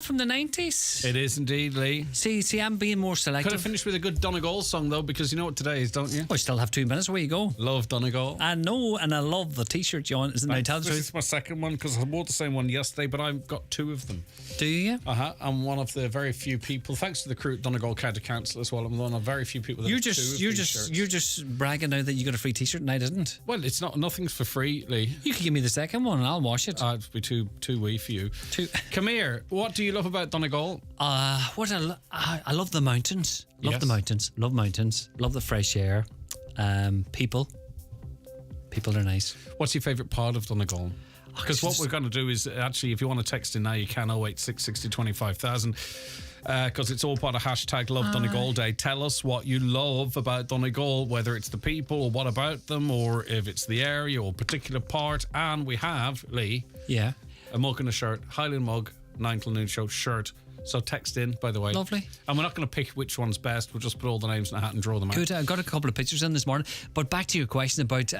from the 90s. It is indeed, Lee. See, I'm being more selective. Could have finished with a good Donegal song, though, because you know what today is, don't you? We still have 2 minutes. Where you go? Love Donegal. I know, and I love the T-shirt, John. Isn't it? This is my second one, because I wore the same one yesterday, but I've got 2 of them. Do you? I'm one of the very few people, thanks to the crew at Donegal County Council as well, I'm one of very few people that have 2 of these shirts. You're just bragging now that you got a free T-shirt and I didn't. Well, it's nothing's for free, Lee. You could give me the second one and I'll wash it. It'd be too wee for you. Come here. What do you love about Donegal? I love the mountains. Love the mountains. Love mountains. Love the fresh air. People are nice. What's your favourite part of Donegal? Because what we're going to do is actually, if you want to text in now, you can 086 60 25,000. Because it's all part of hashtag Love Donegal Day. Tell us what you love about Donegal, whether it's the people or what about them, or if it's the area or particular part. And we have, Lee, a mug and a shirt, Highland mug, 9 till noon show shirt. So text in, by the way. Lovely. And we're not going to pick which one's best. We'll just put all the names in a hat and draw them out. Good. I got a couple of pictures in this morning. But back to your question about...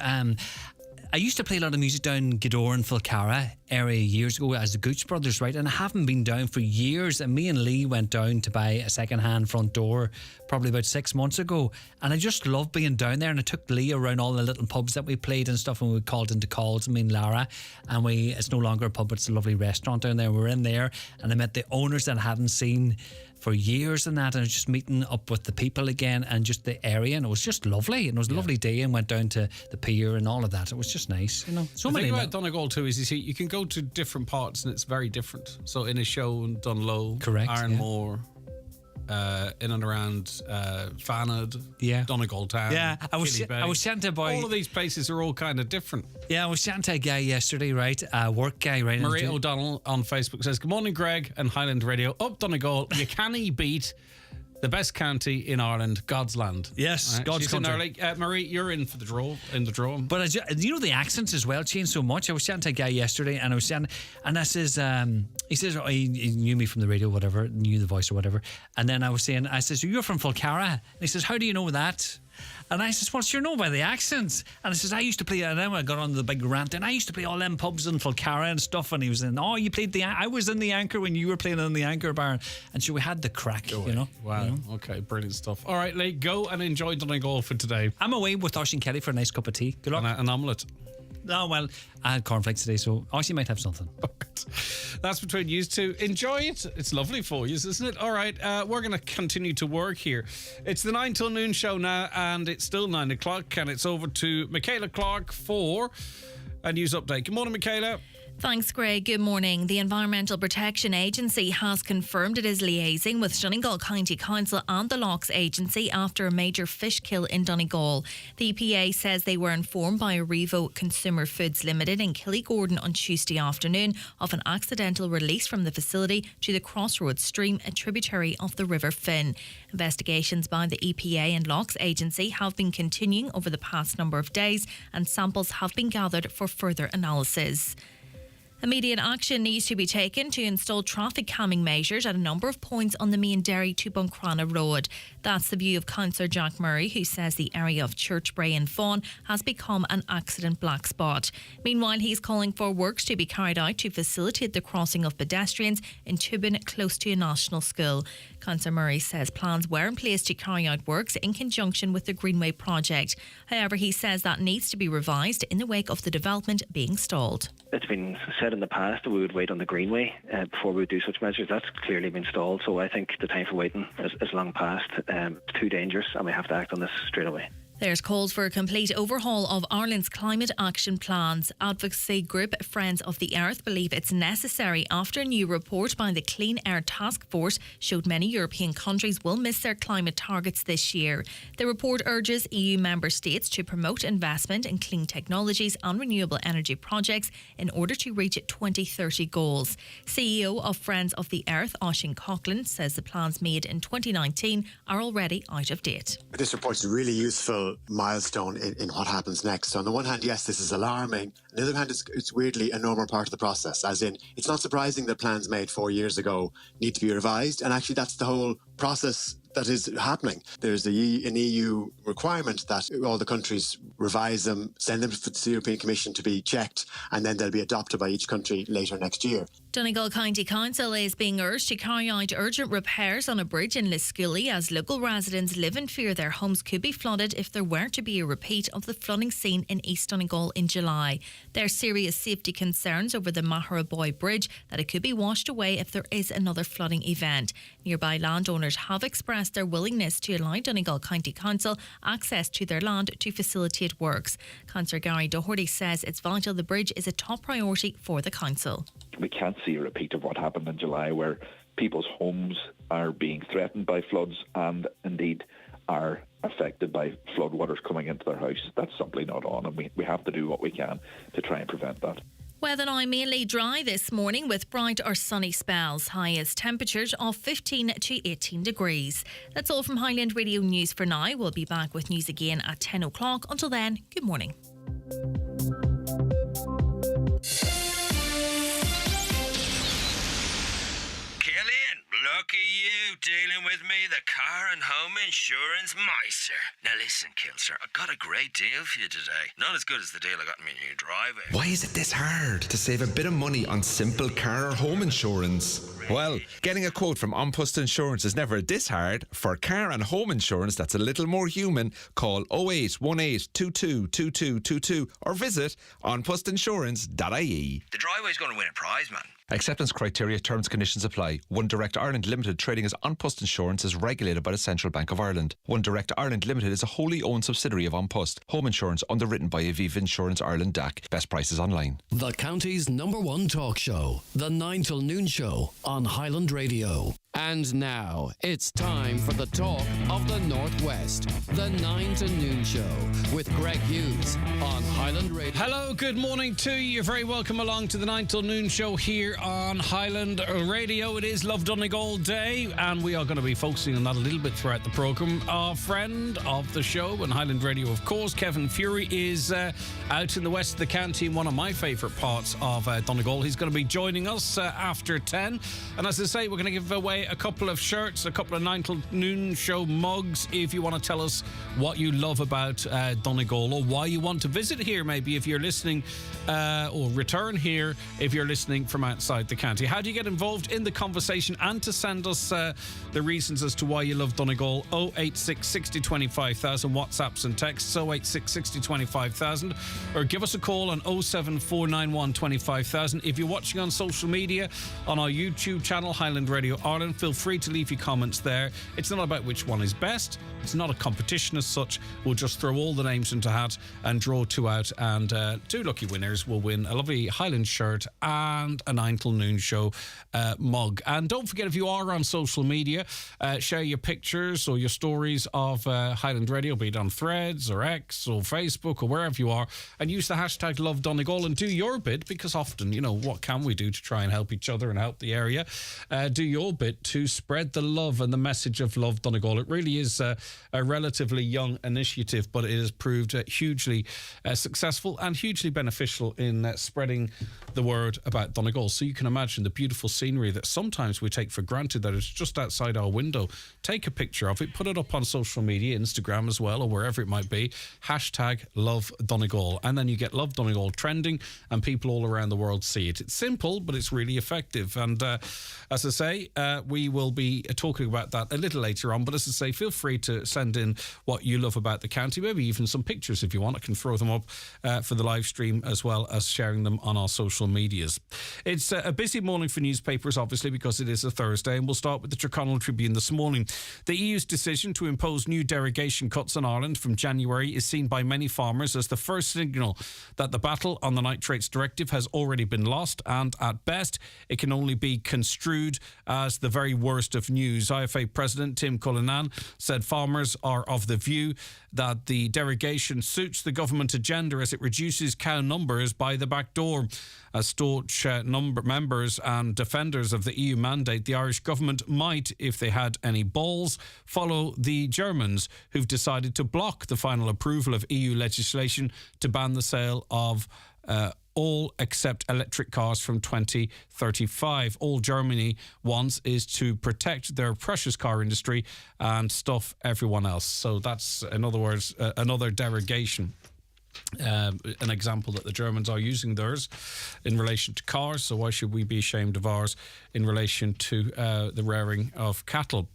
I used to play a lot of music down Gidor and Falcara area years ago as the Gooch Brothers, right? And I haven't been down for years. And me and Lee went down to buy a second-hand front door probably about 6 months ago. And I just love being down there. And I took Lee around all the little pubs that we played and stuff, and we called into calls, me and Lara. And it's no longer a pub, it's a lovely restaurant down there. We were in there and I met the owners that I hadn't seen for years and that, and I was just meeting up with the people again and just the area, and it was just lovely. And it was a lovely day, and went down to the pier and all of that. It was just nice, you know. The thing about Donegal too is, you see, you can go to different parts and it's very different. So in a show in Dunlow, correct, Ironmore, in and around Fanad, Donegal Town, I was chatting to all of these places are all kind of different. I was chatting to a guy yesterday, right, a work guy, right. Maria O'Donnell on Facebook says, "Good morning, Greg and Highland Radio. Up Donegal, you can't beat the best county in Ireland, God's land." Yes, right. God's country. Marie, you're in for the draw. But you know, the accents as well change so much. I was chatting to a guy yesterday, and I was chatting, and I says, he says, he knew me from the radio, whatever, knew the voice or whatever. And then I says, "You're from Falcara?" And he says, "How do you know that?" And I says, "Well, sure know by the accents." And I says, "I used to play," and then I got on the big rant, and I used to play all them pubs in Falcara and stuff. And he was in, you played I was in the Anchor when you were playing in the Anchor bar. And so we had the crack, you know. Wow. You know? Okay, brilliant stuff. All right, Lee, go and enjoy Donegal for today. I'm away with Oisín Kelly for a nice cup of tea. Good luck. And an omelette. Oh, well, I had cornflakes today, so Oisín might have something. That's between you two. Enjoy it. It's lovely for you, isn't it? All right, we're going to continue to work here. It's the 9 till noon show now, and it's still 9 o'clock, and it's over to Michaela Clark for a news update. Good morning, Michaela. Thanks, Greg. Good morning. The Environmental Protection Agency has confirmed it is liaising with Donegal County Council and the Lochs Agency after a major fish kill in Donegal. The EPA says they were informed by Revo Consumer Foods Limited in Killygordon on Tuesday afternoon of an accidental release from the facility to the Crossroads stream, a tributary of the River Finn. Investigations by the EPA and Lochs Agency have been continuing over the past number of days, and samples have been gathered for further analysis. Immediate action needs to be taken to install traffic calming measures at a number of points on the main Derry to Buncrana Road. That's the view of Councillor Jack Murray, who says the area of Churchbrae and Fawn has become an accident black spot. Meanwhile, he's calling for works to be carried out to facilitate the crossing of pedestrians in Tubin close to a national school. Councillor Murray says plans were in place to carry out works in conjunction with the Greenway project. However, he says that needs to be revised in the wake of the development being stalled. It's been said in the past that we would wait on the Greenway before we would do such measures. That's clearly been stalled, so I think the time for waiting is long past. It's too dangerous, and we have to act on this straight away. There's calls for a complete overhaul of Ireland's climate action plans. Advocacy group Friends of the Earth believe it's necessary after a new report by the Clean Air Task Force showed many European countries will miss their climate targets this year. The report urges EU member states to promote investment in clean technologies and renewable energy projects in order to reach 2030 goals. CEO of Friends of the Earth, Oisín Coughlin, says the plans made in 2019 are already out of date. This report's really useful milestone in what happens next. So on the one hand, yes, this is alarming. On the other hand, it's weirdly a normal part of the process, as in it's not surprising that plans made 4 years ago need to be revised, and actually that's the whole process that is happening. There's an EU requirement that all the countries revise them, send them to the European Commission to be checked, and then they'll be adopted by each country later next year. Donegal County Council is being urged to carry out urgent repairs on a bridge in Liscully as local residents live in fear their homes could be flooded if there were to be a repeat of the flooding seen in East Donegal in July. There are serious safety concerns over the Maharaboy Bridge that it could be washed away if there is another flooding event. Nearby landowners have expressed their willingness to allow Donegal County Council access to their land to facilitate works. Councillor Gary Doherty says it's vital the bridge is a top priority for the council. We can't see a repeat of what happened in July, where people's homes are being threatened by floods and indeed are affected by floodwaters coming into their house. That's simply not on, and we have to do what we can to try and prevent that. Weather now mainly dry this morning with bright or sunny spells. Highest temperatures of 15 to 18 degrees. That's all from Highland Radio News for now. We'll be back with news again at 10 o'clock. Until then, good morning. Lucky you dealing with me, the car and home insurance miser. Now listen, Kilser, I got a great deal for you today. Not as good as the deal I got in my new driveway. Why is it this hard to save a bit of money on simple car or home insurance? Well, getting a quote from An Post Insurance is never this hard. For car and home insurance that's a little more human, call 0818 22 2222 or visit onpostinsurance.ie. The driveway's going to win a prize, man. Acceptance criteria, terms, conditions apply. One Direct Ireland Limited trading as An Post Insurance is regulated by the Central Bank of Ireland. One Direct Ireland Limited is a wholly owned subsidiary of An Post. Home insurance underwritten by Aviva Insurance Ireland DAC. Best prices online. The county's #1 talk show, The 9 till Noon Show on Highland Radio. And now, it's time for the talk of the Northwest. The 9 to Noon Show with Greg Hughes on Highland Radio. Hello, good morning to you. You're very welcome along to the 9 till Noon Show here on Highland Radio. It is Love Donegal Day, and we are going to be focusing on that a little bit throughout the programme. Our friend of the show and Highland Radio, of course, Kevin Fury, is out in the west of the county in one of my favourite parts of Donegal. He's going to be joining us after 10. And as I say, we're going to give away a couple of shirts, a couple of 9 till Noon Show mugs. If you want to tell us what you love about Donegal or why you want to visit here, maybe if you're listening, or return here if you're listening from outside the county. How do you get involved in the conversation and to send us the reasons as to why you love Donegal? 086 60 25,000 WhatsApps and texts, 086 60 25,000, or give us a call on 07491 25,000. If you're watching on social media, on our YouTube channel, Highland Radio Ireland, feel free to leave your comments there. It's not about which one is best. It's not a competition as such. We'll just throw all the names into a hat and draw two out, and two lucky winners will win a lovely Highland shirt and a 9 till Noon Show mug. And don't forget, if you are on social media, share your pictures or your stories of Highland Radio, be it on Threads or X or Facebook or wherever you are, and use the hashtag Love Donegal and do your bit, because often, you know, what can we do to try and help each other and help the area? Do your bit to spread the love and the message of Love Donegal. It really is a relatively young initiative, but it has proved hugely successful and hugely beneficial in spreading the word about Donegal. So you can imagine the beautiful scenery that sometimes we take for granted that it's just outside our window. Take a picture of it, put it up on social media, Instagram as well, or wherever it might be. Hashtag Love Donegal. And then you get Love Donegal trending and people all around the world see it. It's simple, but it's really effective. And as I say, we will be talking about that a little later on. But as I say, feel free to send in what you love about the county, maybe even some pictures if you want. I can throw them up for the live stream as well as sharing them on our social medias. It's a busy morning for newspapers, obviously, because it is a Thursday, and we'll start with the Tyrconnell Tribune this morning. The EU's decision to impose new derogation cuts on Ireland from January is seen by many farmers as the first signal that the battle on the Nitrates Directive has already been lost, and at best it can only be construed as the very worst of news. IFA President Tim Cullinan said farmers are of the view that the derogation suits the government agenda as it reduces cow numbers by the back door. As staunch members and defenders of the EU mandate, the Irish government might, if they had any balls, follow the Germans, who've decided to block the final approval of EU legislation to ban the sale of all except electric cars from 2035. All Germany wants is to protect their precious car industry and stuff everyone else. So that's, in other words, another derogation. An example that the Germans are using theirs in relation to cars, so why should we be ashamed of ours in relation to the rearing of cattle?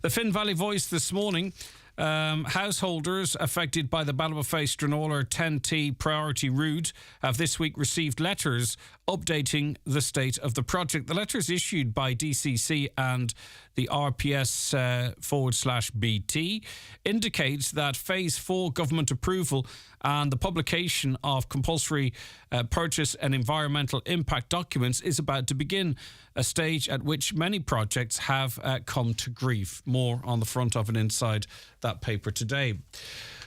The Finn Valley Voice this morning. Householders affected by the Ballymafey Stranola 10T priority route have this week received letters updating the state of the project. The letters issued by DCC and the RPS /BT indicates that Phase 4 government approval and the publication of compulsory purchase and environmental impact documents is about to begin, a stage at which many projects have come to grief. More on the front of and inside that paper today.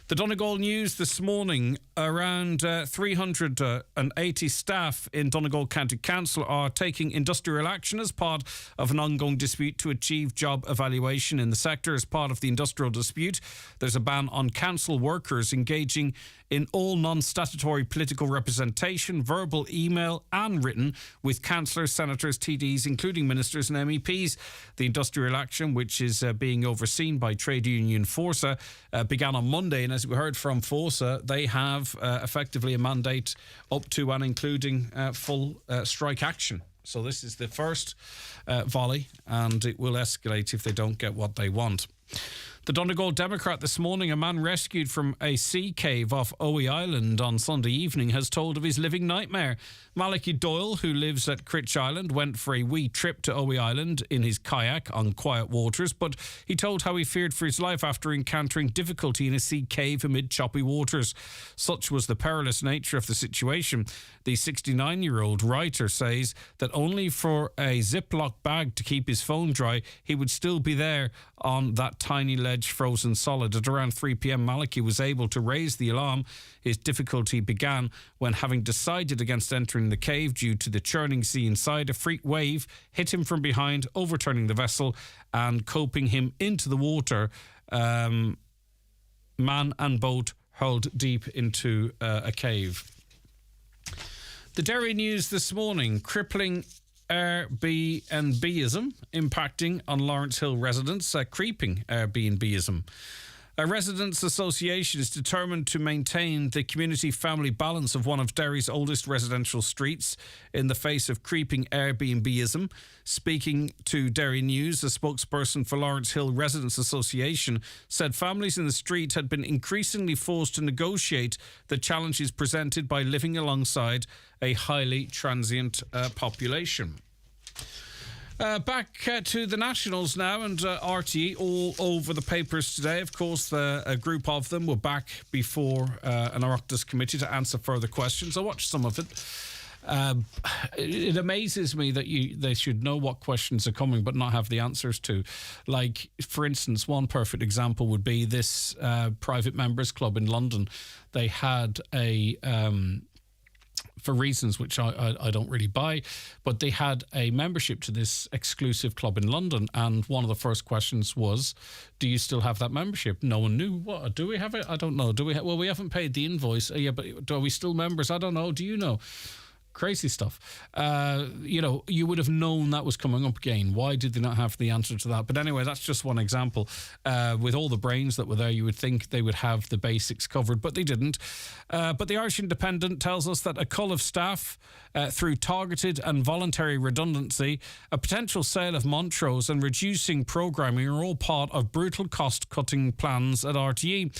The Donegal News this morning, around 380 staff in Donegal County Council are taking industrial action as part of an ongoing dispute to achieve job evaluation in the sector. As part of the industrial dispute, there's a ban on council workers engaging in all non-statutory political representation, verbal, email and written, with councillors, senators, TDs, including ministers and MEPs. The industrial action, which is being overseen by trade union Forsa, began on Monday, and as we heard from Forsa, they have effectively a mandate up to and including full strike action. So this is the first volley, and it will escalate if they don't get what they want. The Donegal Democrat this morning, a man rescued from a sea cave off Owie Island on Sunday evening, has told of his living nightmare. Malachy Doyle, who lives at Critch Island, went for a wee trip to Owie Island in his kayak on quiet waters, but he told how he feared for his life after encountering difficulty in a sea cave amid choppy waters. Such was the perilous nature of the situation. The 69-year-old writer says that only for a Ziploc bag to keep his phone dry, he would still be there on that tiny ledge frozen solid. At around 3 p.m, Malachy was able to raise the alarm. His difficulty began when, having decided against entering the cave due to the churning sea inside, a freak wave hit him from behind, overturning the vessel and coping him into the water. Man and boat hurled deep into a cave. The Derry News this morning, crippling Airbnbism impacting on Lawrence Hill residents, creeping Airbnbism. A residents' association is determined to maintain the community family balance of one of Derry's oldest residential streets in the face of creeping Airbnbism. Speaking to Derry News, a spokesperson for Lawrence Hill Residents Association said families in the street had been increasingly forced to negotiate the challenges presented by living alongside a highly transient population. Back to the Nationals now, and RTE all over the papers today. Of course, a group of them were back before an Oireachtas committee to answer further questions. I watched some of it. It amazes me that they should know what questions are coming but not have the answers to. Like, for instance, one perfect example would be this private members club in London. They had a... for reasons which I don't really buy, but they had a membership to this exclusive club in London, and one of the first questions was, do you still have that membership? No one knew. What, do we have it? I don't know. Do we? Well, we haven't paid the invoice. Yeah, but are we still members? I don't know. Do you know? Crazy stuff. You would have known that was coming up again. Why did they not have the answer to that? But anyway, that's just one example. With all the brains that were there, you would think they would have the basics covered, but they didn't. But the Irish Independent tells us that a cull of staff through targeted and voluntary redundancy, a potential sale of Montrose and reducing programming are all part of brutal cost-cutting plans at RTE.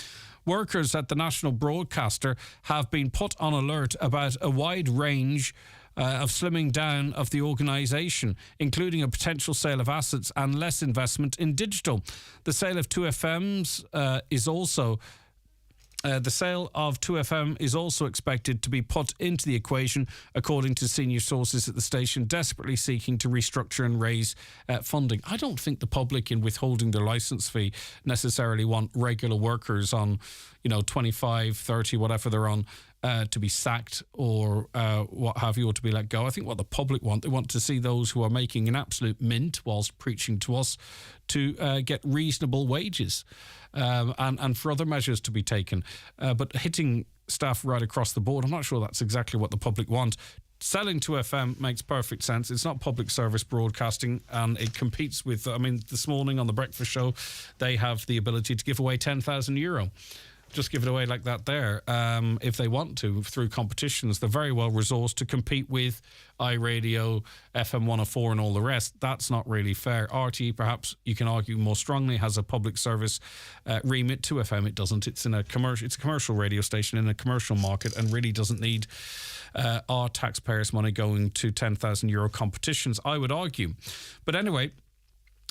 Workers at the national broadcaster have been put on alert about a wide range of slimming down of the organisation, including a potential sale of assets and less investment in digital. The sale of 2FMs is also... the sale of 2FM is also expected to be put into the equation, according to senior sources at the station, desperately seeking to restructure and raise funding. I don't think the public, in withholding their licence fee, necessarily want regular workers on, 25, 30, whatever they're on, to be sacked or what have you, or to be let go. I think what the public want, they want to see those who are making an absolute mint whilst preaching to us to get reasonable wages and for other measures to be taken. But hitting staff right across the board. I'm not sure that's exactly what the public want. Selling to FM makes perfect sense. It's not public service broadcasting, and it competes with, I mean, this morning on the breakfast show, they have the ability to give away €10,000. Just give it away like that there. If they want to, through competitions, they're very well resourced to compete with iRadio, FM 104 and all the rest. That's not really fair. RTE, perhaps you can argue more strongly, has a public service remit. To FM it doesn't. It's a commercial radio station in a commercial market and really doesn't need our taxpayers' money going to €10,000 competitions, I would argue. But anyway,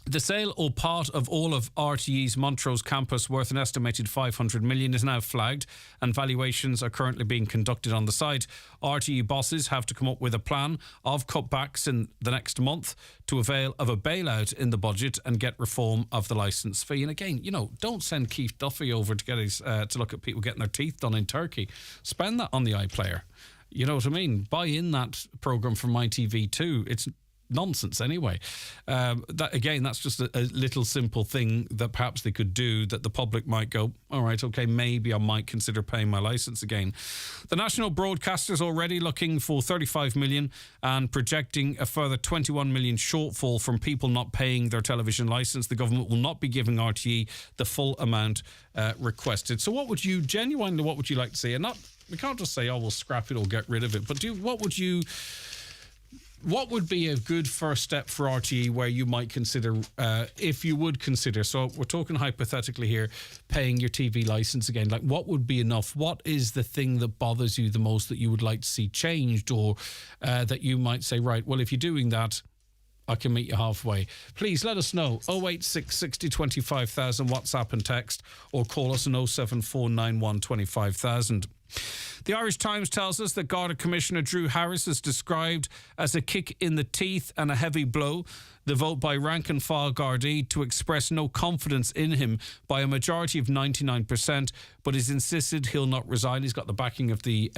the sale or part of all of RTE's Montrose campus, worth an estimated $500 million, is now flagged, and valuations are currently being conducted on the site. RTE bosses have to come up with a plan of cutbacks in the next month to avail of a bailout in the budget and get reform of the licence fee. And again, don't send Keith Duffy over to get his to look at people getting their teeth done in Turkey. Spend that on the iPlayer. You know what I mean? Buy in that programme from ITV2. It's nonsense anyway. That's just a little simple thing that perhaps they could do, that the public might go, all right, okay, maybe I might consider paying my licence again. The national broadcaster's already looking for 35 million and projecting a further 21 million shortfall from people not paying their television licence. The government will not be giving RTE the full amount requested. So what would you like to see? And we can't just say, we'll scrap it or get rid of it, but what would be a good first step for RTE where you might consider, if you would consider, so we're talking hypothetically here, paying your TV licence again, like what would be enough? What is the thing that bothers you the most that you would like to see changed, or that you might say, right, well, if you're doing that, I can meet you halfway. Please let us know. 086 60 25,000 WhatsApp and text, or call us on 07491 25,000. The Irish Times tells us that Garda Commissioner Drew Harris is described as a kick in the teeth and a heavy blow. The vote by rank and file Gardaí to express no confidence in him by a majority of 99%, but he's insisted he'll not resign. He's got the backing of the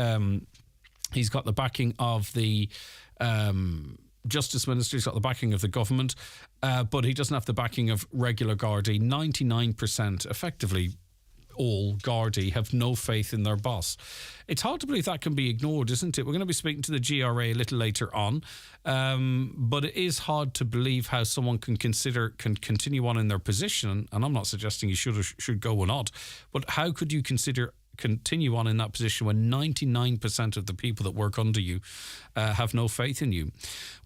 Justice Minister, he's got the backing of the government, but he doesn't have the backing of regular Gardaí. 99%, effectively all Gardaí, have no faith in their boss. It's hard to believe that can be ignored, isn't it? We're going to be speaking to the GRA a little later on, but it is hard to believe how someone can continue on in their position, and I'm not suggesting you should go or not, but how could you continue on in that position when 99% of the people that work under you have no faith in you?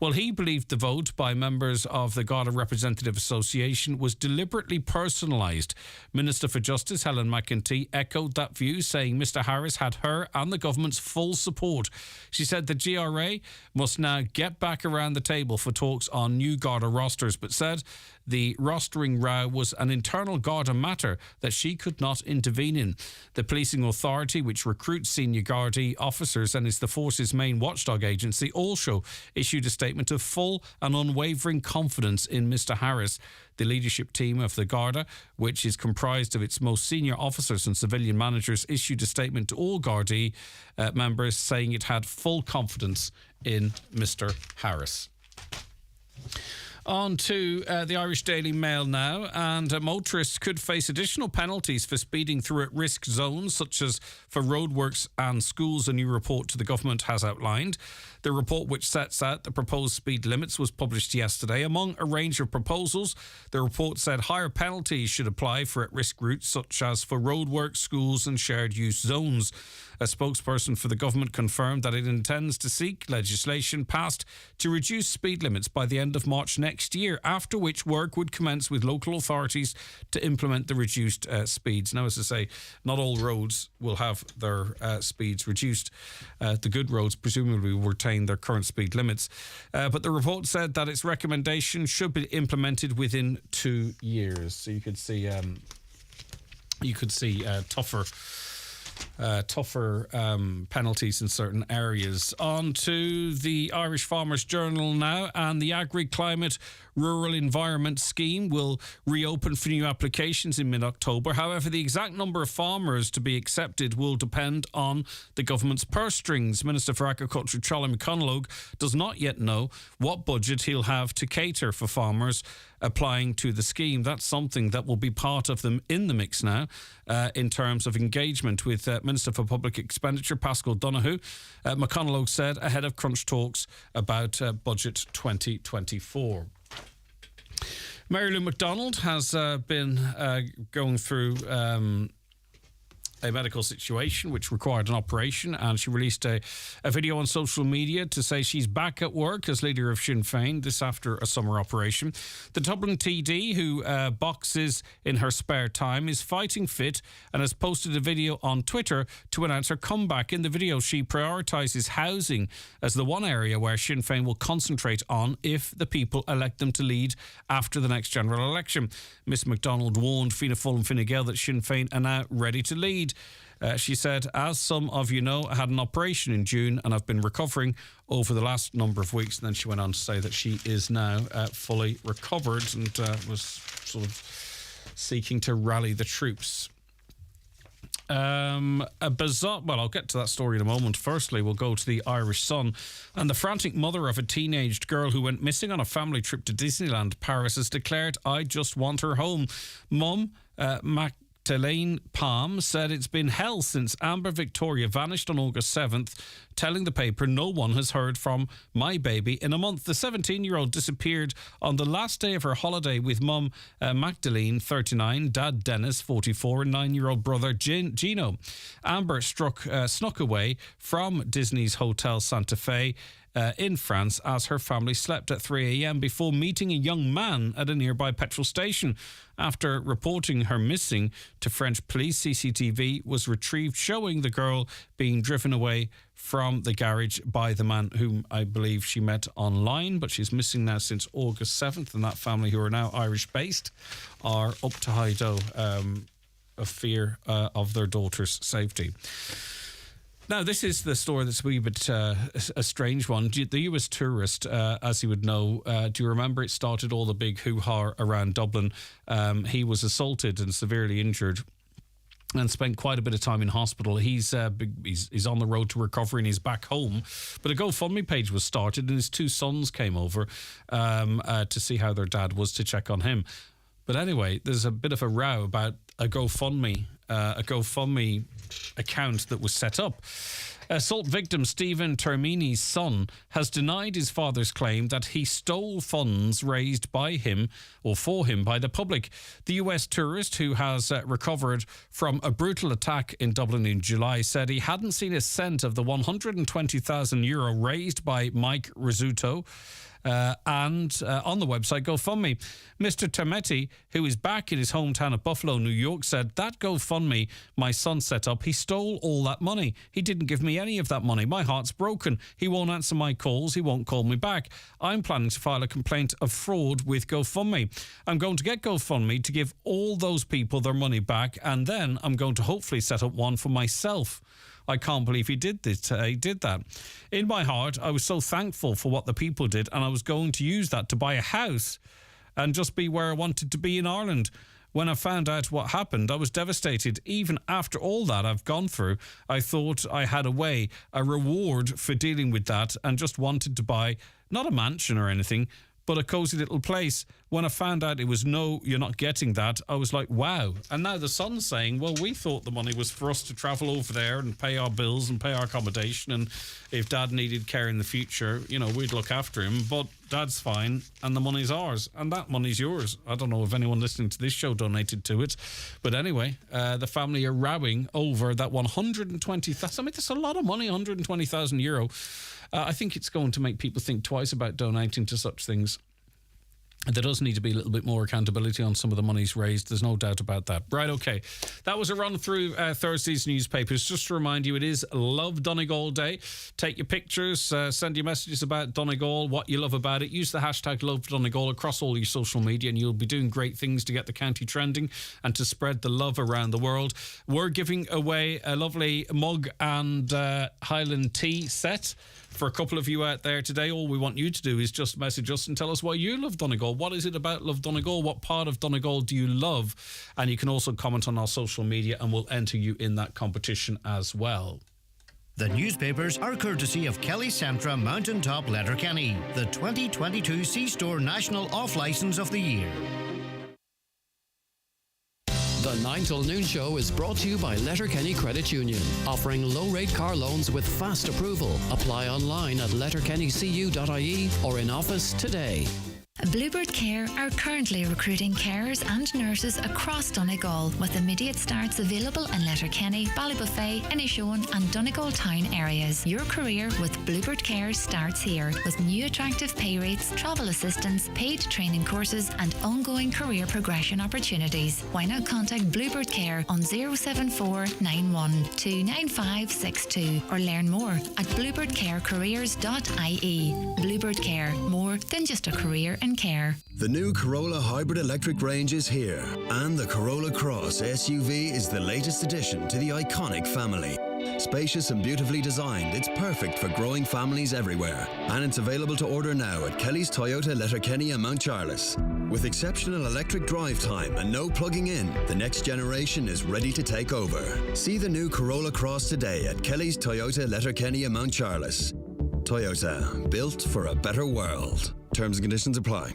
Well, he believed the vote by members of the Garda Representative Association was deliberately personalised. Minister for Justice Helen McEntee echoed that view, saying Mr Harris had her and the government's full support. She said the GRA must now get back around the table for talks on new Garda rosters, but said the rostering row was an internal Garda matter that she could not intervene in. The policing authority, which recruits senior Gardaí officers and is the force's main watchdog agency, also issued a statement of full and unwavering confidence in Mr Harris. The leadership team of the Garda, which is comprised of its most senior officers and civilian managers, issued a statement to all Gardaí members saying it had full confidence in Mr Harris. On to the Irish Daily Mail now, and motorists could face additional penalties for speeding through at-risk zones, such as for roadworks and schools, a new report to the government has outlined. The report, which sets out the proposed speed limits, was published yesterday. Among a range of proposals, the report said higher penalties should apply for at-risk routes, such as for roadworks, schools and shared-use zones. A spokesperson for the government confirmed that it intends to seek legislation passed to reduce speed limits by the end of March next year, after which work would commence with local authorities to implement the reduced speeds. Now, as I say, not all roads will have their speeds reduced. The good roads presumably will retain their current speed limits. But the report said that its recommendation should be implemented within 2 years. So you could see tougher penalties in certain areas. On to the Irish Farmers Journal now, and the agri-climate Rural Environment Scheme will reopen for new applications in mid-October. However, the exact number of farmers to be accepted will depend on the government's purse strings. Minister for Agriculture Charlie McConalogue does not yet know what budget he'll have to cater for farmers applying to the scheme. That's something that will be part of them in the mix now in terms of engagement with Minister for Public Expenditure Pascal Donoghue. McConalogue said ahead of crunch talks about budget 2024. Mary Lou McDonald has been going through a medical situation which required an operation, and she released a video on social media to say she's back at work as leader of Sinn Féin, this after a summer operation. The Dublin TD, who boxes in her spare time, is fighting fit and has posted a video on Twitter to announce her comeback. In the video, she prioritises housing as the one area where Sinn Féin will concentrate on if the people elect them to lead after the next general election. Miss McDonald warned Fianna Fáil and Fine Gael that Sinn Féin are now ready to lead. She said, as some of you know, I had an operation in June and I've been recovering over the last number of weeks. And then she went on to say that she is now fully recovered and was sort of seeking to rally the troops. A bizarre... Well, I'll get to that story in a moment. Firstly, we'll go to the Irish Sun. And the frantic mother of a teenaged girl who went missing on a family trip to Disneyland Paris has declared, I just want her home. Mum, Magdalene Palm, said it's been hell since Amber Victoria vanished on August 7th, telling the paper no one has heard from my baby in a month. The 17-year-old disappeared on the last day of her holiday with mum Magdalene, 39, dad Dennis, 44, and 9-year-old brother Gino. Amber snuck away from Disney's Hotel Santa Fe in France as her family slept at 3 a.m. before meeting a young man at a nearby petrol station. After reporting her missing to French police, CCTV was retrieved showing the girl being driven away from the garage by the man whom I believe she met online, but she's missing now since August 7th, and that family, who are now Irish-based, are up to high dough of fear of their daughter's safety. Now, this is the story that's a wee bit a strange one. The US tourist, as you would know, do you remember it started all the big hoo-ha around Dublin? He was assaulted and severely injured and spent quite a bit of time in hospital. He's on the road to recovery and he's back home. But a GoFundMe page was started and his two sons came over to see how their dad was, to check on him. But anyway, there's a bit of a row about a GoFundMe account that was set up. Assault victim Stephen Termini's son has denied his father's claim that he stole funds raised by him or for him by the public. The US tourist, who has recovered from a brutal attack in Dublin in July, said he hadn't seen a cent of the €120,000 raised by Mike Rizzuto and on the website GoFundMe. Mr. Termetti, who is back in his hometown of Buffalo, New York, said, that GoFundMe my son set up, he stole all that money. He didn't give me any of that money. My heart's broken. He won't answer my calls. He won't call me back. I'm planning to file a complaint of fraud with GoFundMe. I'm going to get GoFundMe to give all those people their money back, and then I'm going to hopefully set up one for myself. I can't believe he did this. He did that. In my heart, I was so thankful for what the people did, and I was going to use that to buy a house and just be where I wanted to be in Ireland. When I found out what happened, I was devastated. Even after all that I've gone through, I thought I had a reward for dealing with that, and just wanted to buy, not a mansion or anything, but a cosy little place. When I found out it was no, you're not getting that, I was like, wow. And now the son's saying, well, we thought the money was for us to travel over there and pay our bills and pay our accommodation, and if Dad needed care in the future, we'd look after him, but Dad's fine and the money's ours, and that money's yours. I don't know if anyone listening to this show donated to it, but anyway, the family are rowing over that 120,000. I mean, that's a lot of money, €120,000. I think it's going to make people think twice about donating to such things. There does need to be a little bit more accountability on some of the monies raised. There's no doubt about that. Right, okay. That was a run through Thursday's newspapers. Just to remind you, it is Love Donegal Day. Take your pictures, send your messages about Donegal, what you love about it. Use the hashtag Love Donegal across all your social media, and you'll be doing great things to get the county trending and to spread the love around the world. We're giving away a lovely mug and Highland tea set For a couple of you out there today, all we want you to do is just message us and tell us why you love Donegal. What is it about Love Donegal? What part of Donegal do you love? And you can also comment on our social media and we'll enter you in that competition as well. The newspapers are courtesy of Kelly Centra Mountaintop Letterkenny, the 2022 C-Store National Off-Licence of the Year. The 9 till noon show is brought to you by Letterkenny Credit Union, offering low-rate car loans with fast approval. Apply online at letterkennycu.ie or in office today. Bluebird Care are currently recruiting carers and nurses across Donegal, with immediate starts available in Letterkenny, Ballybuffet, Inishowen and Donegal town areas. Your career with Bluebird Care starts here, with new attractive pay rates, travel assistance, paid training courses and ongoing career progression opportunities. Why not contact Bluebird Care on 074 91 29562 or learn more at bluebirdcarecareers.ie. Bluebird Care, more than just a career in care. The new Corolla Hybrid Electric range is here, and the Corolla Cross SUV is the latest addition to the iconic family. Spacious and beautifully designed, it's perfect for growing families everywhere. And it's available to order now at Kelly's Toyota Letterkenny and Mount Charles. With exceptional electric drive time and no plugging in, the next generation is ready to take over. See the new Corolla Cross today at Kelly's Toyota Letterkenny and Mount Charles. Toyota, built for a better world. Terms and conditions apply.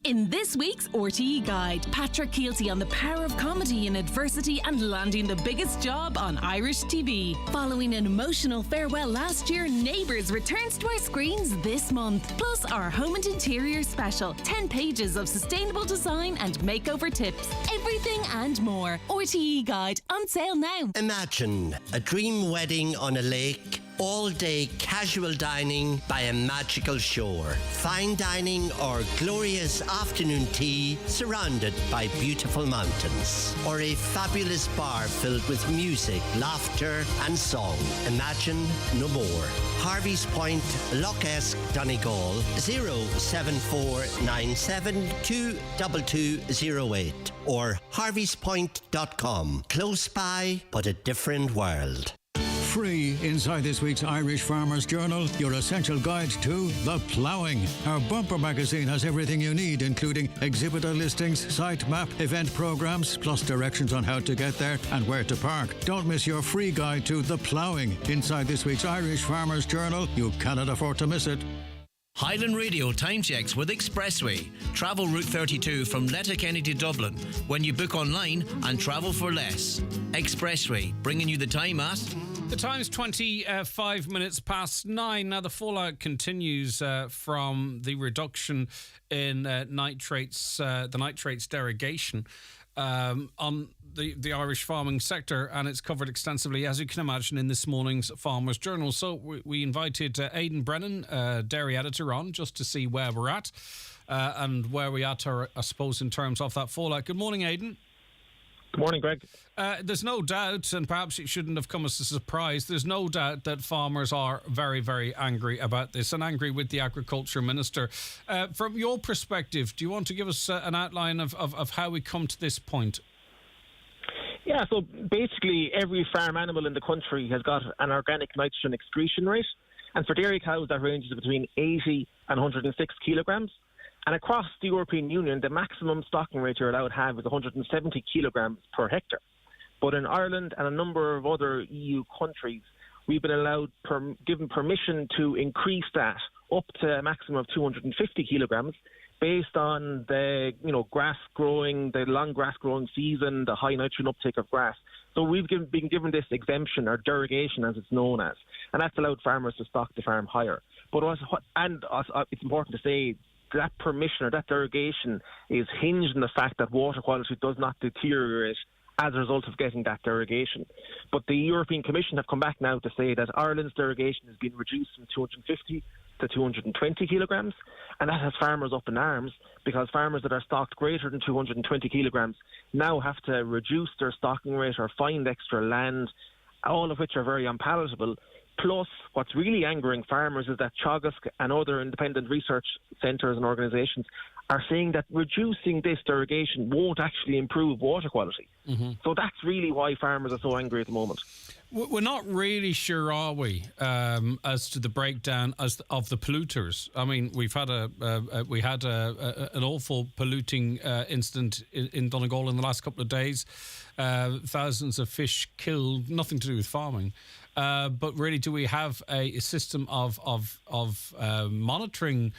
In this week's RTE Guide, Patrick Keelty on the power of comedy in adversity and landing the biggest job on Irish TV. Following an emotional farewell last year, Neighbours returns to our screens this month. Plus our home and interior special, 10 pages of sustainable design and makeover tips. Everything and more. RTE Guide on sale now. Imagine a dream wedding on a lake. All-day casual dining by a magical shore. Fine dining or glorious afternoon tea surrounded by beautiful mountains. Or a fabulous bar filled with music, laughter and song. Imagine no more. Harvey's Point, Loch Esk, Donegal, 07497222208 or harveyspoint.com. Close by, but a different world. Free inside this week's Irish Farmers Journal, your essential guide to the ploughing. Our bumper magazine has everything you need, including exhibitor listings, site map, event programs, plus directions on how to get there and where to park. Don't miss your free guide to the ploughing inside this week's Irish Farmers Journal. You cannot afford to miss it. Highland Radio time checks with Expressway. Travel Route 32 from Letterkenny to Dublin when you book online and travel for less. Expressway, bringing you the time at... The time's 25 minutes past 9. Now, the fallout continues from the reduction in nitrates, the nitrates derogation on the Irish farming sector, and it's covered extensively, as you can imagine, in this morning's Farmers Journal. So we invited Aidan Brennan, dairy editor, on just to see where we're at and where we are, I suppose, in terms of that fallout. Good morning, Aidan. Good morning, Greg. There's no doubt, and perhaps it shouldn't have come as a surprise, there's no doubt that farmers are very, very angry about this and angry with the Agriculture Minister. From your perspective, do you want to give us an outline of how we come to this point? Yeah, so basically every farm animal in the country has got an organic nitrogen excretion rate, and for dairy cows that ranges between 80 and 106 kilograms. And across the European Union, the maximum stocking rate you're allowed to have is 170 kilograms per hectare. But in Ireland and a number of other EU countries, we've been allowed, given permission to increase that up to a maximum of 250 kilograms based on the grass growing, the long grass growing season, the high nitrogen uptake of grass. So we've been given this exemption, or derogation as it's known as, and that's allowed farmers to stock the farm higher. But it's important to say that permission or that derogation is hinged on the fact that water quality does not deteriorate as a result of getting that derogation. But the European Commission have come back now to say that Ireland's derogation has been reduced from 250 to 220 kilograms, and that has farmers up in arms, because farmers that are stocked greater than 220 kilograms now have to reduce their stocking rate or find extra land, all of which are very unpalatable. Plus, what's really angering farmers is that Teagasc and other independent research centres and organisations are saying that reducing this derogation won't actually improve water quality. So that's really why farmers are so angry at the moment. We're not really sure, are we, as to the breakdown of the polluters? I mean, we've had an awful polluting incident in Donegal in the last couple of days. Thousands of fish killed, nothing to do with farming. But really, do we have a system of monitoring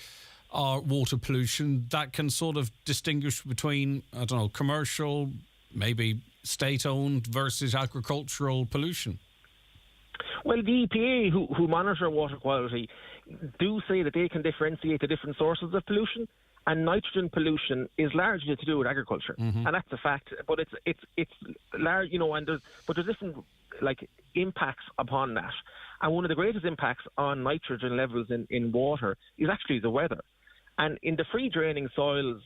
our water pollution that can sort of distinguish between, I don't know, commercial, maybe state-owned versus agricultural pollution? Well, the EPA, who monitor water quality, do say that they can differentiate the different sources of pollution, and nitrogen pollution is largely to do with agriculture, and that's a fact. But it's large, and there's different impacts upon that. And one of the greatest impacts on nitrogen levels in water is actually the weather. And in the free draining soils,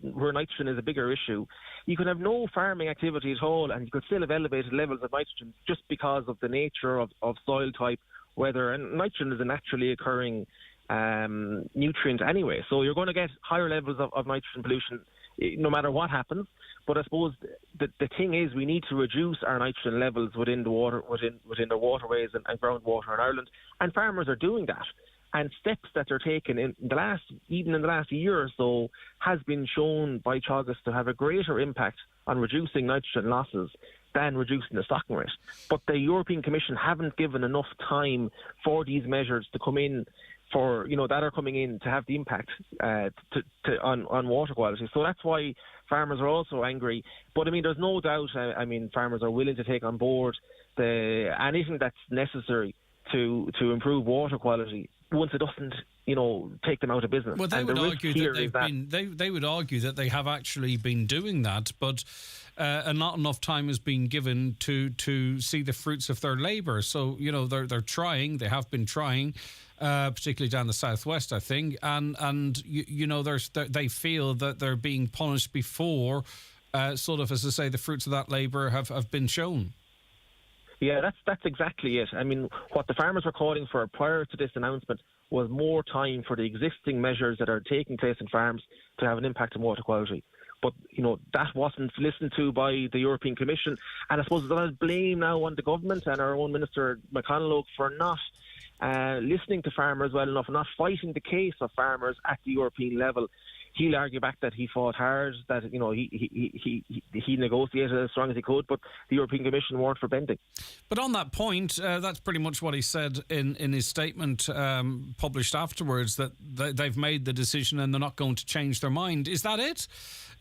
where nitrogen is a bigger issue, you can have no farming activity at all, and you could still have elevated levels of nitrogen just because of the nature of soil type, weather, and nitrogen is a naturally occurring nutrient anyway. So you're going to get higher levels of nitrogen pollution no matter what happens. But I suppose the thing is, we need to reduce our nitrogen levels within the water, within the waterways and groundwater in Ireland, and farmers are doing that. And steps that they're taking in the last year or so has been shown by Teagasc to have a greater impact on reducing nitrogen losses than reducing the stocking rate. But the European Commission haven't given enough time for these measures to come in that are coming in to have the impact on water quality. So that's why farmers are also angry. But I mean, there's no doubt. Farmers are willing to take on board anything that's necessary to improve water quality once it doesn't, take them out of business. Well, they would argue that they would argue that they have actually been doing that, but not enough time has been given to see the fruits of their labour. So they're trying. They have been trying, particularly down the southwest, I think, and they feel that they're being punished before, sort of, as I say, the fruits of that labour have been shown. Yeah, that's exactly it. I mean, what the farmers were calling for prior to this announcement was more time for the existing measures that are taking place in farms to have an impact on water quality. But, that wasn't listened to by the European Commission. And I suppose there's blame now on the government and our own Minister McConnell for not listening to farmers well enough, not fighting the case of farmers at the European level. He'll argue back that he fought hard, that he negotiated as strong as he could, but the European Commission weren't for bending. But on that point, that's pretty much what he said in his statement published afterwards, that they've made the decision and they're not going to change their mind. Is that it?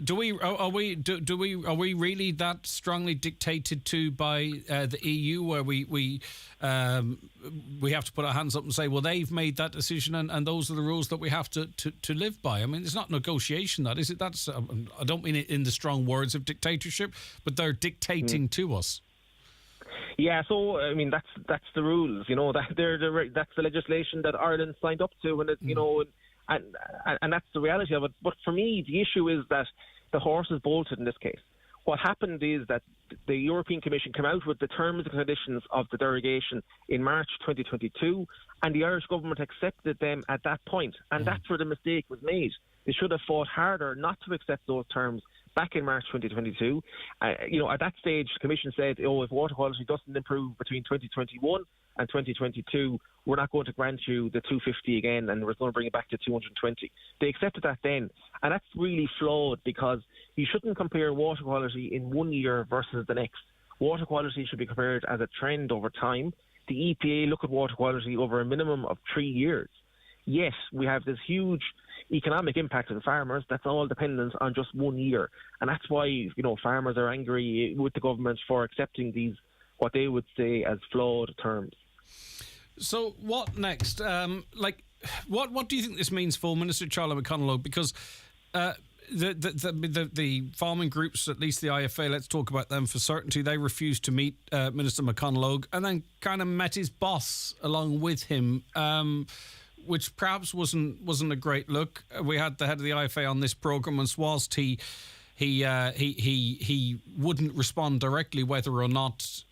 Are we really that strongly dictated to by the EU, where we have to put our hands up and say, well, they've made that decision and those are the rules that we have to live by? I mean, it's not negotiation, that is it? That's I don't mean it in the strong words of dictatorship, but they're dictating to us. Yeah, so I mean that's the rules, that's the legislation that Ireland signed up to, and and that's the reality of it. But for me, the issue is that the horse is bolted in this case. What happened is that the European Commission came out with the terms and conditions of the derogation in March 2022, and the Irish government accepted them at that point, and that's where the mistake was made. They should have fought harder not to accept those terms back in March 2022. At that stage, the Commission said, if water quality doesn't improve between 2021 and 2022, we're not going to grant you the 250 again, and we're going to bring it back to 220. They accepted that then, and that's really flawed, because you shouldn't compare water quality in 1 year versus the next. Water quality should be compared as a trend over time. The EPA look at water quality over a minimum of 3 years. Yes, we have this huge economic impact on farmers. That's all dependent on just 1 year, and that's why farmers are angry with the government for accepting these, what they would say as flawed terms. So what next? What do you think this means for Minister Charlie McConnell? Because the farming groups, at least the IFA, let's talk about them for certainty, they refused to meet Minister McConnell and then kind of met his boss along with him, which perhaps wasn't a great look. We had the head of the IFA on this programme, and whilst he wouldn't respond directly whether or not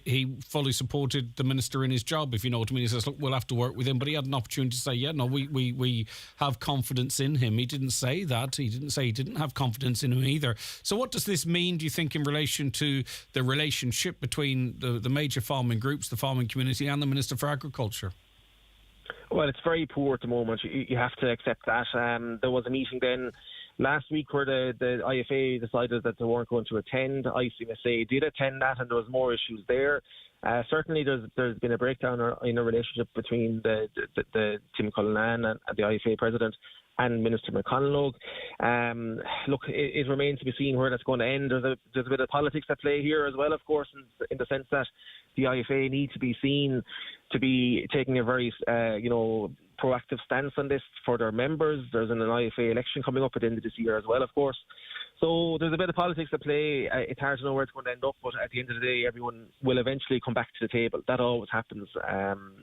he fully supported the minister in his job, if you know what I mean. He says, look, we'll have to work with him. But he had an opportunity to say, yeah, no, we have confidence in him. He didn't say that. He didn't say he didn't have confidence in him either. So what does this mean, do you think, in relation to the relationship between the major farming groups, the farming community and the Minister for Agriculture? Well, it's very poor at the moment. You have to accept that. There was a meeting then last week where the IFA decided that they weren't going to attend. ICMSA did attend that, and there was more issues there. Certainly, there's been a breakdown in a relationship between the Tim Cullinan and the IFA president and Minister McConalogue. Look, it remains to be seen where that's going to end. There's a bit of politics at play here as well, of course, in the sense that the IFA need to be seen to be taking a very, proactive stance on this for their members. There's an IFA election coming up at the end of this year as well, of course. So there's a bit of politics at play. It's hard to know where it's going to end up, but at the end of the day, everyone will eventually come back to the table. That always happens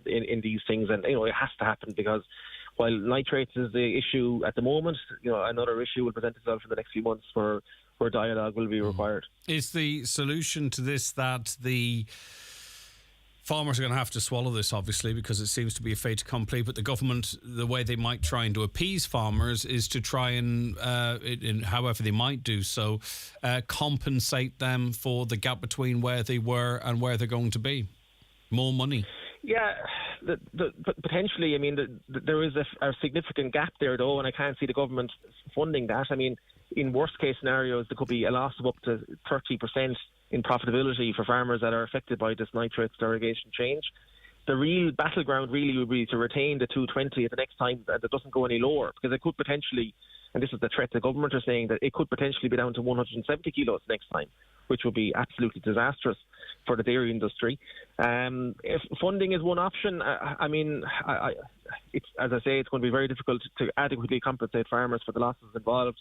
in these things, and it has to happen, because while nitrates is the issue at the moment, another issue will present itself in the next few months where dialogue will be required. Is the solution to this that the farmers are going to have to swallow this, obviously, because it seems to be a fait accompli, but the government, the way they might try and to appease farmers is to try and, however they might do so, compensate them for the gap between where they were and where they're going to be? More money? Yeah, potentially. I mean, there is a significant gap there, though, and I can't see the government funding that. I mean, in worst case scenarios, there could be a loss of up to 30% in profitability for farmers that are affected by this nitrates derogation change. The real battleground really would be to retain the 220 at the next time, that it doesn't go any lower, because it could potentially, and this is the threat the government are saying, that it could potentially be down to 170 kilos next time, which would be absolutely disastrous for the dairy industry. If funding is one option, it's, as I say, it's going to be very difficult to adequately compensate farmers for the losses involved.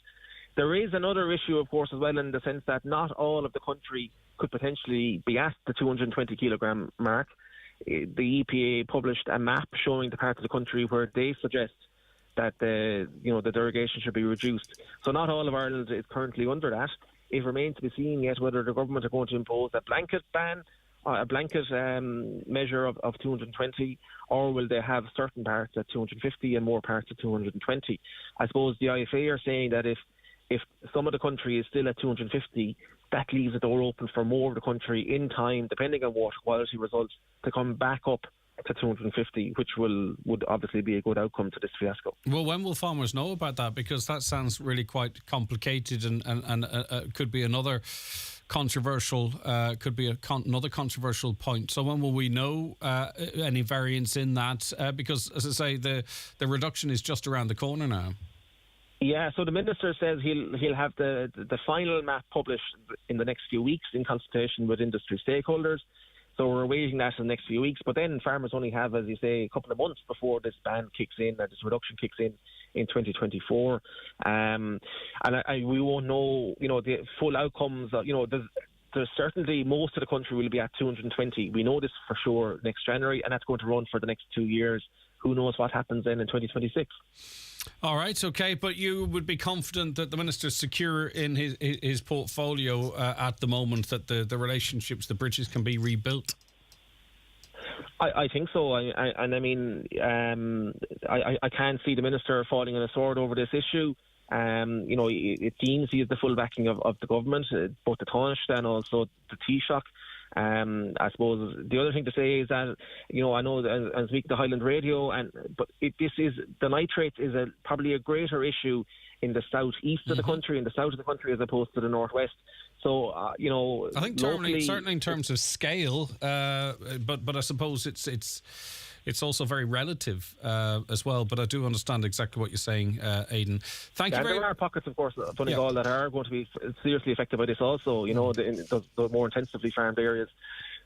There is another issue, of course, as well, in the sense that not all of the country could potentially be at the 220 kilogram mark. The EPA published a map showing the parts of the country where they suggest that the derogation should be reduced. So not all of Ireland is currently under that. It remains to be seen yet whether the government are going to impose a blanket ban, a blanket measure of 220, or will they have certain parts at 250 and more parts at 220? I suppose the IFA are saying that if some of the country is still at 250, that leaves the door open for more of the country in time, depending on water quality results, to come back up to 250, which would obviously be a good outcome to this fiasco. Well, when will farmers know about that? Because that sounds really quite complicated and could be another controversial another controversial point. So when will we know any variance in that? Because, as I say, the reduction is just around the corner now. Yeah, so the minister says he'll have the final map published in the next few weeks in consultation with industry stakeholders. So we're awaiting that in the next few weeks. But then farmers only have, as you say, a couple of months before this ban kicks in, or this reduction kicks in 2024. We won't know, the full outcomes. There's certainly most of the country will be at 220. We know this for sure next January, and that's going to run for the next 2 years. Who knows what happens then in 2026? All right, okay, but you would be confident that the minister's secure in his portfolio at the moment, that the relationships, the bridges can be rebuilt? I think so. I can't see the minister falling on a sword over this issue. It seems he has the full backing of the government, both the Taoiseach and also the Taoiseach. I suppose the other thing to say is that, I know that I'm speaking to Highland Radio, but the nitrates is probably a greater issue in the southeast of the country, in the south of the country, as opposed to the northwest. So, I think certainly in terms of scale, but I suppose it's also very relative as well. But I do understand exactly what you're saying, Aidan. Thank you very much. There are pockets, of course, of Donegal that are going to be seriously affected by this also, the more intensively farmed areas.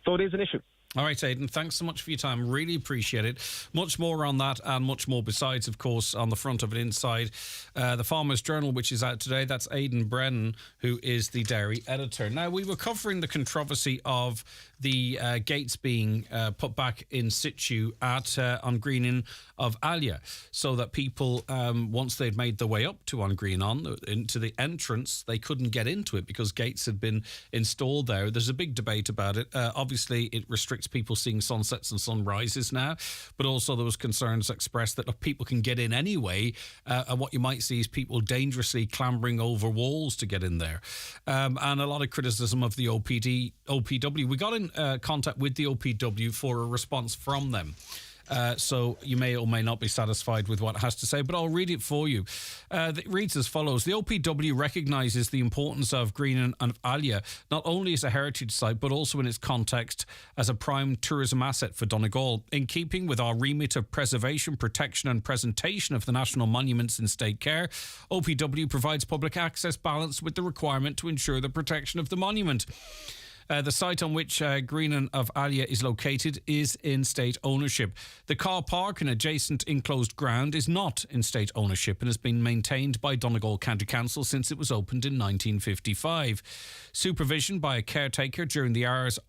So it is an issue. All right, Aidan, thanks so much for your time. Really appreciate it. Much more on that and much more besides, of course, on the front of it inside the Farmers Journal, which is out today. That's Aidan Brennan, who is the dairy editor. Now, we were covering the controversy of the gates being put back in situ at on Greenan of Alia, so that people, once they'd made their way up to on Greenan, into the entrance, they couldn't get into it because gates had been installed there. There's a big debate about it. Obviously, it restricts people seeing sunsets and sunrises now, but also there was concerns expressed that people can get in anyway, and what you might see is people dangerously clambering over walls to get in there, and a lot of criticism of the OPW. We got in contact with the OPW for a response from them. So you may or may not be satisfied with what it has to say, but I'll read it for you. It reads as follows. The OPW recognises the importance of Greenan and Alia, not only as a heritage site, but also in its context as a prime tourism asset for Donegal. In keeping with our remit of preservation, protection and presentation of the national monuments in state care, OPW provides public access balanced with the requirement to ensure the protection of the monument. The site on which Greenan of Alia is located is in state ownership. The car park and adjacent enclosed ground is not in state ownership and has been maintained by Donegal County Council since it was opened in 1955. Supervision by a caretaker during the hours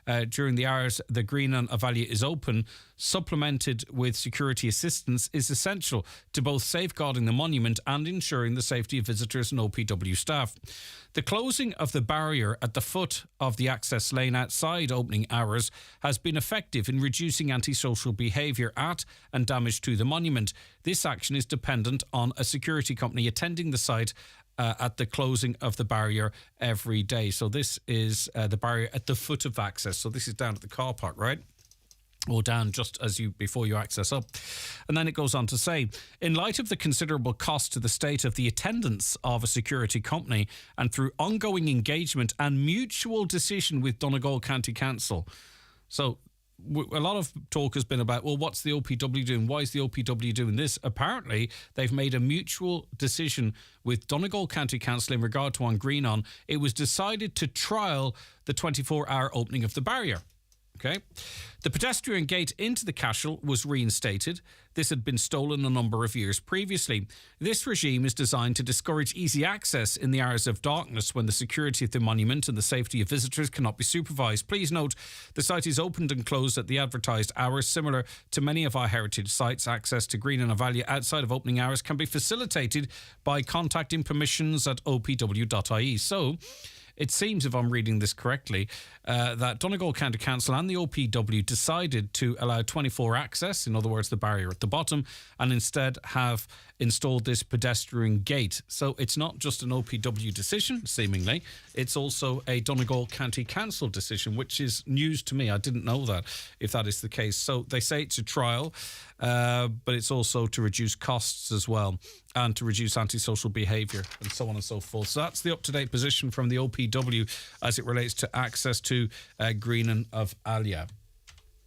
the Greenan of Alia is open, supplemented with security assistance, is essential to both safeguarding the monument and ensuring the safety of visitors and OPW staff. The closing of the barrier at the foot of the access lane outside opening hours has been effective in reducing antisocial behaviour at and damage to the monument. This action is dependent on a security company attending the site at the closing of the barrier every day. So this is the barrier at the foot of access. So this is down at the car park, right? Or down just before you access up. And then it goes on to say, in light of the considerable cost to the state of the attendance of a security company and through ongoing engagement and mutual decision with Donegal County Council. So a lot of talk has been about, well, what's the OPW doing? Why is the OPW doing this? Apparently, they've made a mutual decision with Donegal County Council in regard to on Greenan. It was decided to trial the 24-hour opening of the barrier. Okay. The pedestrian gate into the Cashel was reinstated. This had been stolen a number of years previously. This regime is designed to discourage easy access in the hours of darkness when the security of the monument and the safety of visitors cannot be supervised. Please note, the site is opened and closed at the advertised hours. Similar to many of our heritage sites, access to Greenan of Alia outside of opening hours can be facilitated by contacting permissions at opw.ie. So, it seems, if I'm reading this correctly, that Donegal County Council and the OPW decided to allow 24 access, in other words, the barrier at the bottom, and instead have installed this pedestrian gate. So it's not just an OPW decision, seemingly. It's also a Donegal County Council decision, which is news to me. I didn't know that, if that is the case. So they say it's a trial, but it's also to reduce costs as well and to reduce antisocial behaviour and so on and so forth. So that's the up-to-date position from the OPW as it relates to access to Greenan of Alia.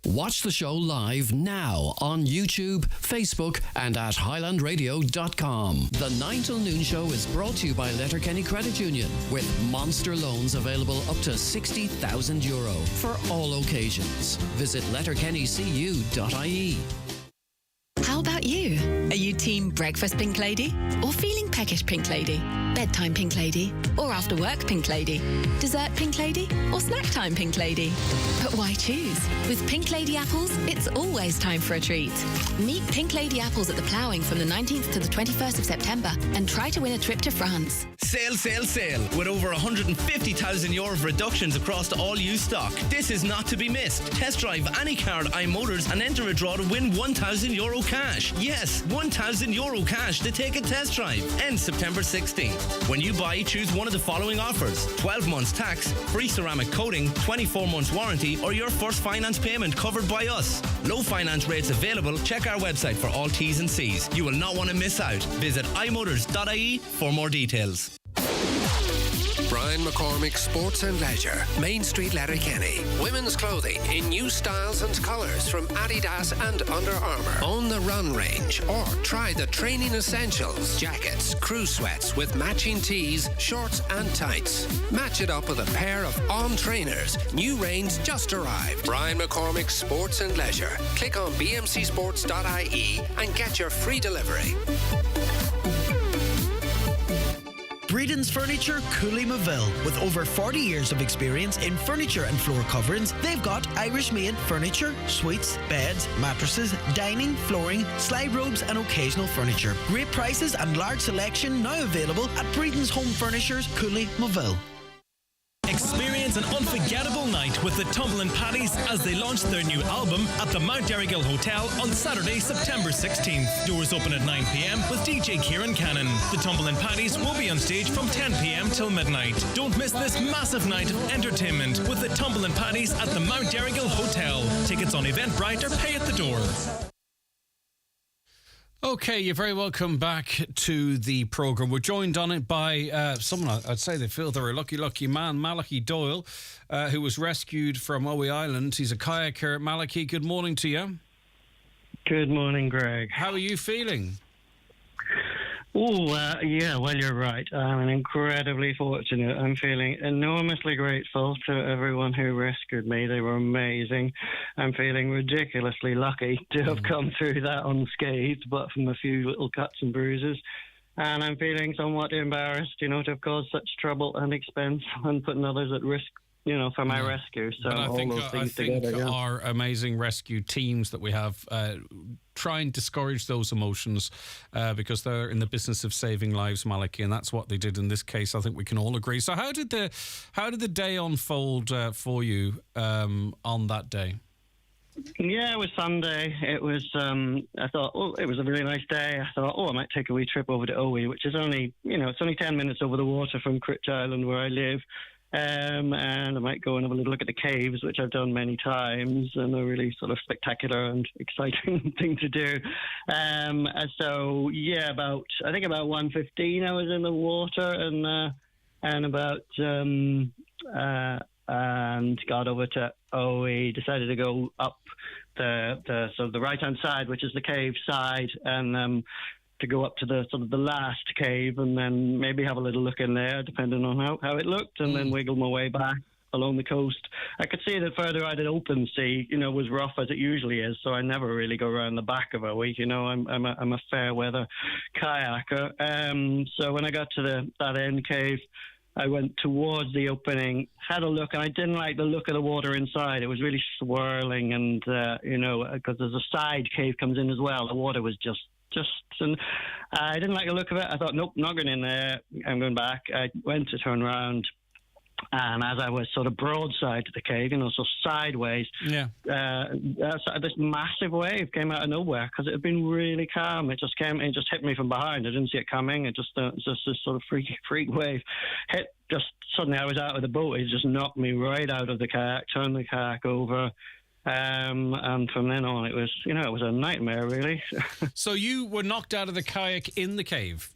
Watch the show live now on YouTube, Facebook and at highlandradio.com. The 9 till noon show is brought to you by Letterkenny Credit Union with monster loans available up to €60,000 for all occasions. Visit letterkennycu.ie. How about you? Are you team breakfast pink lady? Or feeling peckish pink lady? Bedtime pink lady? Or after work pink lady? Dessert pink lady? Or snack time pink lady? But why choose? With Pink Lady apples, it's always time for a treat. Meet Pink Lady apples at the ploughing from the 19th to the 21st of September and try to win a trip to France. Sale, sale, sale. With over €150,000 of reductions across all used stock. This is not to be missed. Test drive any car at iMotors and enter a draw to win €1,000 cash. Yes, €1,000 cash to take a test drive. Ends September 16th. When you buy, choose one of the following offers: 12 months tax, free ceramic coating, 24 months warranty, or your first finance payment covered by us. Low finance rates available. Check our website for all T's and C's. You will not want to miss out. Visit imotors.ie for more details. Brian McCormick Sports and Leisure, Main Street, Letterkenny. Women's clothing in new styles and colours from Adidas and Under Armour. On the Run range, or try the training essentials, jackets, crew sweats with matching tees, shorts and tights. Match it up with a pair of On trainers. New range just arrived. Brian McCormick Sports and Leisure. Click on bmcsports.ie and get your free delivery. Breeden's Furniture, Cooley-Maville. With over 40 years of experience in furniture and floor coverings, they've got Irish-made furniture, suites, beds, mattresses, dining, flooring, slide robes and occasional furniture. Great prices and large selection now available at Breeden's Home Furnitures, Cooley-Maville. Experience an unforgettable night with the Tumblin' Paddies as they launch their new album at the Mount Derrygill Hotel on Saturday, September 16th. Doors open at 9 p.m. with DJ Kieran Cannon. The Tumblin' Paddies will be on stage from 10 p.m. till midnight. Don't miss this massive night of entertainment with the Tumblin' Paddies at the Mount Derrygill Hotel. Tickets on Eventbrite or pay at the door. Okay, you're very welcome back to the programme. We're joined on it by someone, I'd say they feel they're a lucky man, Malachy Doyle, who was rescued from Owie Island. He's a kayaker. Malachy, good morning to you. Good morning, Greg. How are you feeling? Yeah, well, you're right. I'm incredibly fortunate. I'm feeling enormously grateful to everyone who rescued me. They were amazing. I'm feeling ridiculously lucky to have come through that unscathed, but from a few little cuts and bruises. And I'm feeling somewhat embarrassed, to have caused such trouble and expense and putting others at risk, for my rescue. So but I think together, our amazing rescue teams that we have try and discourage those emotions because they're in the business of saving lives, Malachy, and that's what they did in this case. I think we can all agree. So how did the day unfold for you on that day? Yeah, it was Sunday. It was, I thought, it was a really nice day. I thought, I might take a wee trip over to Owie, which is only, it's only 10 minutes over the water from Critch Island where I live. And I might go and have a little look at the caves, which I've done many times, and a really sort of spectacular and exciting thing to do. So yeah, about 1:15 I was in the water, and about and got over to Owie. Decided to go up the right hand side, which is the cave side, and to go up to the sort of the last cave and then maybe have a little look in there, depending on how it looked, and then wiggle my way back along the coast. I could see that further out at open sea, was rough as it usually is, so I never really go around the back of Owie. I'm a fair weather kayaker. So when I got to that end cave, I went towards the opening, had a look, and I didn't like the look of the water inside. It was really swirling, and because there's a side cave comes in as well. The water was just and I didn't like the look of it. I thought, nope, not going in there. I'm going back. I went to turn around, and as I was sort of broadside to the cave, so sideways, this massive wave came out of nowhere because it had been really calm. It just hit me from behind. I didn't see it coming. It just this sort of freak wave hit. Just suddenly, I was out of the boat. It just knocked me right out of the kayak, turned the kayak over. And from then on, it was a nightmare, really. So you were knocked out of the kayak in the cave?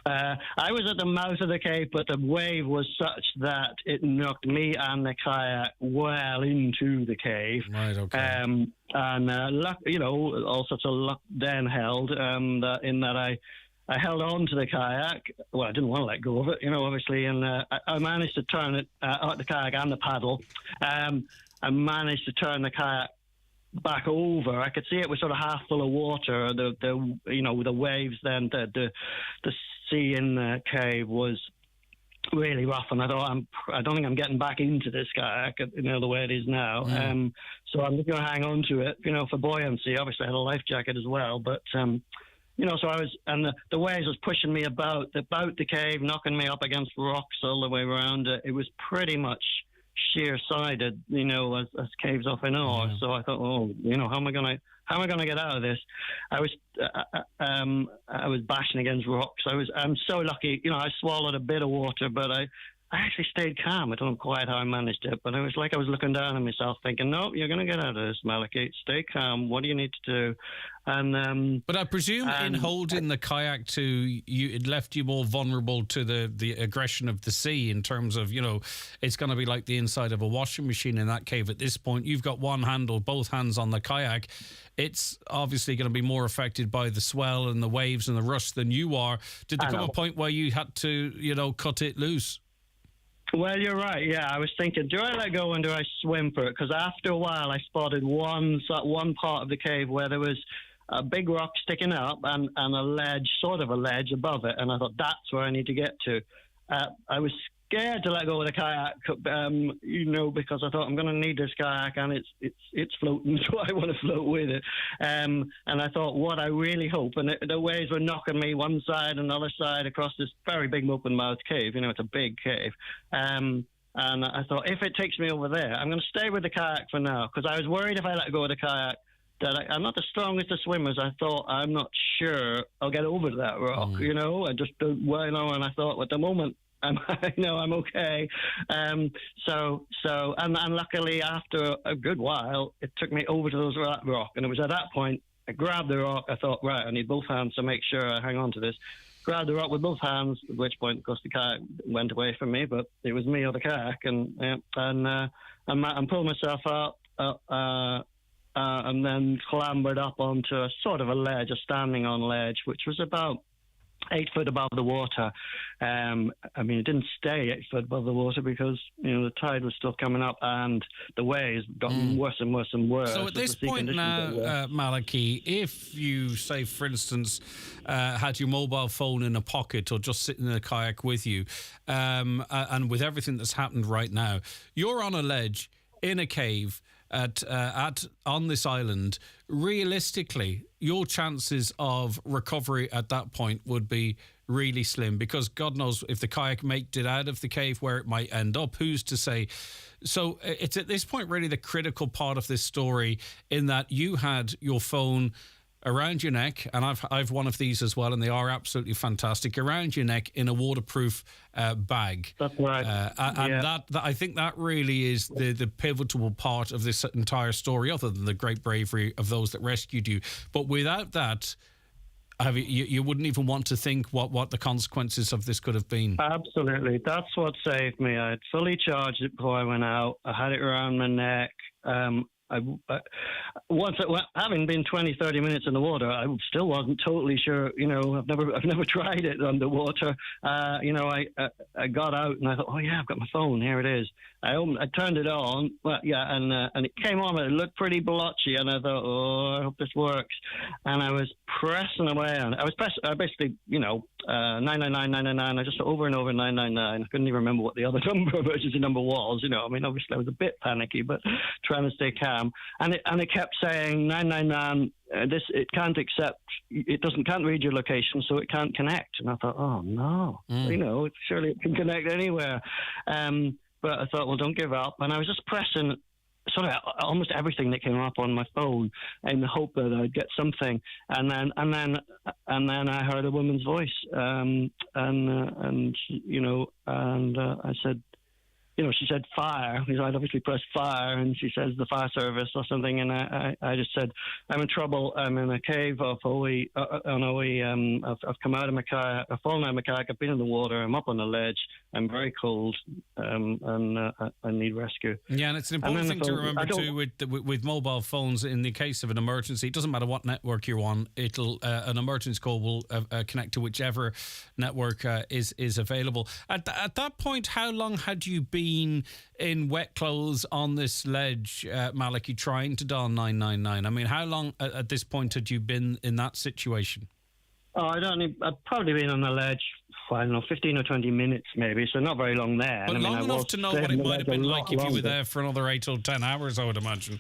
I was at the mouth of the cave, but the wave was such that it knocked me and the kayak well into the cave. Right, okay. And luck, all sorts of luck then held that I held on to the kayak. Well, I didn't want to let go of it, obviously, and I managed to turn it, the kayak and the paddle. I managed to turn the kayak back over. I could see it was sort of half full of water. The waves then, the sea in the cave was really rough, and I thought, I don't think I'm getting back into this kayak, the way it is now. So I'm just going to hang on to it, for buoyancy. Obviously, I had a life jacket as well, but so I was, and the waves was pushing me about the cave, knocking me up against rocks all the way around. It was pretty much sheer-sided, as caves often are. Yeah. So I thought, how am I going to get out of this? I was bashing against rocks. I'm so lucky. I swallowed a bit of water, but I actually stayed calm. I don't know quite how I managed it, but it was like I was looking down on myself thinking, no, you're going to get out of this, Malachi. Stay calm. What do you need to do? And But I presume in holding the kayak to you, it left you more vulnerable to the aggression of the sea in terms of, it's going to be like the inside of a washing machine in that cave at this point. You've got one hand or both hands on the kayak. It's obviously going to be more affected by the swell and the waves and the rush than you are. Did there come a point where you had to, cut it loose? Well, you're right. Yeah, I was thinking, do I let go and do I swim for it? Because after a while, I spotted one part of the cave where there was a big rock sticking up and a ledge, sort of a ledge above it. And I thought, that's where I need to get to. I was scared to let go of the kayak, because I thought I'm going to need this kayak and it's floating, so I want to float with it. And I thought, what I really hope, and the waves were knocking me one side and the other side across this very big open-mouthed cave. It's a big cave. And I thought, if it takes me over there, I'm going to stay with the kayak for now, because I was worried if I let go of the kayak, that I'm not the strongest of swimmers. I thought, I'm not sure I'll get over that rock, I just don't know. And I thought, at the moment, I'm okay. So luckily, after a good while, it took me over to those rock. And it was at that point, I grabbed the rock. I thought, right, I need both hands to make sure I hang on to this. Grabbed the rock with both hands, at which point, of course, the kayak went away from me, but it was me or the kayak. And pulled myself up, and then clambered up onto a sort of a ledge, a standing on ledge, which was about 8 foot above the water. It didn't stay 8 foot above the water because, the tide was still coming up and the waves got worse and worse and worse. So at this point now, Malachi, if you, say, for instance, had your mobile phone in a pocket or just sitting in a kayak with you, and with everything that's happened right now, you're on a ledge in a cave on this island. Realistically, your chances of recovery at that point would be really slim, because God knows if the kayak made it out of the cave, where it might end up, who's to say? So it's at this point really the critical part of this story, in that you had your phone around your neck, and I've one of these as well, and they are absolutely fantastic, around your neck in a waterproof bag. That's right. That I think that really is the pivotal part of this entire story, other than the great bravery of those that rescued you. But without that, you wouldn't even want to think what the consequences of this could have been. Absolutely. That's what saved me. I had fully charged it before I went out. I had it around my neck. Having been 20, 30 minutes in the water, I still wasn't totally sure. I've never tried it underwater. I got out and I thought, oh yeah, I've got my phone. Here it is. I turned it on. And it came on. It looked pretty blotchy, and I thought, oh, I hope this works. And I was pressing away on it. I basically, 999, 999. I just over and over 999. I couldn't even remember what the other emergency number was. Obviously I was a bit panicky, but trying to stay calm. And it kept saying 999. It can't read your location, so it can't connect. And I thought, oh no, surely it can connect anywhere. But I thought, well, don't give up. And I was just pressing sort of almost everything that came up on my phone in the hope that I'd get something. And then I heard a woman's voice, and I said, she said fire, because I'd obviously pressed fire, and she says the fire service or something, and I just said, I'm in trouble. I'm in a cave off Owie. I've come out of my kayak. I've fallen out of my kayak. I've been in the water. I'm up on the ledge. I'm very cold, and I need rescue. Yeah, and it's an important thing to remember too with mobile phones. In the case of an emergency, it doesn't matter what network you're on. It'll an emergency call will connect to whichever network is available. At that point, how long had you been in wet clothes on this ledge, Malachi, trying to dial 999? I mean, how long at this point had you been in that situation? Oh, I'd probably been on the ledge, I don't know, 15 or 20 minutes maybe, so not very long there. But long enough to know what it might have been like if you were there for another 8 or 10 hours, I would imagine.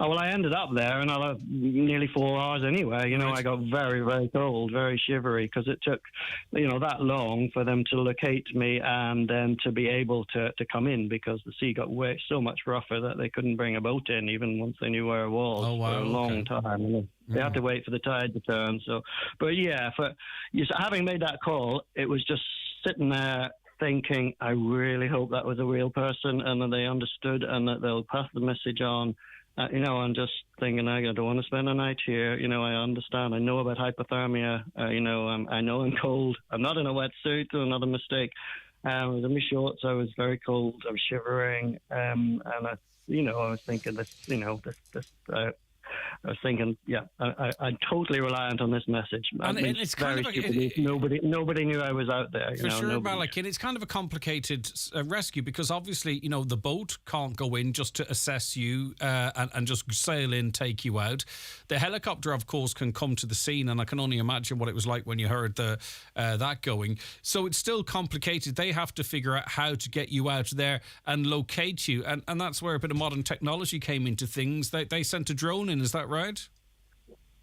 Oh, well, I ended up there another nearly 4 hours anyway. Right. I got very, very cold, very shivery, because it took, that long for them to locate me and then to be able to come in, because the sea got so much rougher that they couldn't bring a boat in, even once they knew where I was for a long time. They had to wait for the tide to turn. So, but yeah, having made that call, it was just sitting there thinking, I really hope that was a real person and that they understood and that they'll pass the message on. I'm just thinking, I don't want to spend a night here. I understand. I know about hypothermia. I know I'm cold. I'm not in a wetsuit. Another mistake. I was in my shorts. I was very cold. I was shivering. And I was thinking I was thinking, I'm totally reliant on this message. And it's kind of nobody knew I was out there. For sure, Malik, and it's kind of a complicated rescue because obviously, the boat can't go in just to assess you and just sail in, take you out. The helicopter, of course, can come to the scene, and I can only imagine what it was like when you heard that going. So it's still complicated. They have to figure out how to get you out there and locate you, and that's where a bit of modern technology came into things. They sent a drone in. Is that right?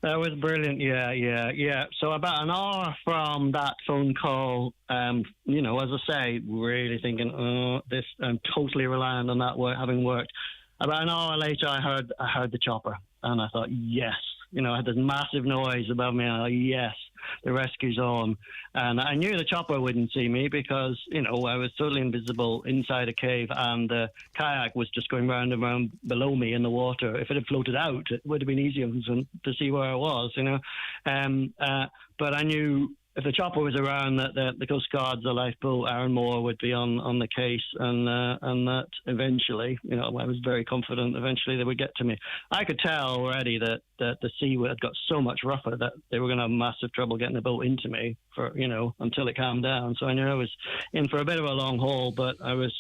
That was brilliant. Yeah. So about an hour from that phone call, as I say, really thinking, I'm totally reliant on that having worked. About an hour later, I heard the chopper, and I thought, yes. I had this massive noise above me, and I thought, yes, the rescue's on. And I knew the chopper wouldn't see me because, I was totally invisible inside a cave, and the kayak was just going round and round below me in the water. If it had floated out, it would have been easier to see where I was, But I knew if the chopper was around, that the Coast Guard, the lifeboat, Aaron Moore would be on the case, and that eventually, I was very confident eventually they would get to me. I could tell already that the sea had got so much rougher that they were going to have massive trouble getting the boat into me until it calmed down. So I knew I was in for a bit of a long haul, but I was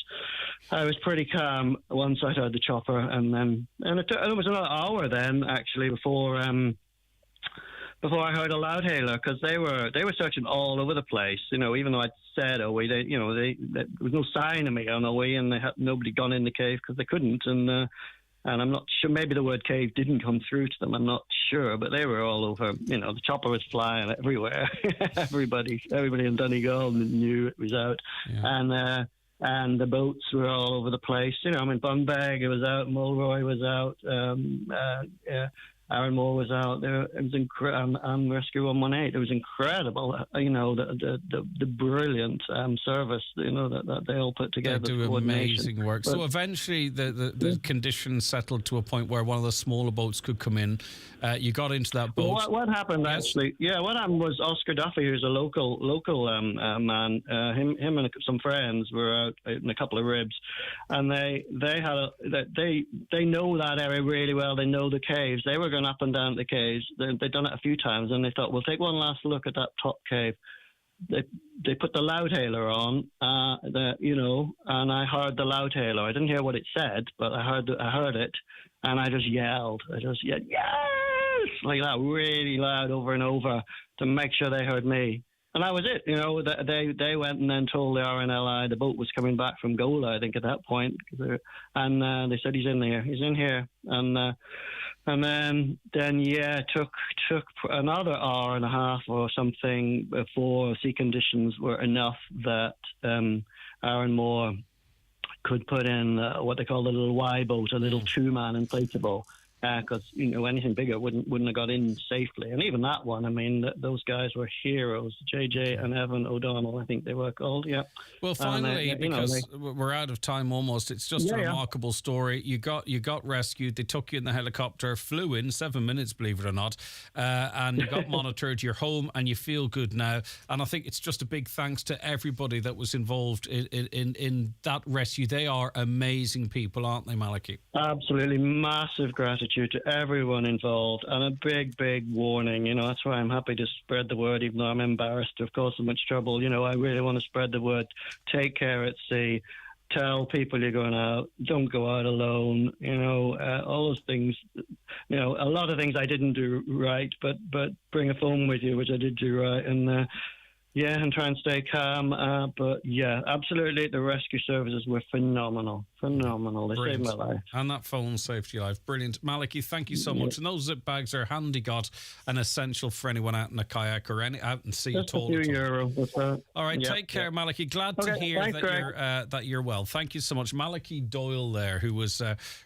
pretty calm once I heard the chopper, and it was another hour then actually before I heard a loudhailer, because they were searching all over the place. Even though I'd said, there was no sign of me on Owie, and they had nobody gone in the cave because they couldn't. And I'm not sure. Maybe the word cave didn't come through to them. I'm not sure, but they were all over. The chopper was flying everywhere. everybody in Donegal knew it was out, and the boats were all over the place. Bunbeg was out, Mulroy was out. Aaron Moore was out there. It was incredible. And Rescue 118. It was incredible. The brilliant service. That they all put together. They do amazing work. So eventually, the conditions settled to a point where one of the smaller boats could come in. You got into that boat. Well, what happened actually? Yeah, what happened was Oscar Duffy, who's a local man. Him and some friends were out in a couple of ribs, and they know that area really well. They know the caves. They were going up and down the caves. They'd done it a few times, and they thought, we'll take one last look at that top cave. They put the loudhailer on, and I heard the loudhailer. I didn't hear what it said, but I heard it, and I just yelled. Yes, like that, really loud over and over to make sure they heard me. And that was it. They went and then told the RNLI the boat was coming back from Gola, I think, at that point. And they said, he's in here. And then took another hour and a half or something before sea conditions were enough that Aaron Moore could put in what they call the little Y boat, a little two-man inflatable. Because anything bigger wouldn't have got in safely, and even that one, those guys were heroes. JJ and Evan O'Donnell, I think they were called. Yeah. Well, finally, because we're out of time almost, it's just a remarkable story. You got rescued. They took you in the helicopter, flew in 7 minutes, believe it or not, and you got monitored. You're home, and you feel good now. And I think it's just a big thanks to everybody that was involved in that rescue. They are amazing people, aren't they, Malachy? Absolutely, massive gratitude to everyone involved, and a big warning. That's why I'm happy to spread the word, even though I'm embarrassed to have caused so much trouble. I really want to spread the word. Take care at sea. Tell people you're going out. Don't go out alone. All those things. A lot of things I didn't do right, but bring a phone with you, which I did do right, and and try and stay calm. But absolutely, the rescue services were phenomenal. They saved my life. And that phone saved your life. Brilliant. Malachy, thank you so much. And those zip bags are handy got and essential for anyone out in a kayak or out in sea at all. All right, take care, Malachy. Glad to hear that you're well. Thank you so much. Malachy Doyle there, who was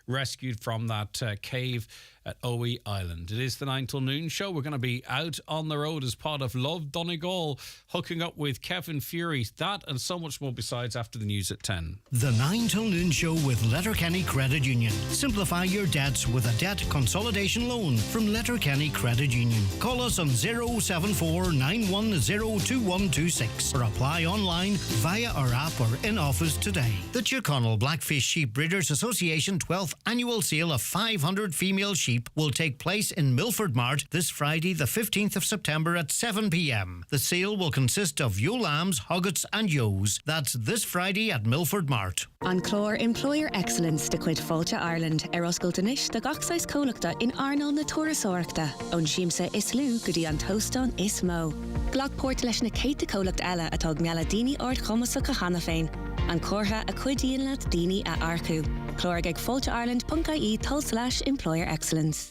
rescued from that cave at OE Island. It is the 9 till noon show. We're going to be out on the road as part of Love Donegal, hooking up with Kevin Fury. That and so much more besides after the news at 10. The 9 till noon show with Letterkenny Credit Union. Simplify your debts with a debt consolidation loan from Letterkenny Credit Union. Call us on 074 910 2126 or apply online via our app or in office today. The Tyrconnell Blackfish Sheep Breeders Association 12th annual sale of 500 female sheep will take place in Milford Mart this Friday, the 15th of September at 7 p.m. The sale will consist of ewe lambs, hoggets and ewes. That's this Friday at Milford Mart. An chlór Employer Excellence de Cuid Fáilte Ireland Oscultanis de gachsáis cónachta in Arnold na Tuarasóireachta ón siamsa is lú go dtí an tóstán is mó. Glagport leis na céite cólacht eile atá gmealla daoine ort chomasa go chana féin. An córtha a cuidíon leat daoine a arcú. Chlór ag fáilteIreland.ie/employer excellence.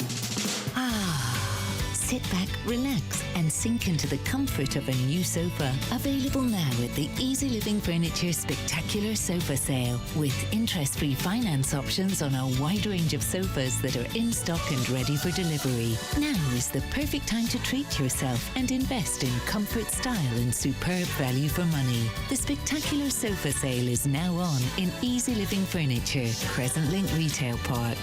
Sit back, relax and sink into the comfort of a new sofa. Available now at the Easy Living Furniture Spectacular Sofa Sale with interest-free finance options on a wide range of sofas that are in stock and ready for delivery. Now is the perfect time to treat yourself and invest in comfort, style and superb value for money. The Spectacular Sofa Sale is now on in Easy Living Furniture, Crescent Link Retail Park.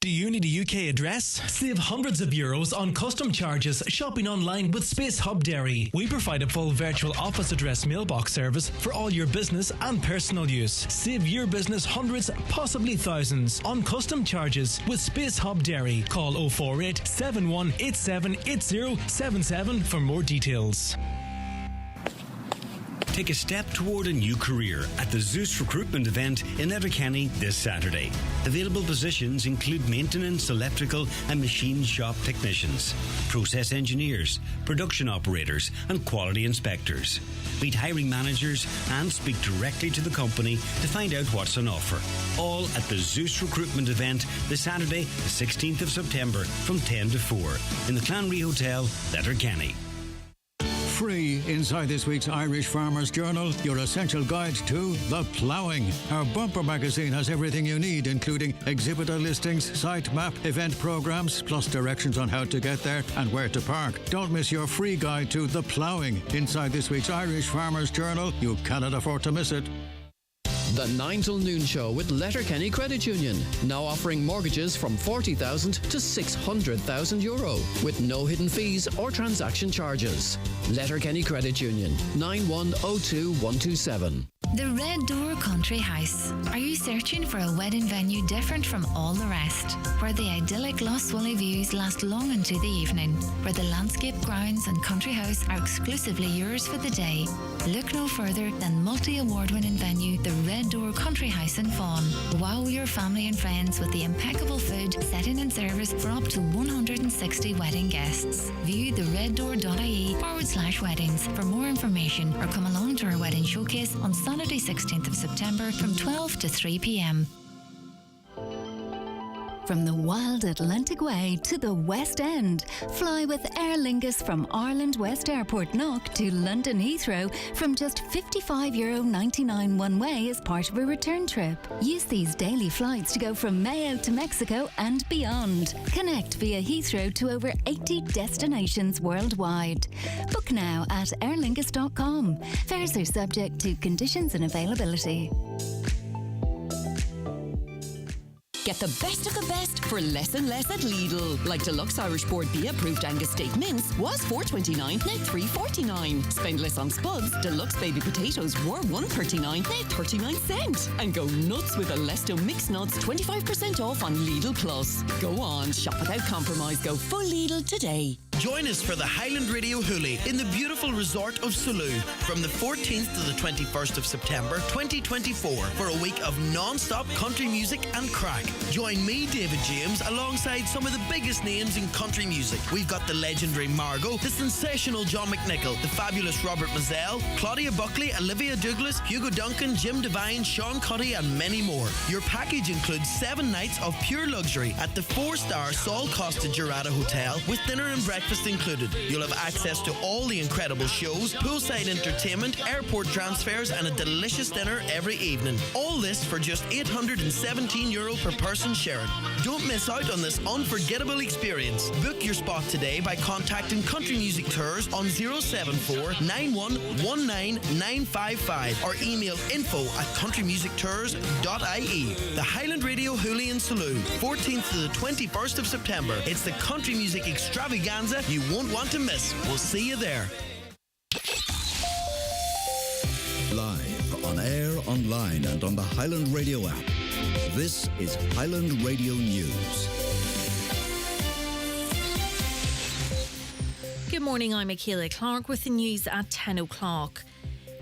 Do you need a UK address? Save hundreds of euros on custom charges shopping online with Space Hub Dairy. We provide a full virtual office address mailbox service for all your business and personal use. Save your business hundreds, possibly thousands on custom charges with Space Hub Dairy. Call 048 7187 8077 for more details. Take a step toward a new career at the Zeus recruitment event in Letterkenny this Saturday. Available positions include maintenance, electrical and machine shop technicians, process engineers, production operators and quality inspectors. Meet hiring managers and speak directly to the company to find out what's on offer. All at the Zeus recruitment event this Saturday, the 16th of September from 10 to 4 in the Clanry Hotel, Letterkenny. Free inside this week's Irish Farmers Journal, your essential guide to the ploughing. Our bumper magazine has everything you need, including exhibitor listings, site map, event programs, plus directions on how to get there and where to park. Don't miss your free guide to the ploughing inside this week's Irish Farmers Journal. You cannot afford to miss it. The 9 till noon show with Letterkenny Credit Union, now offering mortgages from 40,000 to 600,000 euro with no hidden fees or transaction charges. Letterkenny Credit Union, 9102127. The Red Door Country House. Are you searching for a wedding venue different from all the rest? Where the idyllic Lost Woolley views last long into the evening? Where the landscape grounds and country house are exclusively yours for the day? Look no further than multi-award-winning venue, the Red Door Country House in Fawn. Wow your family and friends with the impeccable food, setting and service for up to 160 wedding guests. View thereddoor.ie/weddings for more information or come along to our wedding showcase on Saturday 16th of September from 12 to 3 p.m. From the wild Atlantic Way to the West End, fly with Aer Lingus from Ireland West Airport Knock to London Heathrow from just €55.99 one way as part of a return trip. Use these daily flights to go from Mayo to Mexico and beyond. Connect via Heathrow to over 80 destinations worldwide. Book now at aerlingus.com. Fares are subject to conditions and availability. Get the best of the best for less and less at Lidl. Like deluxe Irish Board B approved Angus steak mince was $4.29, now $3.49. Spend less on spuds. Deluxe baby potatoes were $1.39, now 39 cents. And go nuts with a Lesto mixed nuts 25% off on Lidl Plus. Go on, shop without compromise. Go full Lidl today. Join us for the Highland Radio Hoolie in the beautiful resort of Sulu from the 14th to the 21st of September 2024 for a week of non-stop country music and crack. Join me, David James, alongside some of the biggest names in country music. We've got the legendary Margot, the sensational John McNichol, the fabulous Robert Mazzell, Claudia Buckley, Olivia Douglas, Hugo Duncan, Jim Devine, Sean Cuddy and many more. Your package includes 7 nights of pure luxury at the 4-star Sol Costa Jurata Hotel with dinner and breakfast breakfast included. You'll have access to all the incredible shows, poolside entertainment, airport transfers and a delicious dinner every evening. All this for just €817 per person sharing. Don't miss out on this unforgettable experience. Book your spot today by contacting Country Music Tours on 074 9119 955 or email info@countrymusictours.ie. The Highland Radio Hooligan Saloon, 14th to the 21st of September. It's the country music extravaganza you won't want to miss. We'll see you there. Live, on air, online and on the Highland Radio app. This is Highland Radio News. Good morning, I'm Michaela Clark with the news at 10 o'clock.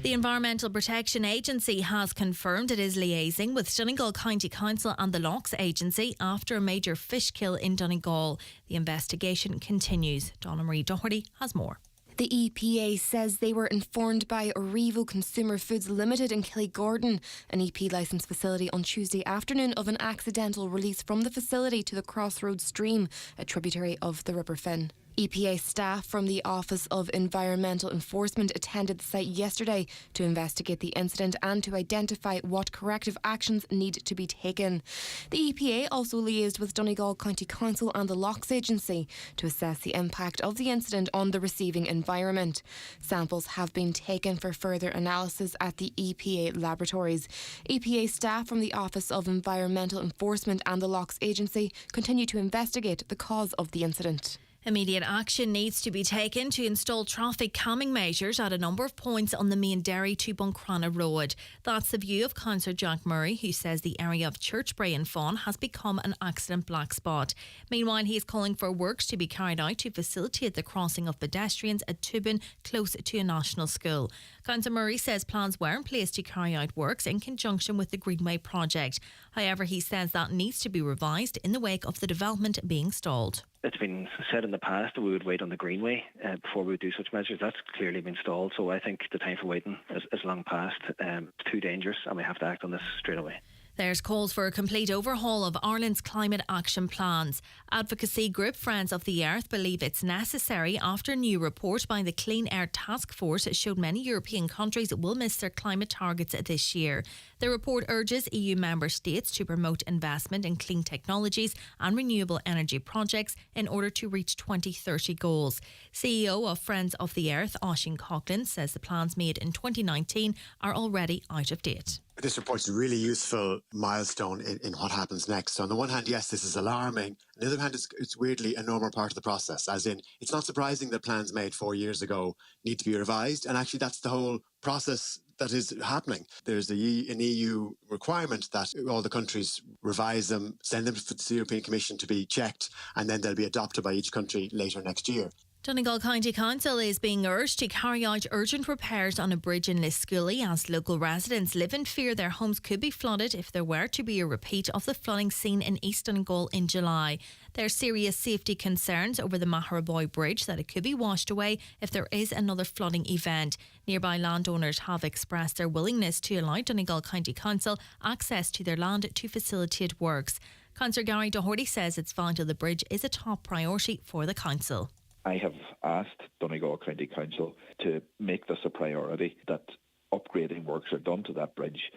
The Environmental Protection Agency has confirmed it is liaising with Donegal County Council and the Lochs Agency after a major fish kill in Donegal. The investigation continues. Donna Marie Doherty has more. The EPA says they were informed by Revo Consumer Foods Limited in Killygordon, an EP licensed facility, on Tuesday afternoon of an accidental release from the facility to the Crossroads stream, a tributary of the River Finn. EPA staff from the Office of Environmental Enforcement attended the site yesterday to investigate the incident and to identify what corrective actions need to be taken. The EPA also liaised with Donegal County Council and the Lochs Agency to assess the impact of the incident on the receiving environment. Samples have been taken for further analysis at the EPA laboratories. EPA staff from the Office of Environmental Enforcement and the Lochs Agency continue to investigate the cause of the incident. Immediate action needs to be taken to install traffic calming measures at a number of points on the main Derry to Buncrana Road. That's the view of Councillor Jack Murray, who says the area of Churchbrae and Fawn has become an accident black spot. Meanwhile, he is calling for works to be carried out to facilitate the crossing of pedestrians at Tubin, close to a national school. Councillor Murray says plans were in place to carry out works in conjunction with the Greenway project. However, he says that needs to be revised in the wake of the development being stalled. It's been said in the past that we would wait on the Greenway before we would do such measures. That's clearly been stalled, so I think the time for waiting is long past. It's too dangerous and we have to act on this straight away. There's calls for a complete overhaul of Ireland's climate action plans. Advocacy group Friends of the Earth believe it's necessary after a new report by the Clean Air Task Force showed many European countries will miss their climate targets this year. The report urges EU member states to promote investment in clean technologies and renewable energy projects in order to reach 2030 goals. CEO of Friends of the Earth, Oisín Coughlin, says the plans made in 2019 are already out of date. This report's a really useful milestone in what happens next. So on the one hand, yes, this is alarming. On the other hand, it's weirdly a normal part of the process, as in it's not surprising that plans made 4 years ago need to be revised. And actually, that's the whole process that is happening. There's an EU requirement that all the countries revise them, send them to the European Commission to be checked, and then they'll be adopted by each country later next year. Donegal County Council is being urged to carry out urgent repairs on a bridge in Liscully as local residents live in fear their homes could be flooded if there were to be a repeat of the flooding seen in East Donegal in July. There are serious safety concerns over the Maharaboy Bridge that it could be washed away if there is another flooding event. Nearby landowners have expressed their willingness to allow Donegal County Council access to their land to facilitate works. Councillor Gary Doherty says it's vital the bridge is a top priority for the council. I have asked Donegal County Council to make this a priority, that upgrading works are done to that bridge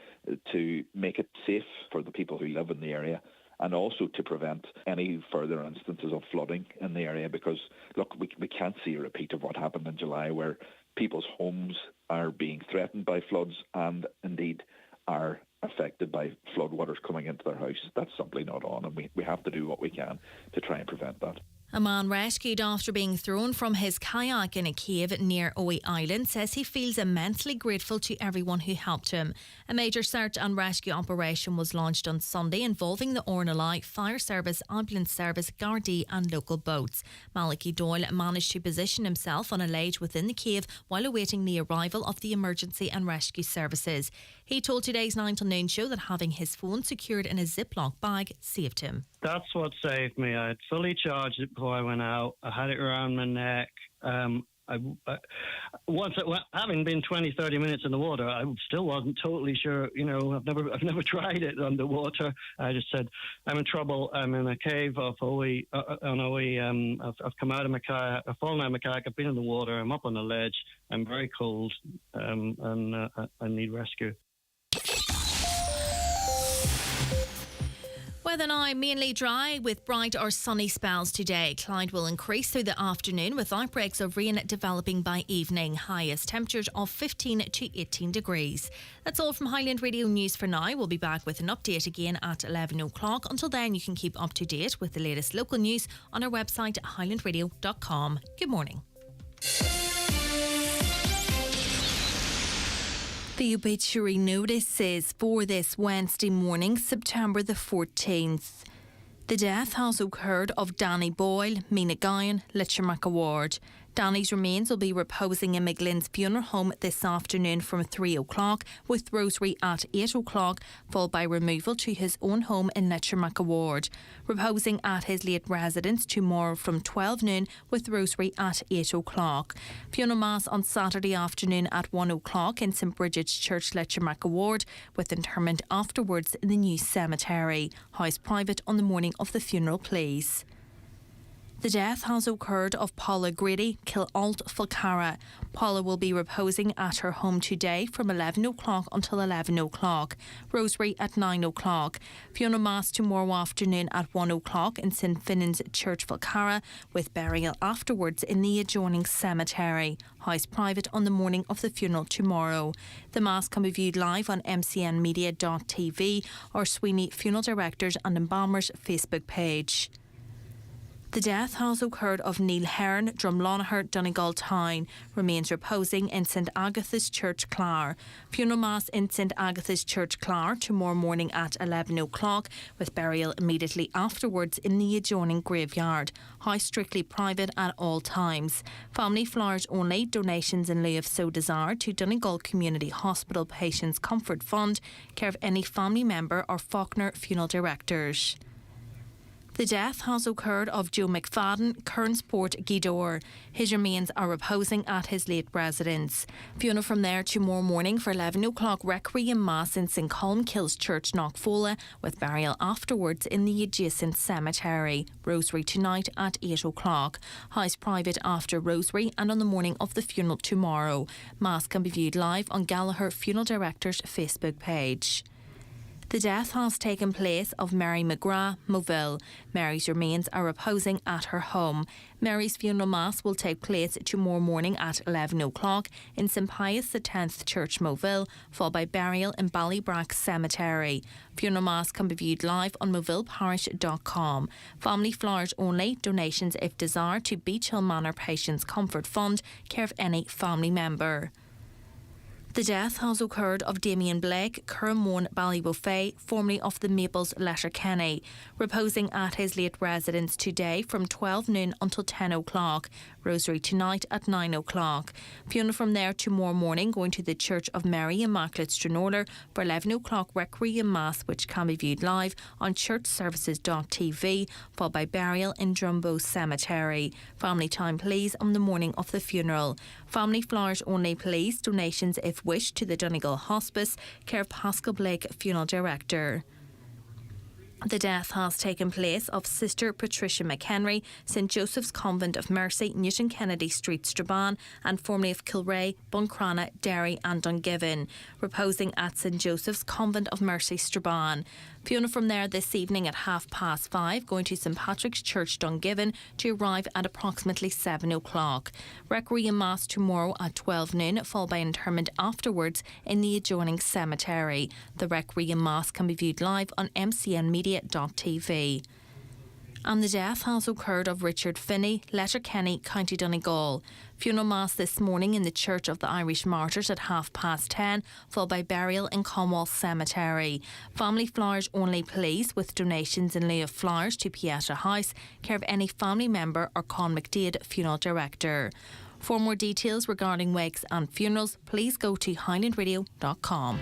to make it safe for the people who live in the area and also to prevent any further instances of flooding in the area, because, look, we can't see a repeat of what happened in July where people's homes are being threatened by floods and indeed are affected by floodwaters coming into their house. That's simply not on, and we have to do what we can to try and prevent that. A man rescued after being thrown from his kayak in a cave near Oe Island says he feels immensely grateful to everyone who helped him. A major search and rescue operation was launched on Sunday involving the Ornelai Fire Service, Ambulance Service, Gardaí and local boats. Malachy Doyle managed to position himself on a ledge within the cave while awaiting the arrival of the emergency and rescue services. He told today's 9 till noon show that having his phone secured in a Ziploc bag saved him. That's what saved me. I had fully charged it before I went out. I had it around my neck. I having been 20, 30 minutes in the water, I still wasn't totally sure. I've never tried it underwater. I just said, I'm in trouble. I'm in a cave off OE, on OE. I've come out of my kayak. I've fallen out of my kayak. I've been in the water. I'm up on a ledge. I'm very cold, and I need rescue. Weather now mainly dry with bright or sunny spells today. Cloud will increase through the afternoon with outbreaks of rain developing by evening. Highest temperatures of 15 to 18 degrees. That's all from Highland Radio News for now. We'll be back with an update again at 11 o'clock. Until then, you can keep up to date with the latest local news on our website highlandradio.com. Good morning. The obituary notices for this Wednesday morning, September the 14th. The death has occurred of Danny Boyle, Mina Guyan, Litchermack Award. Danny's remains will be reposing in McGlynn's funeral home this afternoon from 3 o'clock, with rosary at 8 o'clock, followed by removal to his own home in Litchermack Award. Reposing at his late residence tomorrow from 12 noon, with rosary at 8 o'clock. Funeral mass on Saturday afternoon at 1 o'clock in St Bridget's Church, Litchermack Award, with interment afterwards in the new cemetery. House private on the morning of the funeral, please. The death has occurred of Paula Grady, Kilalt, Falcara. Paula will be reposing at her home today from 11 o'clock until 11 o'clock. Rosary at 9 o'clock. Funeral mass tomorrow afternoon at 1 o'clock in St Finnan's Church, Falcara, with burial afterwards in the adjoining cemetery. House private on the morning of the funeral tomorrow. The mass can be viewed live on mcnmedia.tv or Sweeney Funeral Directors and Embalmers Facebook page. The death has occurred of Neil Hearn, Drumlonagher, Donegal Town. Remains reposing in St Agatha's Church, Clare. Funeral mass in St Agatha's Church, Clare tomorrow morning at 11 o'clock, with burial immediately afterwards in the adjoining graveyard. House strictly private at all times. Family flowers only. Donations in lieu of so desired to Donegal Community Hospital Patients Comfort Fund, care of any family member or Faulkner Funeral Directors. The death has occurred of Joe McFadden, Kernsport, Gidor. His remains are reposing at his late residence. Funeral from there tomorrow morning for 11 o'clock requiem mass in St Colmkills Church, Knockfola, with burial afterwards in the adjacent cemetery. Rosary tonight at 8 o'clock. House private after rosary and on the morning of the funeral tomorrow. Mass can be viewed live on Gallagher Funeral Director's Facebook page. The death has taken place of Mary McGrath, Moville. Mary's remains are reposing at her home. Mary's funeral mass will take place tomorrow morning at 11 o'clock in St Pius X Church, Moville, followed by burial in Ballybrack Cemetery. Funeral mass can be viewed live on movilleparish.com. Family flowers only. Donations if desired to Beach Hill Manor Patients Comfort Fund, care of any family member. The death has occurred of Damien Blake, Curramone, Ballybuffet, formerly of the Maples, Letterkenny, reposing at his late residence today from 12 noon until 10 o'clock. Rosary tonight at 9 o'clock. Funeral from there tomorrow morning, going to the Church of Mary Immaculate Stranorlar for 11 o'clock requiem mass, which can be viewed live on churchservices.tv, followed by burial in Drumbo Cemetery. Family time please on the morning of the funeral. Family flowers only please. Donations if wished to the Donegal Hospice, care of Pascal Blake Funeral Director. The death has taken place of Sister Patricia McHenry, St Joseph's Convent of Mercy, Newton Kennedy Street, Strabane, and formerly of Kilray, Buncrana, Derry and Dungiven, reposing at St Joseph's Convent of Mercy, Strabane. Funeral from there this evening at 5:30, going to St Patrick's Church, Dungiven, to arrive at approximately 7 o'clock. Requiem Mass tomorrow at 12 noon, followed by interment afterwards in the adjoining cemetery. The Requiem Mass can be viewed live on mcnmedia.tv. And the death has occurred of Richard Finney, Letterkenny, County Donegal. Funeral mass this morning in the Church of the Irish Martyrs at 10:30, followed by burial in Cornwall Cemetery. Family flowers only please, with donations in lieu of flowers to Pieta House, care of any family member or Con McDade Funeral Director. For more details regarding wakes and funerals, please go to highlandradio.com.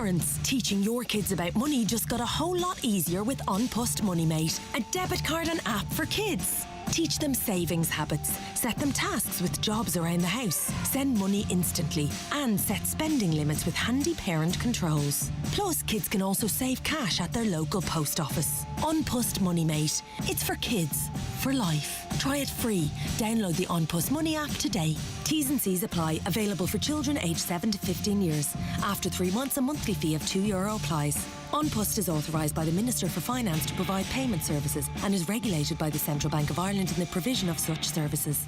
Parents, teaching your kids about money just got a whole lot easier with OnPost MoneyMate, a debit card and app for kids. Teach them savings habits, set them tasks with jobs around the house, send money instantly, and set spending limits with handy parent controls. Plus, kids can also save cash at their local post office. OnPost MoneyMate. It's for kids, for life. Try it free. Download the OnPost Money app today. T's and C's apply. Available for children aged 7 to 15 years. After 3 months, a monthly fee of €2 applies. OnPost is authorised by the Minister for Finance to provide payment services and is regulated by the Central Bank of Ireland in the provision of such services.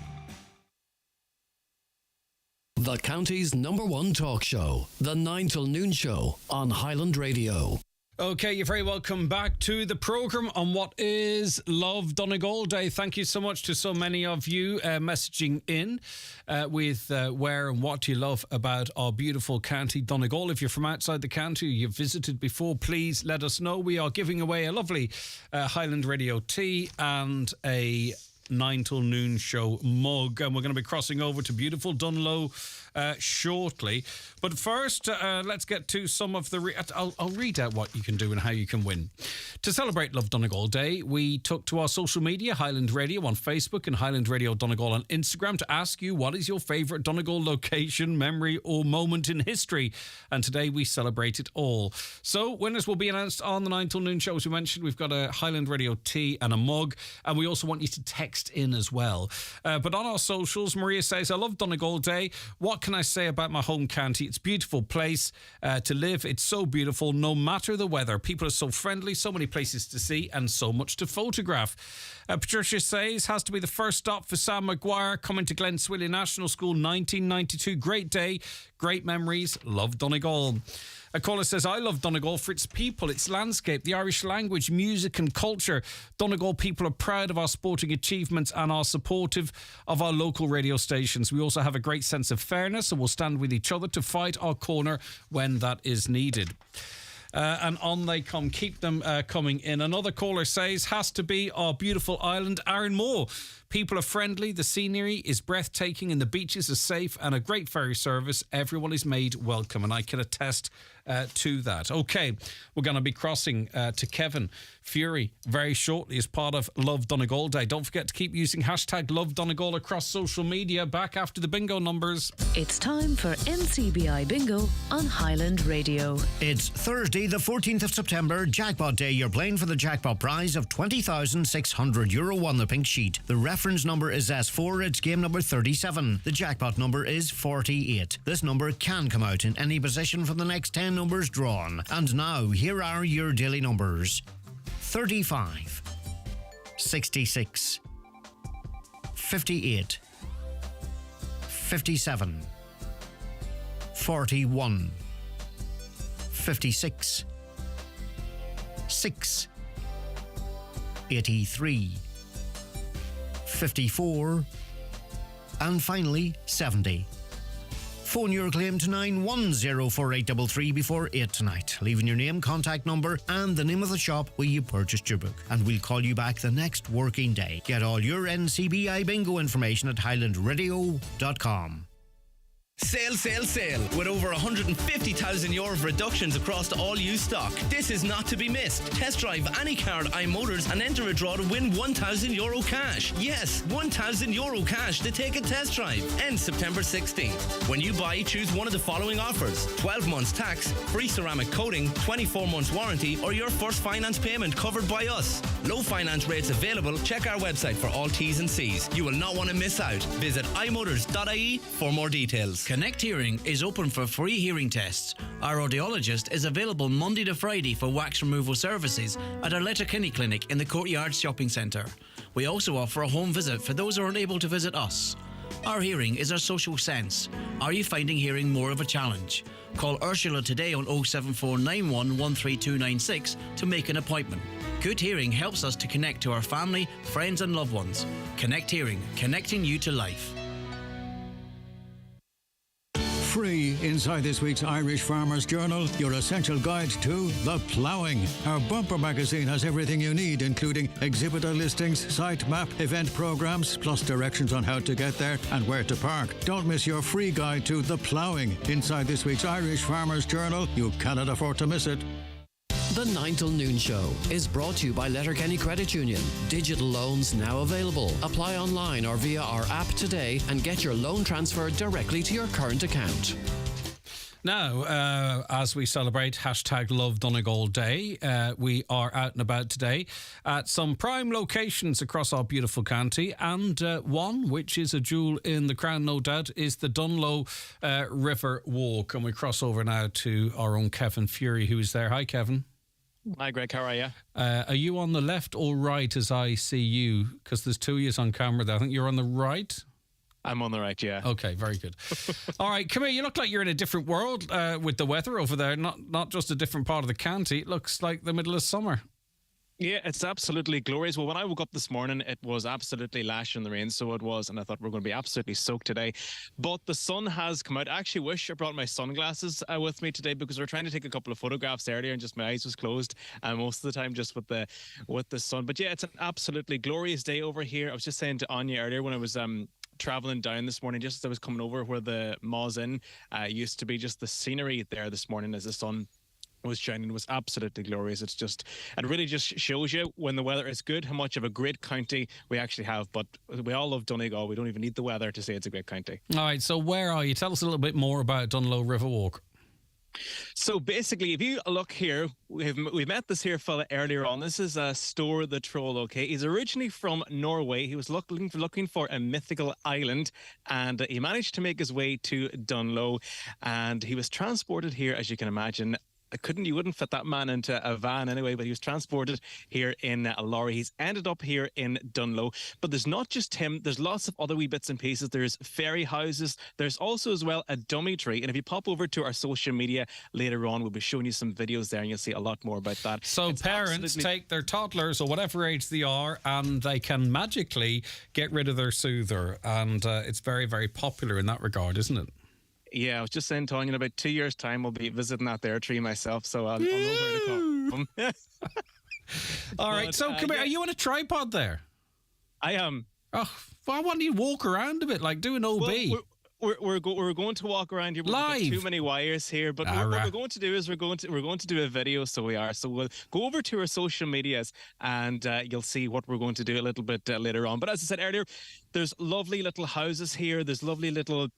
The county's #1 talk show, The 9 till Noon Show on Highland Radio. Okay, you're very welcome back to the programme on what is Love Donegal Day. Thank you so much to so many of you messaging in with where and what you love about our beautiful county Donegal. If you're from outside the county, you've visited before, please let us know. We are giving away a lovely Highland Radio tea and a 9 till Noon Show mug, and we're going to be crossing over to beautiful Dunlow shortly. But first, let's get to some of the... I'll read out what you can do and how you can win. To celebrate Love Donegal Day, we took to our social media, Highland Radio on Facebook and Highland Radio Donegal on Instagram, to ask you what is your favourite Donegal location, memory or moment in history. And today we celebrate it all. So winners will be announced on the 9 till Noon Show. As we mentioned, we've got a Highland Radio tea and a mug, and we also want you to text in as well. But on our socials, Maria says, I love Donegal Day. What can I say about my home county? It's a beautiful place to live. It's so beautiful no matter the weather. People are so friendly, so many places to see and so much to photograph. Patricia says, has to be the first stop for Sam Maguire coming to Glen Swilly National School 1992. Great day, great memories. Love Donegal. A caller says, I love Donegal for its people, its landscape, the Irish language, music and culture. Donegal people are proud of our sporting achievements and are supportive of our local radio stations. We also have a great sense of fairness and will stand with each other to fight our corner when that is needed. And on they come. Keep them coming in. Another caller says, has to be our beautiful island, Aaron Moore. People are friendly, the scenery is breathtaking and the beaches are safe and a great ferry service. Everyone is made welcome, and I can attest to that. Okay, we're going to be crossing to Kevin Fury very shortly as part of Love Donegal Day. Don't forget to keep using hashtag Love Donegal across social media. Back after the bingo numbers. It's time for NCBI Bingo on Highland Radio. It's Thursday, the 14th of September, Jackpot Day. You're playing for the jackpot prize of €20,600 on the pink sheet. The reference number is S4. It's game number 37. The jackpot number is 48. This number can come out in any position from the next 10 numbers drawn. And now, here are your daily numbers. 35, 66, 58, 57, 41, 56, 6, 83, 54, and finally 70. Phone your claim to 9104833 before 8 tonight, leaving your name, contact number and the name of the shop where you purchased your book, and we'll call you back the next working day. Get all your NCBI bingo information at highlandradio.com. Sale, sale, sale. With over €150,000 of reductions across all used stock. This is not to be missed. Test drive any car at iMotors and enter a draw to win €1,000 cash. Yes, €1,000 cash to take a test drive. Ends September 16th. When you buy, choose one of the following offers: 12 months tax, free ceramic coating, 24 months warranty, or your first finance payment covered by us. Low finance rates available. Check our website for all T's and C's. You will not want to miss out. Visit imotors.ie for more details. Connect Hearing is open for free hearing tests. Our audiologist is available Monday to Friday for wax removal services at our Letterkenny Clinic in the Courtyard Shopping Centre. We also offer a home visit for those who aren't able to visit us. Our hearing is our social sense. Are you finding hearing more of a challenge? Call Ursula today on 07491 13296 to make an appointment. Good hearing helps us to connect to our family, friends and loved ones. Connect Hearing, connecting you to life. free inside this week's Irish Farmers Journal, your essential guide to the ploughing. Our bumper magazine has everything you need, including exhibitor listings, site map, event programs, plus directions on how to get there and where to park. Don't miss your free guide to the ploughing inside this week's Irish Farmers Journal. You cannot afford to miss it. The 9 till noon show is brought to you by Letterkenny Credit Union. Digital loans now available. Apply online or via our app today and get your loan transferred directly to your current account. Now, as we celebrate hashtag Love Donegal Day, we are out and about today at some prime locations across our beautiful county, and one, which is a jewel in the crown, no doubt, is the Dunlow River Walk. And we cross over now to our own Kevin Fury, who is there. Hi, Kevin. Hi, Greg. How are you? Are you on the left or right as I see you? Because there's two of you on camera there. I think you're on the right. I'm on the right, yeah. Okay, very good. All right, come here. You look like you're in a different world with the weather over there, not just a different part of the county. It looks like the middle of summer. Yeah, it's absolutely glorious. Well, when I woke up this morning, it was absolutely lashing the rain, so it was, and I thought we're going to be absolutely soaked today. But the sun has come out. I actually wish I brought my sunglasses with me today, because we were trying to take a couple of photographs earlier and just my eyes was closed most of the time just with the sun. But yeah, it's an absolutely glorious day over here. I was just saying to Anya earlier when I was traveling down this morning, just as I was coming over where the Ma's Inn used to be, just the scenery there this morning as the sun was shining was absolutely glorious. It really just shows you when the weather is good how much of a great county we actually have. But we all love Donegal. We don't even need the weather to say it's a great county. All right, so where are you? Tell us a little bit more about Dunlow River Walk. So basically, if you look here, we met this here fella earlier on. This is Store the Troll. Okay, he's originally from Norway. He was looking for a mythical island, and he managed to make his way to Dunlow, and he was transported here, as you can imagine. You wouldn't fit that man into a van anyway, but he was transported here in a lorry. He's ended up here in Dunlow. But there's not just him. There's lots of other wee bits and pieces. There's fairy houses. There's also as well a dummy tree. And if you pop over to our social media later on, we'll be showing you some videos there and you'll see a lot more about that. So parents take their toddlers or whatever age they are and they can magically get rid of their soother. And it's very, very popular in that regard, isn't it? Yeah, I was just saying, Tony, in about 2 years' time, I'll be visiting that there tree myself, so I'll know where to come. All right, so come here. Are you on a tripod there? I am. Oh, well, I want you to walk around a bit, like do an OB. Well, we're going to walk around here. We've got too many wires here, but what we're going to do is we're going to do a video. So we'll go over to our social medias and you'll see what we're going to do a little bit later on. But as I said earlier, there's lovely little houses here. There's lovely little.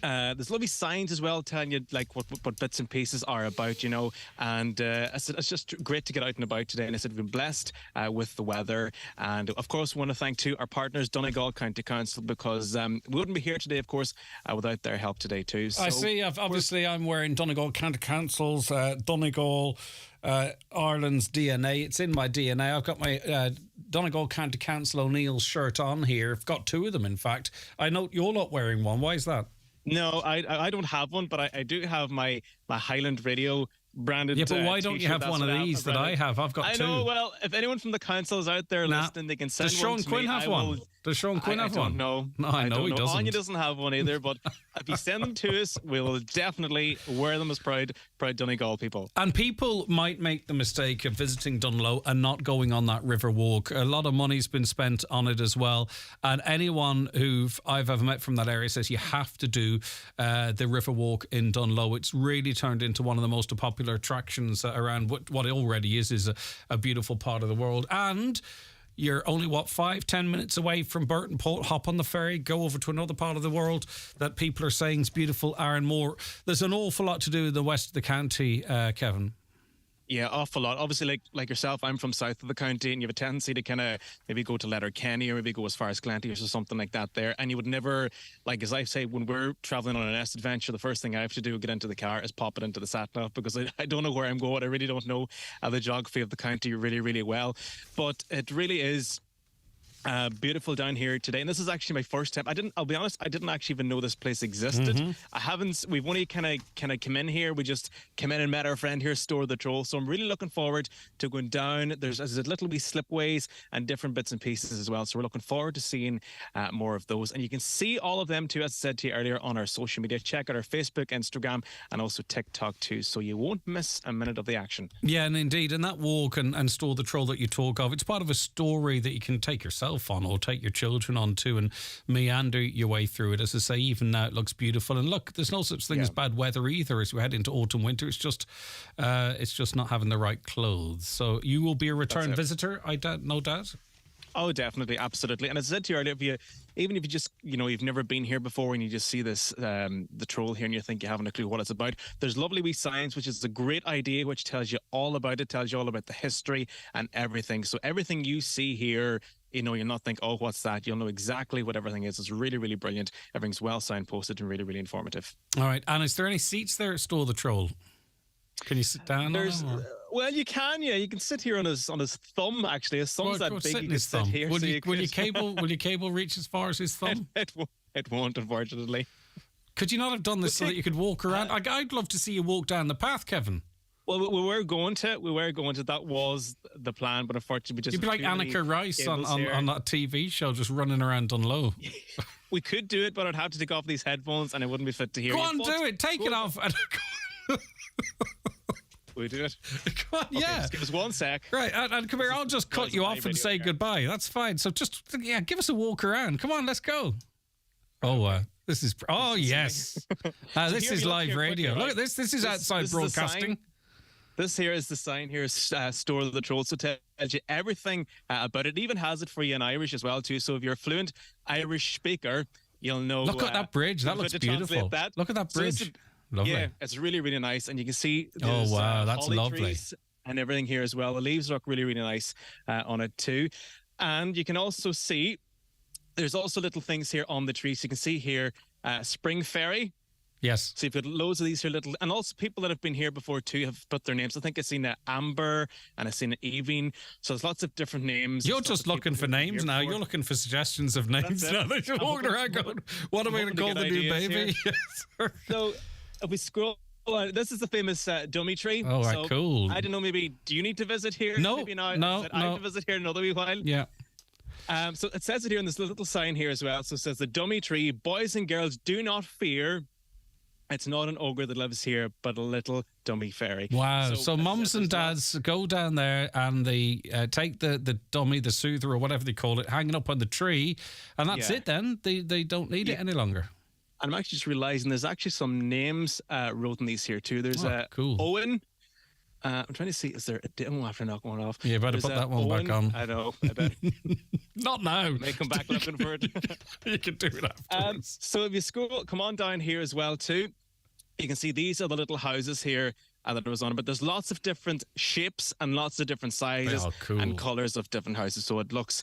There's lovely signs as well telling you like what bits and pieces are about, you know, and it's just great to get out and about today. And I said we've been blessed with the weather, and of course we want to thank too our partners Donegal County Council, because we wouldn't be here today, of course, without their help today too. So I see. I'm wearing Donegal County Council's Donegal Ireland's DNA. It's in my DNA. I've got my Donegal County Council O'Neill's shirt on here. I've got two of them, in fact. I note you're not wearing one. Why is that? No, I don't have one, but I do have my Highland Radio branded. Yeah, but why don't you have one of these that I have? I've got two. I know. Well, if anyone from the council is out there listening, they can send one to me. Does Sean Quinn have one? Does Sean Quinn have one? No, I know he doesn't. Anya doesn't have one either, but if you send them to us, we'll definitely wear them as proud Donegal people. And people might make the mistake of visiting Dunlow and not going on that river walk. A lot of money's been spent on it as well. And anyone who I've ever met from that area says you have to do the river walk in Dunlow. It's really turned into one of the most popular attractions around what it already is a beautiful part of the world. And you're only, 5-10 minutes away from Burton Port. Hop on the ferry, go over to another part of the world that people are saying is beautiful, Aaronmore. There's an awful lot to do in the west of the county, Kevin. Yeah, awful lot. Obviously, like yourself, I'm from south of the county, and you have a tendency to kind of maybe go to Letterkenny or maybe go as far as Glenty or something like that there. And you would never, like as I say, when we're traveling on an S adventure, the first thing I have to do get into the car is pop it into the sat-nav, because I don't know where I'm going. I really don't know the geography of the county really, really well. But it really is Beautiful down here today, and this is actually my first time. I'll be honest, I didn't actually even know this place existed. We've only kind of come in here. We just came in and met our friend here, Store the Troll. So I'm really looking forward to going down. There's little wee slipways and different bits and pieces as well. So we're looking forward to seeing more of those. And you can see all of them too, as I said to you earlier, on our social media. Check out our Facebook, Instagram, and also TikTok too, so you won't miss a minute of the action. Yeah, and indeed, and that walk and Store the Troll that you talk of, it's part of a story that you can take yourself on or take your children on to and meander your way through it. As I say, even now it looks beautiful. And look, there's no such thing as bad weather either as we head into autumn, winter. It's just not having the right clothes. So you will be a return visitor, no doubt. Oh, definitely, absolutely. And as I said to you earlier, even if you just, you've never been here before and you just see this, the troll here and you think you haven't a clue what it's about, there's lovely wee signs, which is a great idea, which tells you all about it, tells you all about the history and everything. So everything you see here, you'll not think, oh, what's that? You'll know exactly what everything is. It's really, really brilliant. Everything's well signposted and really, really informative. All right. And is there any seats there at Store the Troll? Can you sit down? Well, you can, yeah. You can sit here on his thumb. Actually, his thumb's that big. You can sit here. Will your cable reach as far as his thumb? It won't, unfortunately. Could you not have done this so that you could walk around? I'd love to see you walk down the path, Kevin. Well, we were going to. That was the plan, but unfortunately, we just. You'd be like Annika Rice on that TV show, just running around Dunlow. We could do it, but I'd have to take off these headphones, and it wouldn't be fit to hear. Go on, do it. Take it off. We do it. Come on, yeah. Just give us 1 sec. Right, and come here. I'll just cut you off and say goodbye. That's fine. So just give us a walk around. Come on, let's go. This is. Oh yes. This is live radio. Look at this. This is outside broadcasting. This here is the sign here, Store the Troll. So it tells you everything about it. It even has it for you in Irish as well too. So if you're a fluent Irish speaker, you'll know. Look at that bridge. That looks beautiful. Look at that bridge. Lovely. Yeah, it's really, really nice. And you can see that's lovely. And everything here as well. The leaves look really, really nice on it too. And you can also see there's also little things here on the trees. You can see here Spring Fairy. Yes. So you've got loads of these here little, and also people that have been here before too have put their names. I think I've seen Amber and I've seen Evine. So there's lots of different names. You're just looking for names now. You're looking for suggestions of names now. You're walking around going, what am I going to call the new baby? So if we scroll, this is the famous dummy tree. Oh, right, cool. I don't know, maybe, do you need to visit here? No, maybe now. no. I have to visit here another wee while. Yeah. So it says it here in this little sign here as well. So it says the dummy tree, boys and girls, do not fear. It's not an ogre that lives here, but a little dummy fairy. Wow. So mums and dads go down there and they take the dummy, the soother or whatever they call it, hanging up on the tree. And that's it then. They don't need it any longer. And I'm actually just realising there's actually some names wrote in these here too. There's cool. Owen. I'm trying to see, is there a after knock one off? Yeah, better put that one Owen, back on. I know, I bet. Not now. May come back looking for it. You can do it afterwards. So if you scroll, come on down here as well too. You can see these are the little houses here that it was on, but there's lots of different shapes and lots of different sizes and colours of different houses. So it looks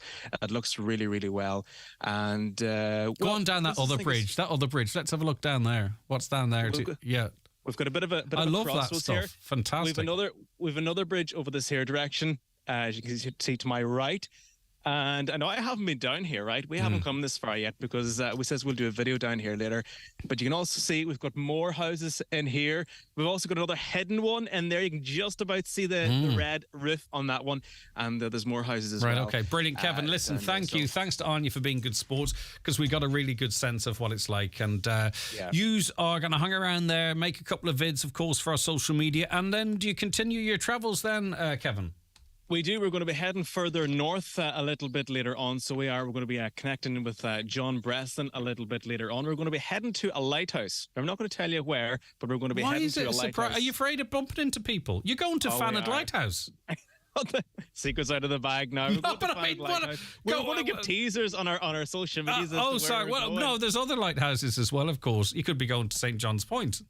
really, really well. And go on down that other bridge. That other bridge. Let's have a look down there. What's down there? We've got a bit of a I love that stuff. Here. Fantastic. We've another bridge over this here direction, as you can see to my right. And I know I haven't been down here, right? We haven't come this far yet because we says we'll do a video down here later. But you can also see we've got more houses in here. We've also got another hidden one in there. You can just about see the red roof on that one. And there's more houses as well. Right, okay. Brilliant, Kevin. Listen, thank you. Thanks to Anya for being good sports because we got a really good sense of what it's like. And yous are going to hang around there, make a couple of vids, of course, for our social media. And then do you continue your travels then, Kevin? We do. We're going to be heading further north a little bit later on. So we're going to be connecting with John Breslin a little bit later on. We're going to be heading to a lighthouse. I'm not going to tell you where, but we're going to be heading to a lighthouse. Are you afraid of bumping into people? You're going to Fanad Lighthouse. Secrets out of the bag now. We're going to give teasers on our social media. Sorry. Well, no, there's other lighthouses as well, of course. You could be going to St. John's Point.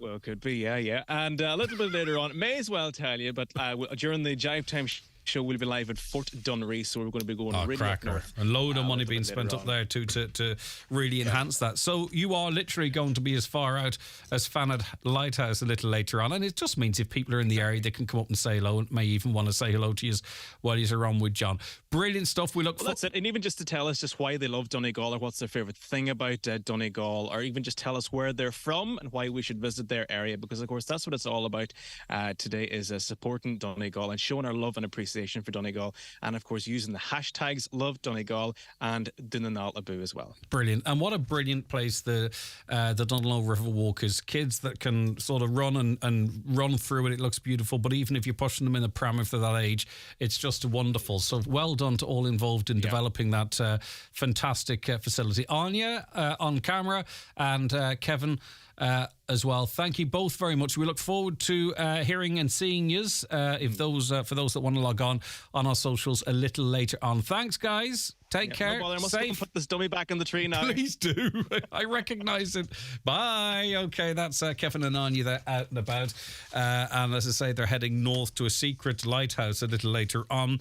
Well, it could be, yeah. And a little bit later on, may as well tell you, but during the Jive Time show will be live at Fort Dunree, so we're going to be going really up north. A load of money being spent up there to really enhance that. So you are literally going to be as far out as Fanad Lighthouse a little later on, and it just means if people are in the area, they can come up and say hello, and may even want to say hello to you while you're on with John. Brilliant stuff. We look Well, that's it. And even just to tell us just why they love Donegal, or what's their favourite thing about Donegal, or even just tell us where they're from and why we should visit their area, because of course that's what it's all about today, is supporting Donegal and showing our love and appreciation for Donegal, and of course using the hashtags Love Donegal and Dunanal Abu as well. Brilliant. And what a brilliant place the Dunlow River Walk is. Kids that can sort of run and run through it. It looks beautiful, but even if you're pushing them in the pram if they're that age, it's just wonderful. So well done to all involved in developing that fantastic facility. Anya on camera, and Kevin as well. Thank you both very much. We look forward to hearing and seeing yous for those that want to log on our socials a little later on. Thanks, guys. Take care. No bother. I must go and put this dummy back in the tree now. Please do. I recognise it. Bye. Okay, that's Kevin and Anya. They're out and about. And as I say, they're heading north to a secret lighthouse a little later on.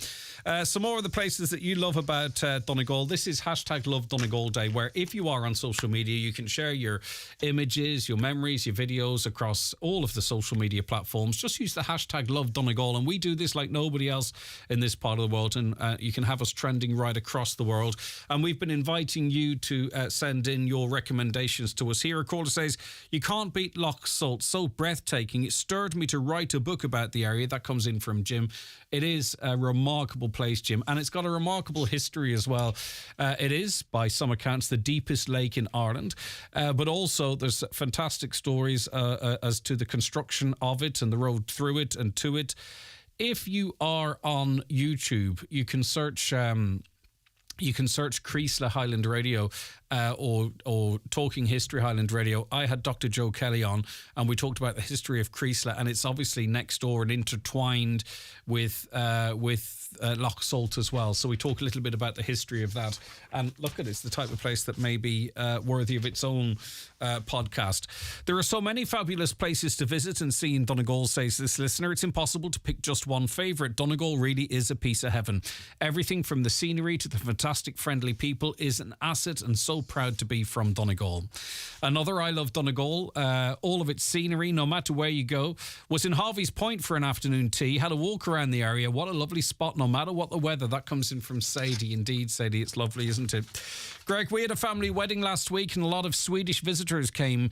Some more of the places that you love about Donegal. This is hashtag Love Donegal Day, where if you are on social media, you can share your images, your memories, your videos across all of the social media platforms. Just use the hashtag Love Donegal, and we do this like nobody else in this part of the world, and you can have us trending right across the world. And we've been inviting you to send in your recommendations to us here. A caller says, you can't beat Loch Salt, so breathtaking. It stirred me to write a book about the area. That comes in from Jim. It is a remarkable place, Jim, and it's got a remarkable history as well. It is, by some accounts, the deepest lake in Ireland, but also there's fantastic stories as to the construction of it and the road through it and to it. If you are on YouTube, you can search Creasla Highland Radio or Talking History Highland Radio. I had Dr. Joe Kelly on, and we talked about the history of Creasla, and it's obviously next door and intertwined with Loch Salt as well. So we talk a little bit about the history of that. And look at it, it's the type of place that may be worthy of its own podcast. There are so many fabulous places to visit and see in Donegal, says this listener. It's impossible to pick just one favourite. Donegal really is a piece of heaven. Everything from the scenery to the fantastic friendly people is an asset, and so proud to be from Donegal. Another I love Donegal. All of its scenery, no matter where you go. Was in Harvey's Point for an afternoon tea. Had a walk around the area. What a lovely spot, no matter what the weather. That comes in from Sadie. Indeed, Sadie, it's lovely, isn't it? Greg, we had a family wedding last week, and a lot of Swedish visitors came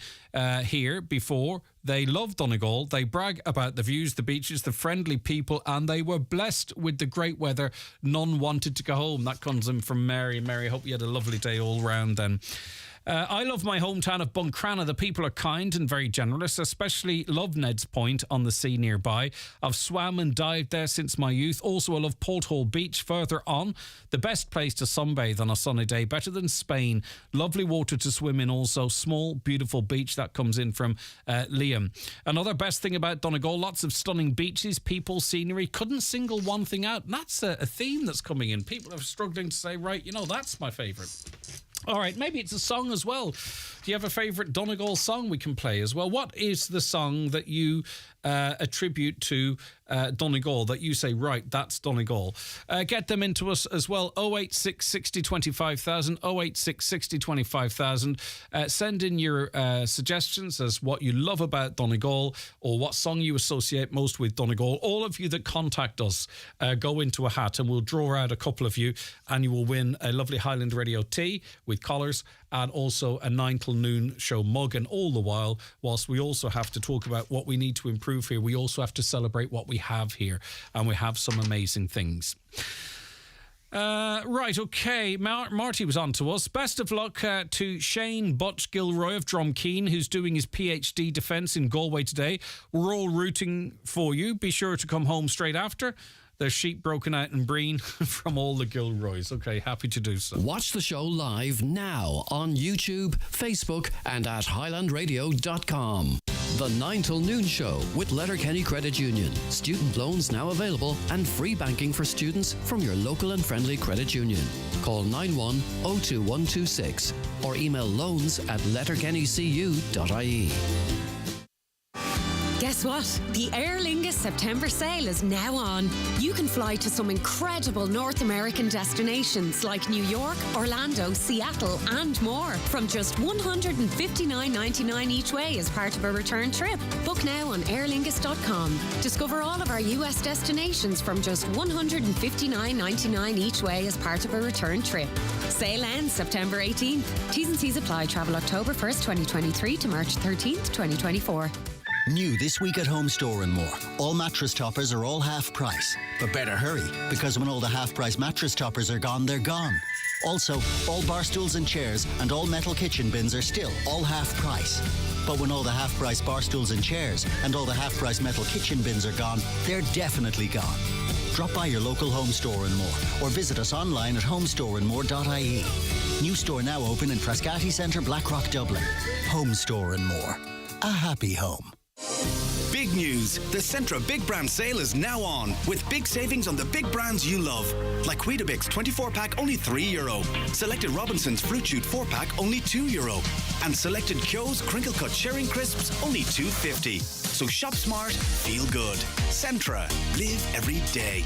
here before. They love Donegal. They brag about the views, the beaches, the friendly people, and they were blessed with the great weather. None wanted to go home. That comes in from Mary. Mary, hope you had a lovely day all round then. I love my hometown of Buncrana. The people are kind and very generous, especially love Ned's Point on the sea nearby. I've swam and dived there since my youth. Also, I love Porthole Beach further on. The best place to sunbathe on a sunny day, better than Spain. Lovely water to swim in also. Small, beautiful beach. That comes in from Liam. Another best thing about Donegal, lots of stunning beaches, people, scenery. Couldn't single one thing out. And that's a theme that's coming in. People are struggling to say, right, that's my favourite. All right, maybe it's a song as well. Do you have a favourite Donegal song we can play as well? What is the song that you attribute to Donegal, that you say, right, that's Donegal? Get them into us as well. 086 60 25,000, 086 60 25,000. Send in your suggestions as what you love about Donegal, or what song you associate most with Donegal. All of you that contact us, go into a hat, and we'll draw out a couple of you, and you will win a lovely Highland Radio tea with collars, and also a 9 till noon show mug. And all the while, whilst we also have to talk about what we need to improve here, we also have to celebrate what we have here, and we have some amazing things. Right, okay. Marty was on to us. Best of luck to Shane Butch Gilroy of Drumkeen, who's doing his PhD defence in Galway today. We're all rooting for you. Be sure to come home straight after. There's sheep broken out in Breen from all the Gilroys. Okay, happy to do so. Watch the show live now on YouTube, Facebook, and at highlandradio.com. The 9 till noon show with Letterkenny Credit Union. Student loans now available and free banking for students from your local and friendly credit union. Call 91022126 or email loans@letterkennycu.ie. Get Guess what? The Aer Lingus September sale is now on. You can fly to some incredible North American destinations like New York, Orlando, Seattle, and more from just $159.99 each way as part of a return trip. Book now on airlingus.com. Discover all of our US destinations from just $159.99 each way as part of a return trip. Sale ends September 18th. T's and C's apply. Travel October 1st, 2023 to March 13th, 2024. New this week at Home Store and More. All mattress toppers are all half price. But better hurry, because when all the half price mattress toppers are gone, they're gone. Also, all bar stools and chairs and all metal kitchen bins are still all half price. But when all the half price bar stools and chairs and all the half price metal kitchen bins are gone, they're definitely gone. Drop by your local Home Store and More or visit us online at homestoreandmore.ie. New store now open in Frascati Centre, Blackrock, Dublin. Home Store and More. A happy home. Big news. The Centra Big Brand Sale is now on with big savings on the big brands you love. Like Weetabix 24-pack only €3. Selected Robinson's Fruit Shoot 4-pack only €2. And selected Kyo's Crinkle Cut Sharing Crisps only $2.50. So shop smart, feel good. Centra. Live every day.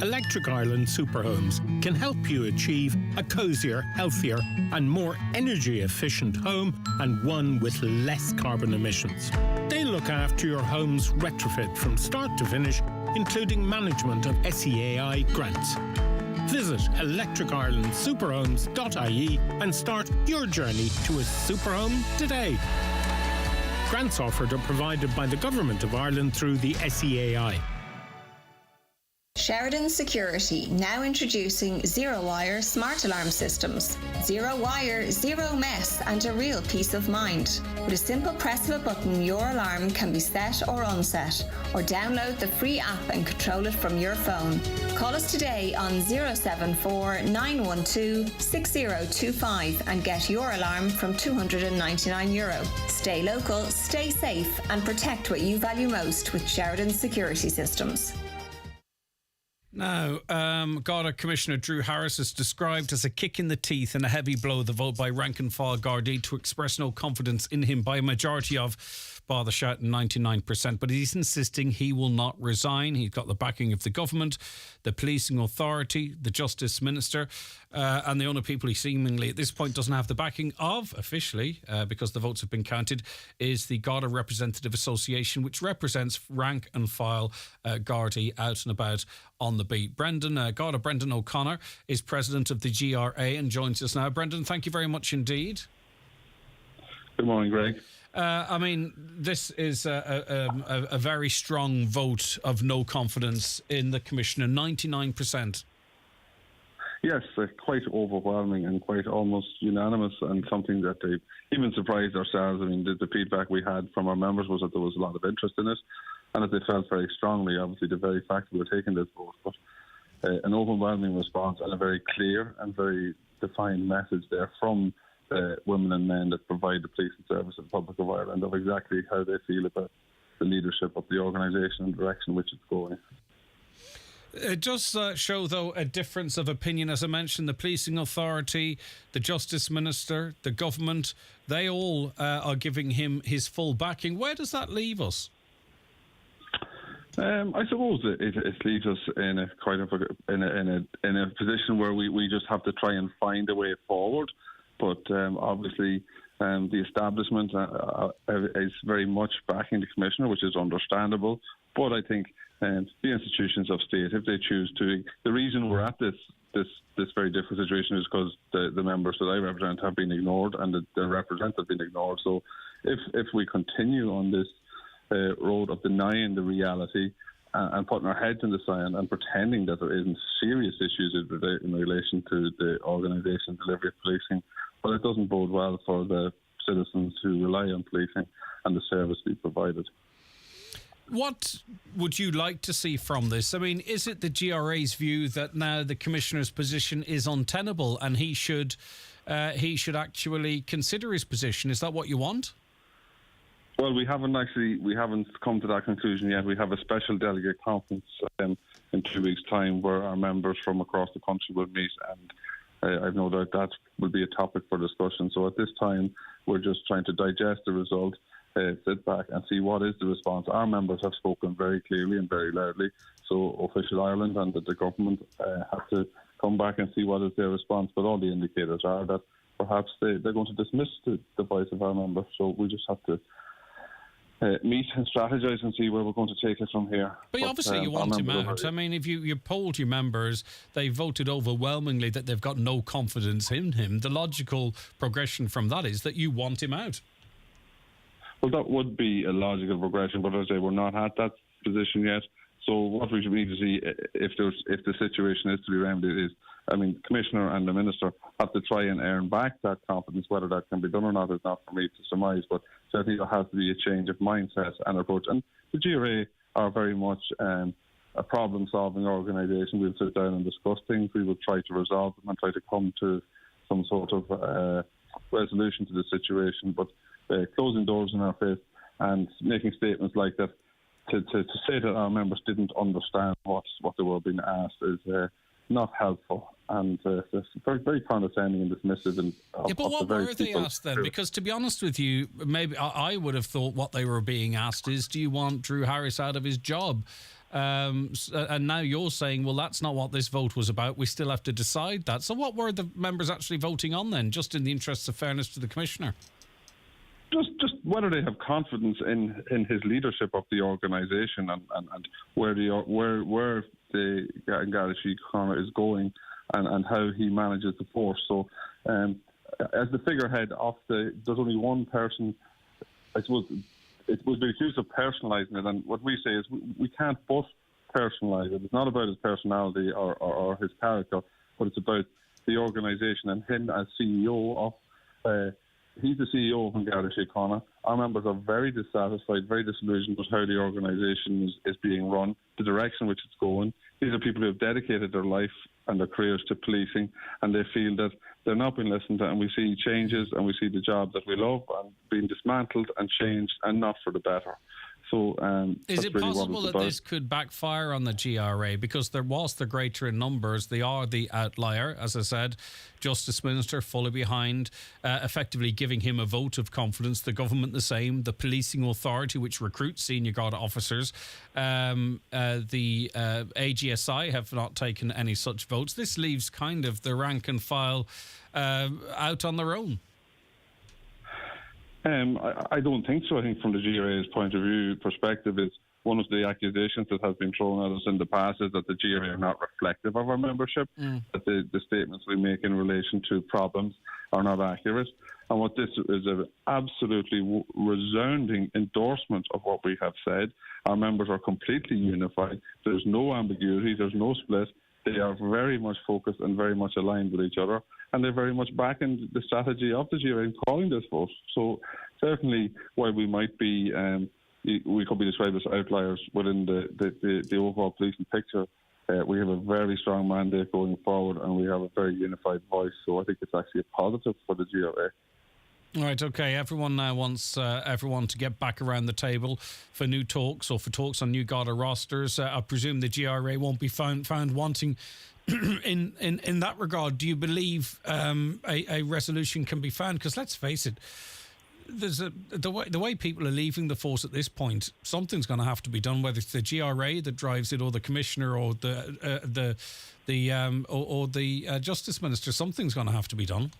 Electric Ireland Superhomes can help you achieve a cosier, healthier and more energy efficient home, and one with less carbon emissions. They look after your home's retrofit from start to finish, including management of SEAI grants. Visit electricirelandsuperhomes.ie and start your journey to a superhome today. Grants offered are provided by the Government of Ireland through the SEAI. Sheridan Security, now introducing Zero Wire Smart Alarm Systems. Zero wire, zero mess, and a real peace of mind. With a simple press of a button, your alarm can be set or unset, or download the free app and control it from your phone. Call us today on 074 912 6025 and get your alarm from €299. Stay local, stay safe, and protect what you value most with Sheridan Security Systems. Now, Garda Commissioner Drew Harris has described as a kick in the teeth and a heavy blow the vote by rank and file Gardaí to express no confidence in him by a majority of, bar the shouting, 99%. But he's insisting he will not resign. He's got the backing of the government, the policing authority, the Justice Minister, and the only people he seemingly at this point doesn't have the backing of, officially, because the votes have been counted, is the Garda Representative Association, which represents rank and file Gardaí out and about on the beat. Garda Brendan O'Connor is president of the GRA and joins us now. Brendan, thank you very much indeed. Good morning, Greg. This is a very strong vote of no confidence in the Commissioner, 99%. Yes, quite overwhelming and quite almost unanimous, and something that they even surprised ourselves. I mean, the feedback we had from our members was that there was a lot of interest in it, and that they felt very strongly, obviously, the very fact that we're taking this vote. But an overwhelming response and a very clear and very defined message there from women and men that provide the policing service in the Republic of Ireland of exactly how they feel about the leadership of the organisation and the direction in which it's going. It does show, though, a difference of opinion. As I mentioned, the policing authority, the Justice Minister, the government, they all are giving him his full backing. Where does that leave us? I suppose it leaves us in a position where we just have to try and find a way forward. But obviously, the establishment is very much backing the Commissioner, which is understandable. But I think the institutions of state, if they choose to, the reason we're at this very difficult situation is because the members that I represent have been ignored, and the representatives have been ignored. So if we continue on this road of denying the reality and putting our heads in the sand and pretending that there isn't serious issues in relation to the organisation delivery of policing, well, it doesn't bode well for the citizens who rely on policing and the service we provided. What would you like to see from this? I mean, is it the GRA's view that now the Commissioner's position is untenable and he should actually consider his position? Is that what you want? Well, we haven't come to that conclusion yet. We have a special delegate conference in 2 weeks' time where our members from across the country will meet, and I've no doubt that will be a topic for discussion. So at this time, we're just trying to digest the result sit back and see what is the response. Our members have spoken very clearly and very loudly, so Official Ireland and the government have to come back and see what is their response. But all the indicators are that perhaps they're going to dismiss the voice of our members. So we just have to meet and strategise and see where we're going to take it from here. But obviously you want him out. I mean, if you polled your members, they voted overwhelmingly that they've got no confidence in him. The logical progression from that is that you want him out. Well, that would be a logical progression, but as I say, we're not at that position yet. So what we should need to see if the situation is to be remedied is, I mean, the Commissioner and the Minister have to try and earn back that confidence. Whether that can be done or not is not for me to surmise, but certainly there has to be a change of mindset and approach. And the GRA are very much a problem-solving organisation. We'll sit down and discuss things. We will try to resolve them and try to come to some sort of resolution to the situation. But closing doors in our face and making statements like that, to say that our members didn't understand what they were being asked is not helpful, and it's very, very condescending and dismissive. And but what were they asked then? Because to be honest with you, maybe I would have thought what they were being asked is, do you want Drew Harris out of his job? And now you're saying, well, that's not what this vote was about. We still have to decide that. So what were the members actually voting on then, just in the interests of fairness to the Commissioner? Just whether they have confidence in his leadership of the organisation and where the Garda Síochána is going and how he manages the force. So as the figurehead of there's only one person, I suppose it would be accused of personalising it, and what we say is we can't but personalise it. It's not about his personality or his character, but it's about the organisation and him as CEO of he's the CEO of Garda Síochána. Our members are very dissatisfied, very disillusioned with how the organisation is being run, the direction which it's going. These are people who have dedicated their life and their careers to policing, and they feel that they're not being listened to, and we see changes and we see the job that we love and being dismantled and changed, and not for the better. So, is it really possible that this could backfire on the GRA? Because there was the greater in numbers. They are the outlier, as I said. Justice Minister fully behind, effectively giving him a vote of confidence. The government the same. The policing authority, which recruits senior Garda officers. The AGSI have not taken any such votes. This leaves kind of the rank and file out on their own. I don't think so. I think from the GRA's point of view perspective, is one of the accusations that has been thrown at us in the past is that the GRA are not reflective of our membership, that the statements we make in relation to problems are not accurate. And what this is an absolutely resounding endorsement of what we have said. Our members are completely unified. There's no ambiguity. There's no split. They are very much focused and very much aligned with each other, and they're very much backing the strategy of the GRA in calling this vote. So certainly, while we might be, we could be described as outliers within the overall policing picture, we have a very strong mandate going forward, and we have a very unified voice. So I think it's actually a positive for the GRA. All right, OK. Everyone now wants everyone to get back around the table for new talks or for talks on new Garda rosters. I presume the GRA won't be found wanting in that regard. Do you believe a resolution can be found? Because let's face it, there's the way people are leaving the force at this point, something's going to have to be done. Whether it's the GRA that drives it, or the Commissioner, or the Justice Minister, something's going to have to be done.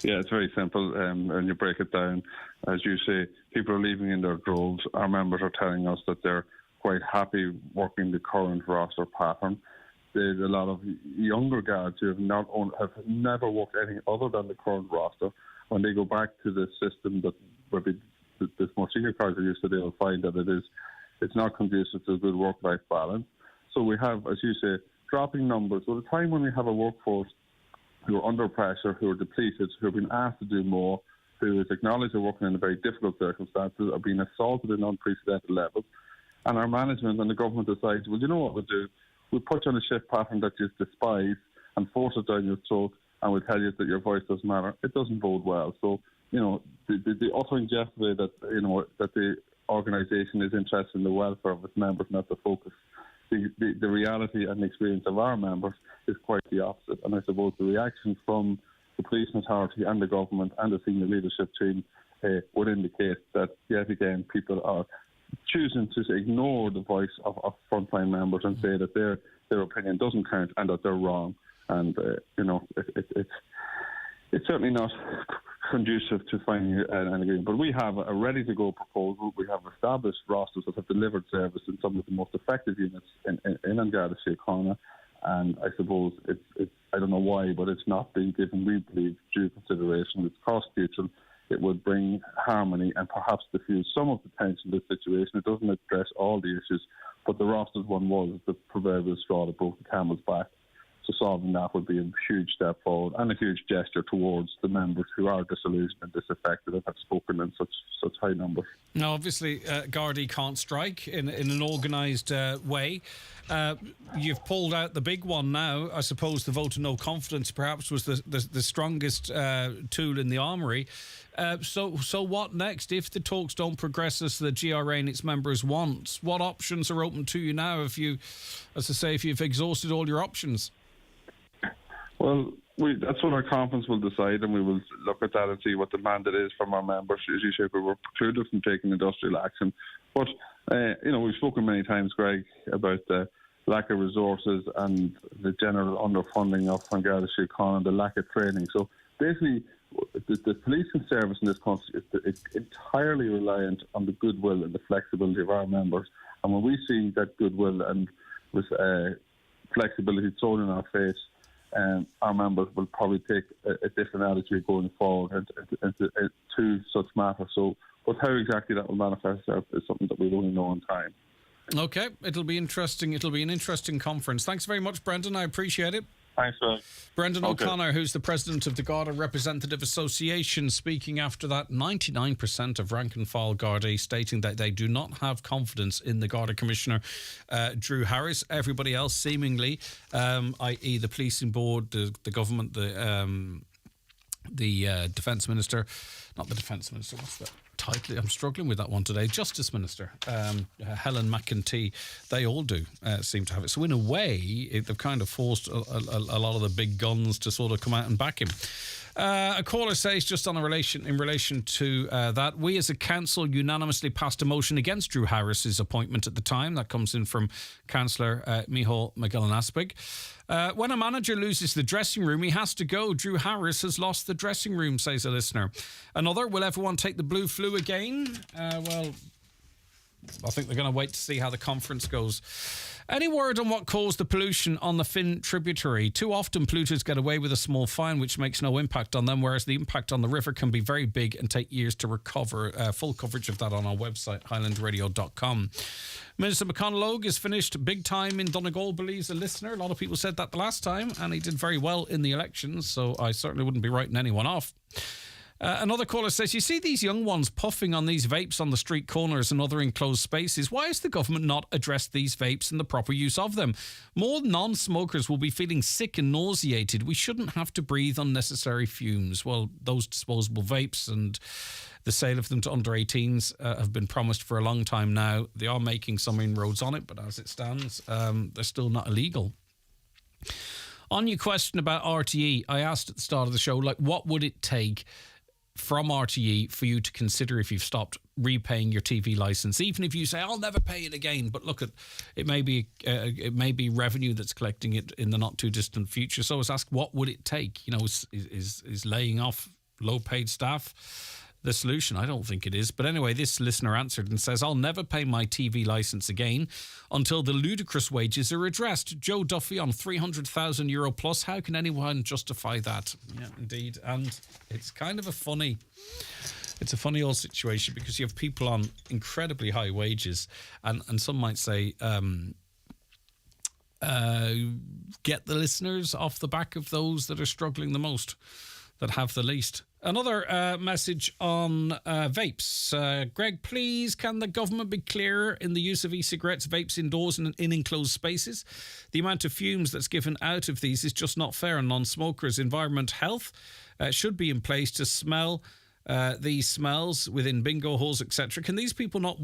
Yeah, it's very simple. When you break it down, as you say, people are leaving in their droves. Our members are telling us that they're quite happy working the current roster pattern. There's a lot of younger guards who have never worked anything other than the current roster. When they go back to the system that the more senior guards are used to, they'll find that it's not conducive to a good work-life balance. So we have, as you say, dropping numbers. So the time when we have a workforce who are under pressure, who are depleted, who have been asked to do more, who is acknowledged they're working in very difficult circumstances, are being assaulted in unprecedented levels, and our management and the government decides, well, you know what we'll do? We'll put you on a shift pattern that you despise and force it down your throat, and we'll tell you that your voice doesn't matter. It doesn't bode well. So, the uttering yesterday that the organisation is interested in the welfare of its members, not the focus. The reality and experience of our members is quite the opposite. And I suppose the reaction from the police authority and the government and the senior leadership team pay would indicate that, yet again, people are choosing to ignore the voice of frontline members and say that their opinion doesn't count and that they're wrong. And, it's certainly not conducive to finding an agreement. But we have a ready-to-go proposal. We have established rosters that have delivered service in some of the most effective units in An Garda Síochána. And I suppose it's I don't know why, but it's not being given, we believe, due consideration. It's cost-neutral. It would bring harmony and perhaps diffuse some of the tension in this situation. It doesn't address all the issues, but the rosters one was the proverbial straw that broke the camel's back. So solving that would be a huge step forward and a huge gesture towards the members who are disillusioned and disaffected and have spoken in such high numbers. Now, obviously, Gardaí can't strike in an organised way. You've pulled out the big one now. I suppose the vote of no confidence perhaps was the strongest tool in the armoury. So what next? If the talks don't progress as the GRA and its members want, what options are open to you now if you've exhausted all your options? Well, that's what our conference will decide, and we will look at that and see what the mandate is from our members. As you say, we were precluded from taking industrial action. But, we've spoken many times, Greg, about the lack of resources and the general underfunding of An Garda Síochána and the lack of training. So basically, the policing service in this country is entirely reliant on the goodwill and the flexibility of our members. And when we see that goodwill and with flexibility thrown in our face, our members will probably take a different attitude going forward to such matters. So, but how exactly that will manifest itself is something that we'll only know in time. Okay, it'll be interesting. It'll be an interesting conference. Thanks very much, Brendan. I appreciate it. Thanks, Phil. Brendan O'Connor, who's the president of the Garda Representative Association, speaking after that 99% of rank and file Gardaí stating that they do not have confidence in the Garda Commissioner, Drew Harris. Everybody else seemingly, i.e. the policing board, the government, the Defence Minister, not the Defence Minister, what's that title? I'm struggling with that one today. Justice Minister, Helen McEntee, they all do seem to have it. So in a way, they've kind of forced a lot of the big guns to sort of come out and back him. A caller says, just in relation to that, we as a council unanimously passed a motion against Drew Harris's appointment at the time. That comes in from Councillor Micheál McGillen-Aspig. When a manager loses the dressing room, he has to go. Drew Harris has lost the dressing room, says a listener. Another, will everyone take the blue flu again? Well, I think they're going to wait to see how the conference goes. Any word on what caused the pollution on the Finn tributary? Too often polluters get away with a small fine which makes no impact on them, whereas the impact on the river can be very big and take years to recover. Full coverage of that on our website, highlandradio.com. Minister McConalogue is finished big time in Donegal, believes a listener. A lot of people said that the last time, and he did very well in the elections, so I certainly wouldn't be writing anyone off. Another caller says, you see these young ones puffing on these vapes on the street corners and other enclosed spaces. Why has the government not addressed these vapes and the proper use of them? More non-smokers will be feeling sick and nauseated. We shouldn't have to breathe unnecessary fumes. Well, those disposable vapes and the sale of them to under 18s have been promised for a long time now. They are making some inroads on it, but as it stands, they're still not illegal. On your question about RTE, I asked at the start of the show, what would it take from RTE for you to consider, if you've stopped, repaying your TV licence, even if you say I'll never pay it again? But look, it may be revenue that's collecting it in the not too distant future. So I was asked, what would it take? Is laying off low paid staff the solution? I don't think it is. But anyway, this listener answered and says, I'll never pay my TV licence again until the ludicrous wages are addressed. Joe Duffy on €300,000 plus. How can anyone justify that? Yeah, indeed. And it's kind of a funny old situation, because you have people on incredibly high wages, and some might say, get the listeners off the back of those that are struggling the most, that have the least. Another message on vapes. Greg, please, can the government be clearer in the use of e-cigarettes, vapes indoors and in enclosed spaces? The amount of fumes that's given out of these is just not fair on non-smokers. Environment Health should be in place to smell these smells within bingo halls, etc. Can these people not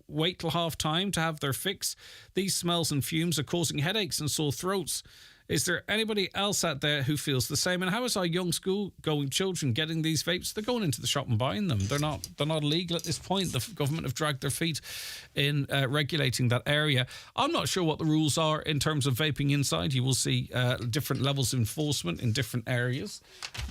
wait till half time to have their fix? These smells and fumes are causing headaches and sore throats. Is there anybody else out there who feels the same? And how is our young school-going children getting these vapes? They're going into the shop and buying them. They're not illegal at this point. The government have dragged their feet in regulating that area. I'm not sure what the rules are in terms of vaping inside. You will see different levels of enforcement in different areas.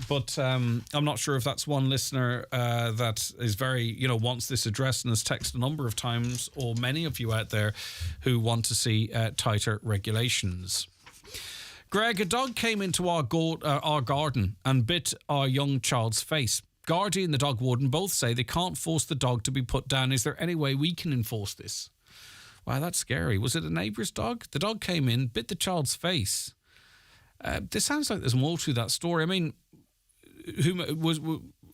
But I'm not sure if that's one listener that is very, wants this addressed and has texted a number of times, or many of you out there who want to see tighter regulations. Greg, a dog came into our garden and bit our young child's face. Gardaí and the dog warden both say they can't force the dog to be put down. Is there any way we can enforce this? Wow, that's scary. Was it a neighbour's dog? The dog came in, bit the child's face. This sounds like there's more to that story. I mean,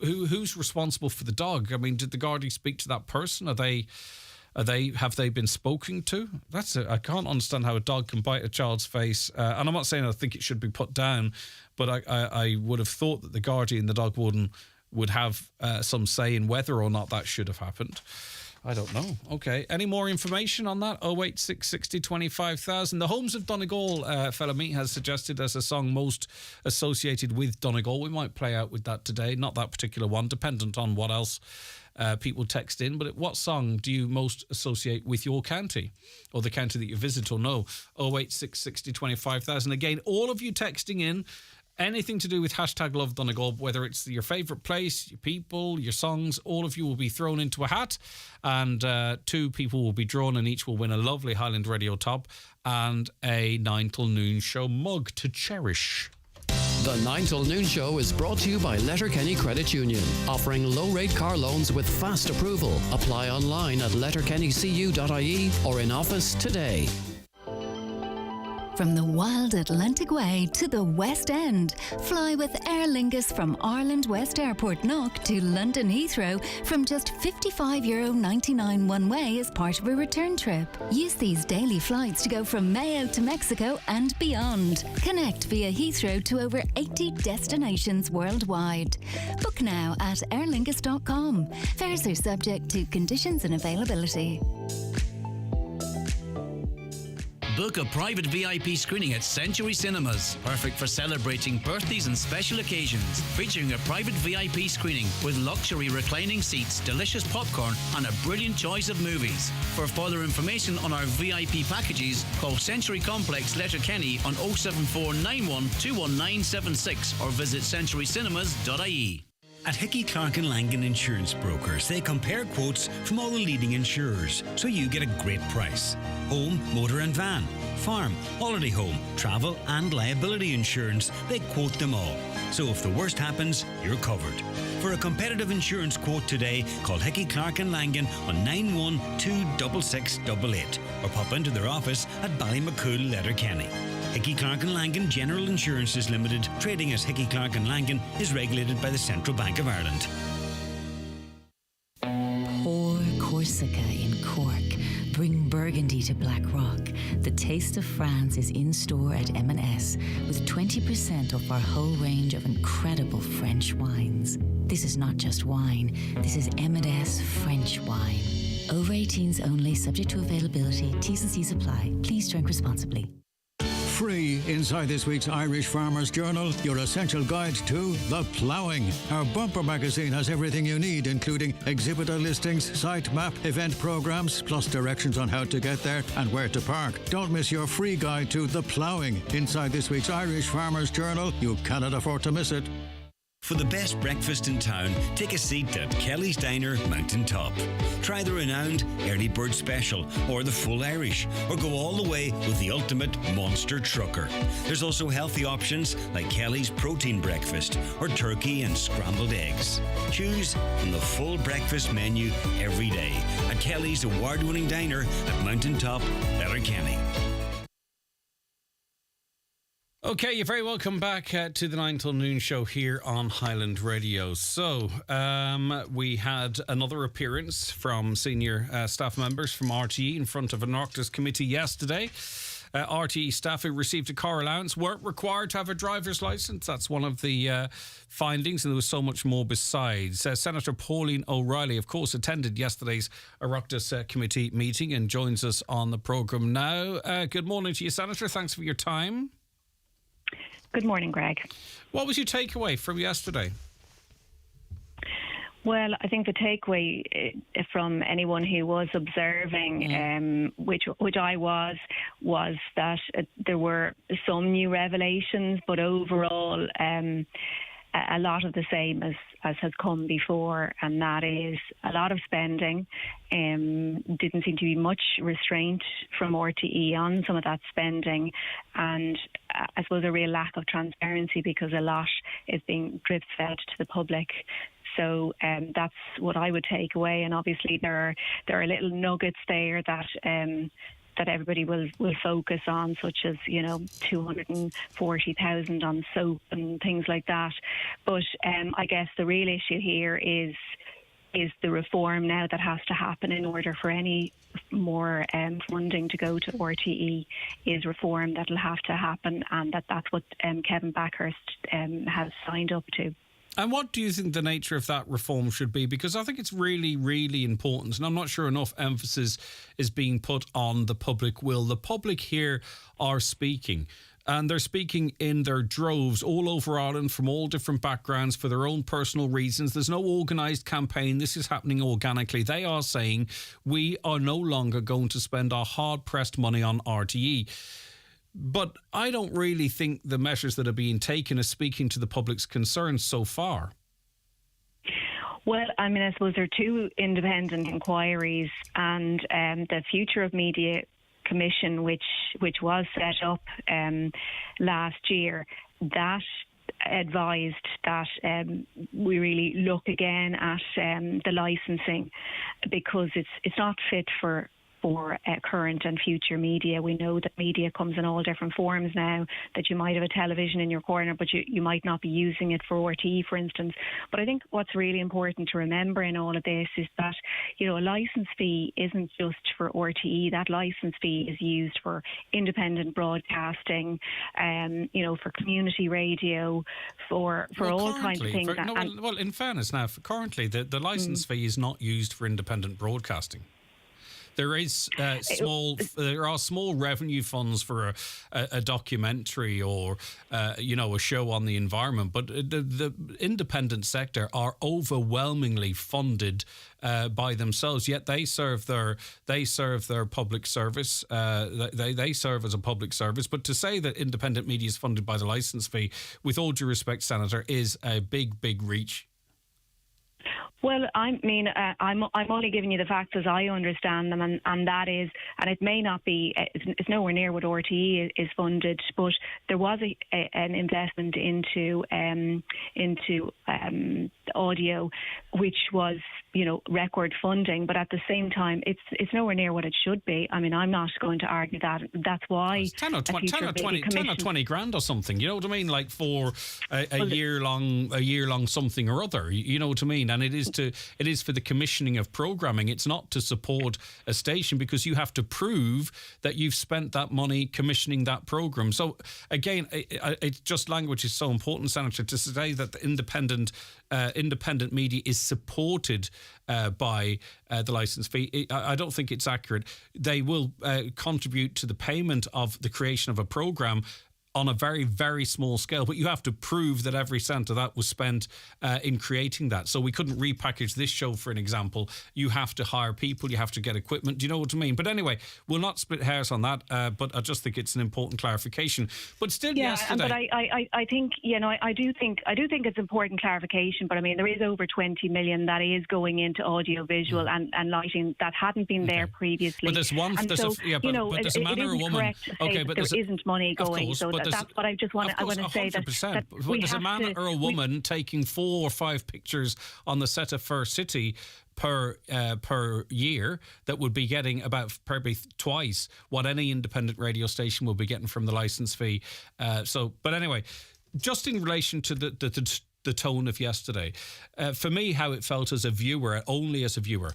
who's responsible for the dog? I mean, did the Gardaí speak to that person? Have they been spoken to? I can't understand how a dog can bite a child's face. And I'm not saying I think it should be put down, but I would have thought that the Gardaí and the dog warden would have some say in whether or not that should have happened. I don't know. Okay. Any more information on that? 086 60 25,000. The Homes of Donegal, fellow me, has suggested as a song most associated with Donegal. We might play out with that today. Not that particular one, dependent on what else people text in. But what song do you most associate with your county or the county that you visit or know? 086 60 25,000. Again, all of you texting in. Anything to do with hashtag Love Donegal, whether it's your favourite place, your people, your songs, all of you will be thrown into a hat, and 2 people will be drawn, and each will win a lovely Highland Radio top and a 9 till noon show mug to cherish. The 9 till noon show is brought to you by Letterkenny Credit Union, offering low-rate car loans with fast approval. Apply online at letterkennycu.ie or in office today. From the wild Atlantic Way to the West End, fly with Aer Lingus from Ireland West Airport Knock to London Heathrow from just €55.99 one way as part of a return trip. Use these daily flights to go from Mayo to Mexico and beyond. Connect via Heathrow to over 80 destinations worldwide. Book now at aerlingus.com. Fares are subject to conditions and availability. Book a private VIP screening at Century Cinemas. Perfect for celebrating birthdays and special occasions. Featuring a private VIP screening with luxury reclining seats, delicious popcorn and a brilliant choice of movies. For further information on our VIP packages, call Century Complex Letterkenny on 07491 21976 or visit centurycinemas.ie. At Hickey, Clark and Langan Insurance Brokers, they compare quotes from all the leading insurers, so you get a great price. Home, motor and van, farm, holiday home, travel and liability insurance, they quote them all. So if the worst happens, you're covered. For a competitive insurance quote today, call Hickey, Clark and Langan on 9126688 or pop into their office at Ballymacool, Letterkenny. Hickey, Clark and Langan General Insurances Limited, trading as Hickey, Clark and Langan, is regulated by the Central Bank of Ireland. Pour Corsica in Cork. Bring Burgundy to Blackrock. The Taste of France is in store at M&S with 20% off our whole range of incredible French wines. This is not just wine. This is M&S French wine. Over 18s only, subject to availability. T's and C's apply. Please drink responsibly. Free inside this week's Irish Farmers Journal, your essential guide to the ploughing. Our bumper magazine has everything you need, including exhibitor listings, site map, event programs, plus directions on how to get there and where to park. Don't miss your free guide to the ploughing inside this week's Irish Farmers Journal. You cannot afford to miss it. For the best breakfast in town, take a seat at Kelly's Diner, Mountain Top. Try the renowned Early Bird Special or the Full Irish, or go all the way with the ultimate Monster Trucker. There's also healthy options like Kelly's Protein Breakfast or turkey and scrambled eggs. Choose from the full breakfast menu every day at Kelly's award-winning diner at Mountain Top, Letterkenny. Okay, you're very welcome back to the 9 till noon show here on Highland Radio. So, we had another appearance from senior staff members from RTE in front of an Oireachtas committee yesterday. RTE staff who received a car allowance weren't required to have a driver's licence. That's one of the findings, and there was so much more besides. Senator Pauline O'Reilly, of course, attended yesterday's Oireachtas committee meeting and joins us on the programme now. Good morning to you, Senator. Thanks for your time. Good morning, Greg. What was your takeaway from yesterday? Well, I think the takeaway from anyone who was observing, which I was that there were some new revelations, but overall a lot of the same as has come before, and that is a lot of spending. Didn't seem to be much restraint from RTE on some of that spending, and I suppose a real lack of transparency because a lot is being drip-fed to the public. So that's what I would take away. And obviously there are little nuggets there that everybody will focus on, such as 240,000 on soap and things like that. But I guess the real issue here is the reform now that has to happen in order for any more funding to go to RTE. Is reform that'll have to happen, and that's what Kevin Backhurst has signed up to. And what do you think the nature of that reform should be? Because I think it's really, really important, and I'm not sure enough emphasis is being put on the public will. The public here are speaking, and they're speaking in their droves all over Ireland from all different backgrounds for their own personal reasons. There's no organised campaign. This is happening organically. They are saying we are no longer going to spend our hard-pressed money on RTE. But I don't really think the measures that are being taken are speaking to the public's concerns so far. Well, I mean, I suppose there are two independent inquiries, and the Future of Media Commission, which was set up last year, that advised that we really look again at the licensing, because it's not fit for current and future media. We know that media comes in all different forms now, that you might have a television in your corner, but you might not be using it for RTE, for instance. But I think what's really important to remember in all of this is that, a license fee isn't just for RTE. That license fee is used for independent broadcasting, for community radio, for all kinds of things. Well, in fairness now, currently the license fee is not used for independent broadcasting. There is there are small revenue funds for a documentary or a show on the environment, but the independent sector are overwhelmingly funded by themselves. Yet they serve their public service. They serve as a public service. But to say that independent media is funded by the licence fee, with all due respect, Senator, is a big reach. Well, I'm only giving you the facts as I understand them, and that is, and it may not be, it's nowhere near what RTE is funded, but there was an investment into audio, which was record funding, but at the same time, it's nowhere near what it should be. I mean, I'm not going to argue that. That's why it's 10 or 20 grand or something. You know what I mean? Like for a year long something or other. You know what I mean? And it is for the commissioning of programming. It's not to support a station, because you have to prove that you've spent that money commissioning that program. So again, it's just language is so important, Senator, to say that the independent media is supported by the licence fee. I don't think it's accurate. They will contribute to the payment of the creation of a programme on a very, very small scale, but you have to prove that every cent of that was spent in creating that. So we couldn't repackage this show, for an example. You have to hire people, you have to get equipment. Do you know what I mean? But anyway, we'll not split hairs on that, but I just think it's an important clarification. But still, yesterday... but I think, I do think it's important clarification, but I mean, there is over 20 million that is going into audio-visual and lighting that hadn't been there previously. But there's one... but there's a man or a woman... Okay, but there isn't money going, so that's what I just want to say. That there's a man or a woman taking 4 or 5 pictures on the set of First City per year that would be getting about probably twice what any independent radio station will be getting from the licence fee. But anyway, just in relation to the tone of yesterday, for me, how it felt as a viewer, only as a viewer,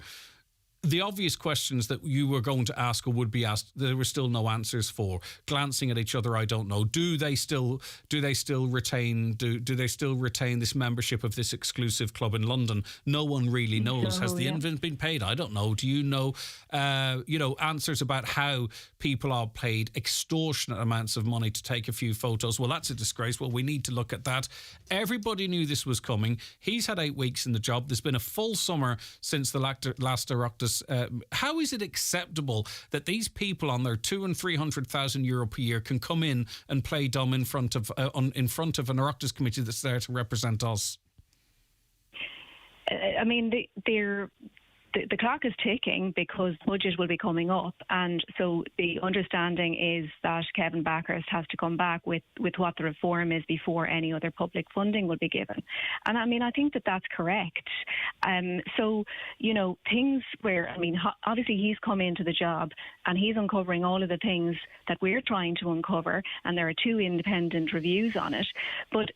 the obvious questions that you were going to ask or would be asked, there were still no answers for. Glancing at each other, I don't know. Do they still retain this membership of this exclusive club in London? No one really knows. Has the invoice been paid? I don't know. Do you know? Answers about how people are paid extortionate amounts of money to take a few photos. Well, that's a disgrace. Well, we need to look at that. Everybody knew this was coming. He's had 8 weeks in the job. There's been a full summer since the last Oireachtas. How is it acceptable that these people on their 200,000 and 300,000 euro per year can come in and play dumb in front of an Oireachtas committee that's there to represent us? I mean, the clock is ticking because budget will be coming up, and so the understanding is that Kevin Bakhurst has to come back with what the reform is before any other public funding will be given. And I mean, I think that that's correct. So, things where, I mean, obviously he's come into the job and he's uncovering all of the things that we're trying to uncover, and there are 2 independent reviews on it. But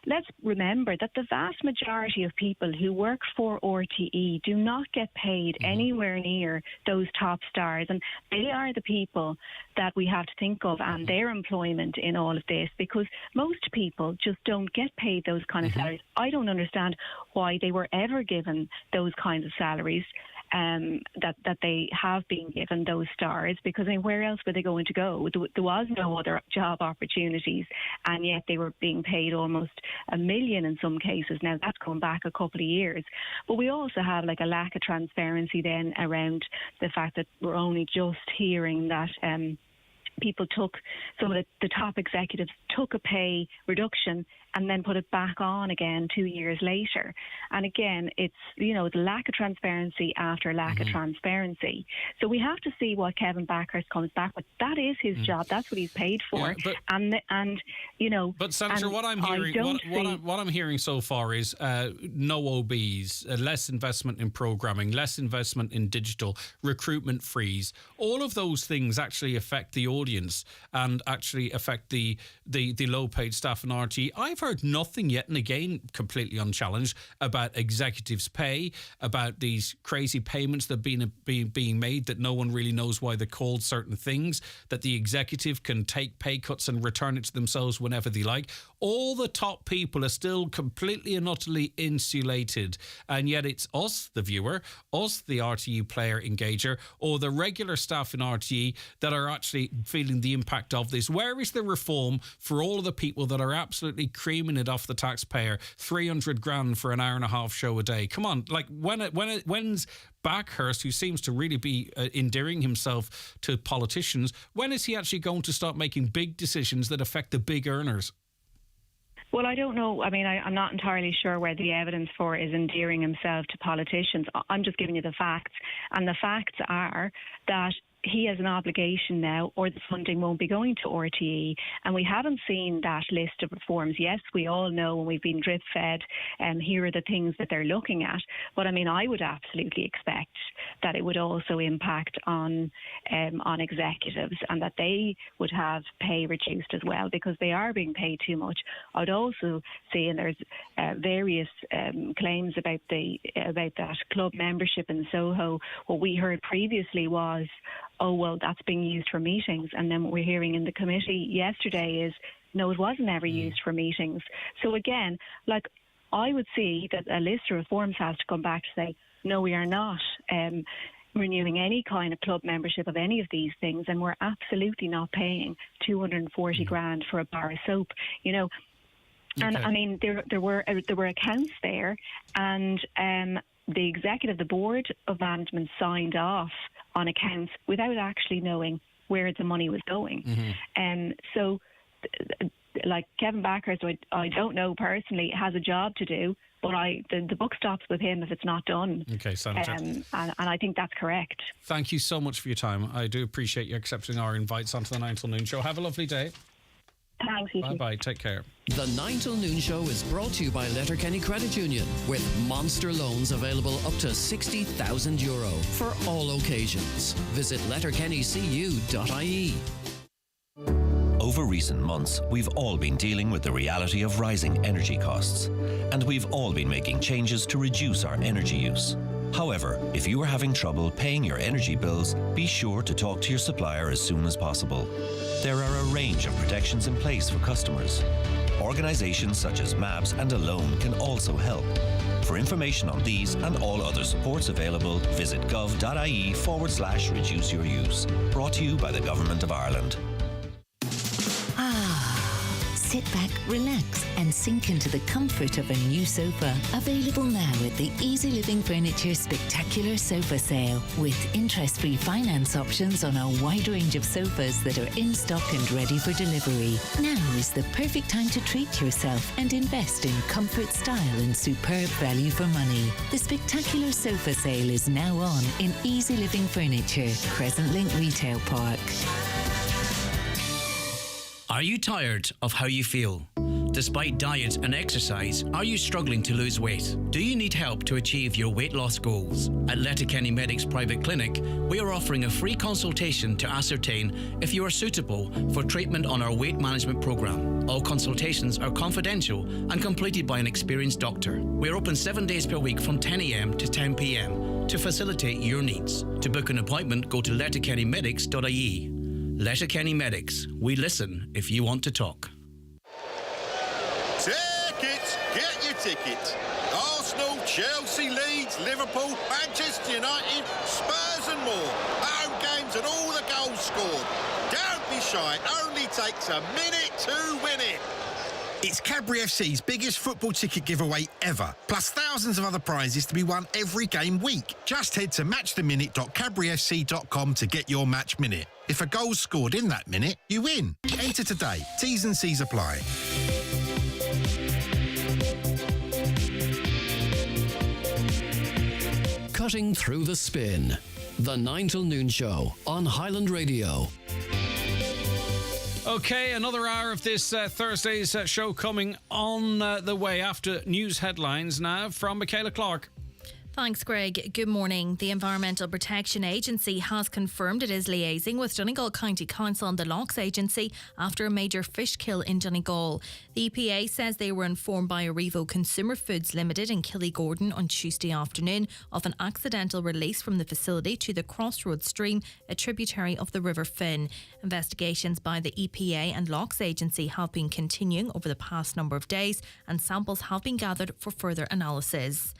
let's remember that the vast majority of people who work for RTE do not get paid anywhere near those top stars, and they are the people that we have to think of and their employment in all of this, because most people just don't get paid those kind of salaries. I don't understand why they were ever given those kinds of salaries, that they have been given those stars, because I mean, where else were they going to go? There was no other job opportunities, and yet they were being paid almost $1 million in some cases. Now that's come back a couple of years, but we also have like a lack of transparency then around the fact that we're only just hearing that people took, some of the top executives took a pay reduction and then put it back on again 2 years later. And again, it's, the lack of transparency after lack of transparency. So we have to see what Kevin Bakhurst comes back with. That is his job. That's what he's paid for. Yeah, but Senator, what I'm hearing so far is no OBs, less investment in programming, less investment in digital, recruitment freeze. All of those things actually affect the audience and actually affect the low-paid staff in RTE. I've heard nothing yet, and again, completely unchallenged, about executives' pay, about these crazy payments that are being made that no one really knows why they're called certain things, that the executive can take pay cuts and return it to themselves whenever they like. All the top people are still completely and utterly insulated, and yet it's us, the viewer, us, the RTE player engager, or the regular staff in RTE that are actually feeling the impact of this. Where is the reform for all of the people that are absolutely creaming it off the taxpayer? 300 grand for an hour and a half show a day. Come on, like when's Bakhurst, who seems to really be endearing himself to politicians, when is he actually going to start making big decisions that affect the big earners? Well, I don't know. I mean, I'm not entirely sure where the evidence for is endearing himself to politicians. I'm just giving you the facts. And the facts are that he has an obligation now, or the funding won't be going to RTE. And we haven't seen that list of reforms. Yes, we all know, and we've been drip fed, and here are the things that they're looking at. But I mean, I would absolutely expect that it would also impact on executives, and that they would have pay reduced as well, because they are being paid too much. I would also see, and there's various claims about that club membership in Soho. What we heard previously was, oh, well, that's being used for meetings. And then what we're hearing in the committee yesterday is, no, it wasn't ever used for meetings. So again, like, I would see that a list of reforms has to come back to say, no, we are not renewing any kind of club membership of any of these things, and we're absolutely not paying 240 grand for a bar of soap, And I mean, there were accounts there, and the executive, the board of management, signed off on accounts without actually knowing where the money was going. So, like, Kevin Bakhurst, I don't know personally, has a job to do, but the buck stops with him if it's not done. Okay, Senator. And I think that's correct. Thank you so much for your time. I do appreciate you accepting our invites onto the 9 till Noon show. Have a lovely day. Thanks, you too. Bye-bye. Take care. The 9 till Noon show is brought to you by Letterkenny Credit Union, with monster loans available up to €60,000 for all occasions. Visit letterkennycu.ie. Over recent months, we've all been dealing with the reality of rising energy costs, and we've all been making changes to reduce our energy use. However, if you are having trouble paying your energy bills, be sure to talk to your supplier as soon as possible. There are a range of protections in place for customers. Organisations such as MABS and Alone can also help. For information on these and all other supports available, visit gov.ie/reduce your use. Brought to you by the Government of Ireland. Sit back, relax, and sink into the comfort of a new sofa. Available now at the Easy Living Furniture Spectacular Sofa Sale, with interest-free finance options on a wide range of sofas that are in stock and ready for delivery. Now is the perfect time to treat yourself and invest in comfort, style, and superb value for money. The Spectacular Sofa Sale is now on in Easy Living Furniture, Crescent Link Retail Park. Are you tired of how you feel? Despite diet and exercise, are you struggling to lose weight? Do you need help to achieve your weight loss goals? At Letterkenny Medics Private Clinic, we are offering a free consultation to ascertain if you are suitable for treatment on our weight management program. All consultations are confidential and completed by an experienced doctor. We are open 7 days per week from 10 a.m. to 10 p.m. to facilitate your needs. To book an appointment, go to letterkennymedics.ie. Letterkenny Medics. We listen if you want to talk. Tickets! Get your tickets! Arsenal, Chelsea, Leeds, Liverpool, Manchester United, Spurs and more. Home games and all the goals scored. Don't be shy. It only takes a minute to win it. It's Cadbury FC's biggest football ticket giveaway ever, plus thousands of other prizes to be won every game week. Just head to matchtheminute.cadburyfc.com to get your match minute. If a goal's scored in that minute, you win. Enter today. T's and C's apply. Cutting through the spin. The 9 till noon show on Highland Radio. Okay, another hour of this Thursday's show coming on the way after news headlines now from Michaela Clark. Thanks, Greg. Good morning. The Environmental Protection Agency has confirmed it is liaising with Donegal County Council and the Lochs Agency after a major fish kill in Donegal. The EPA says they were informed by Arrivo Consumer Foods Limited in Killygordon on Tuesday afternoon of an accidental release from the facility to the Crossroads stream, a tributary of the River Finn. Investigations by the EPA and Lochs Agency have been continuing over the past number of days, and samples have been gathered for further analysis.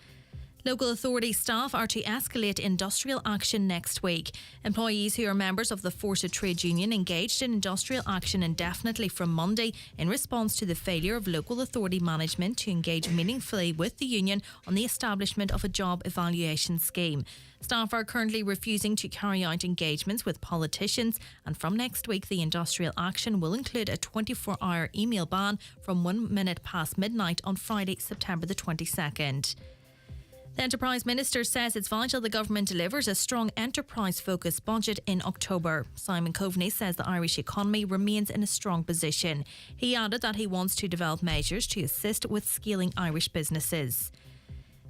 Local authority staff are to escalate industrial action next week. Employees who are members of the Forced Trade Union engaged in industrial action indefinitely from Monday in response to the failure of local authority management to engage meaningfully with the union on the establishment of a job evaluation scheme. Staff are currently refusing to carry out engagements with politicians, and from next week the industrial action will include a 24-hour email ban from 1 minute past midnight on Friday, September the 22nd. The Enterprise Minister says it's vital the government delivers a strong enterprise-focused budget in October. Simon Coveney says the Irish economy remains in a strong position. He added that he wants to develop measures to assist with scaling Irish businesses.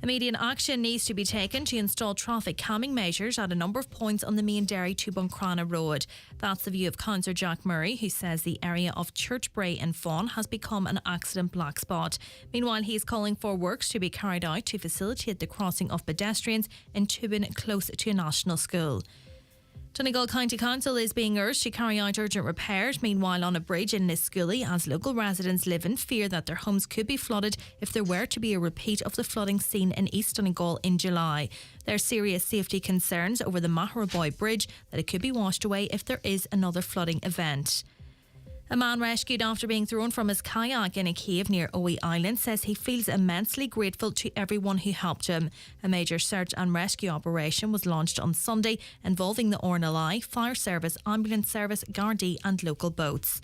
Immediate action needs to be taken to install traffic calming measures at a number of points on the main Derry to Buncrana Road. That's the view of Councillor Jack Murray, who says the area of Churchbrae and Fawn has become an accident black spot. Meanwhile, he is calling for works to be carried out to facilitate the crossing of pedestrians in Tubin close to a national school. Donegal County Council is being urged to carry out urgent repairs, meanwhile on a bridge in Liscully, as local residents live in fear that their homes could be flooded if there were to be a repeat of the flooding seen in East Donegal in July. There are serious safety concerns over the Maharaboy Bridge that it could be washed away if there is another flooding event. A man rescued after being thrown from his kayak in a cave near Owie Island says he feels immensely grateful to everyone who helped him. A major search and rescue operation was launched on Sunday involving the RNLI, Fire Service, Ambulance Service, Gardaí and local boats.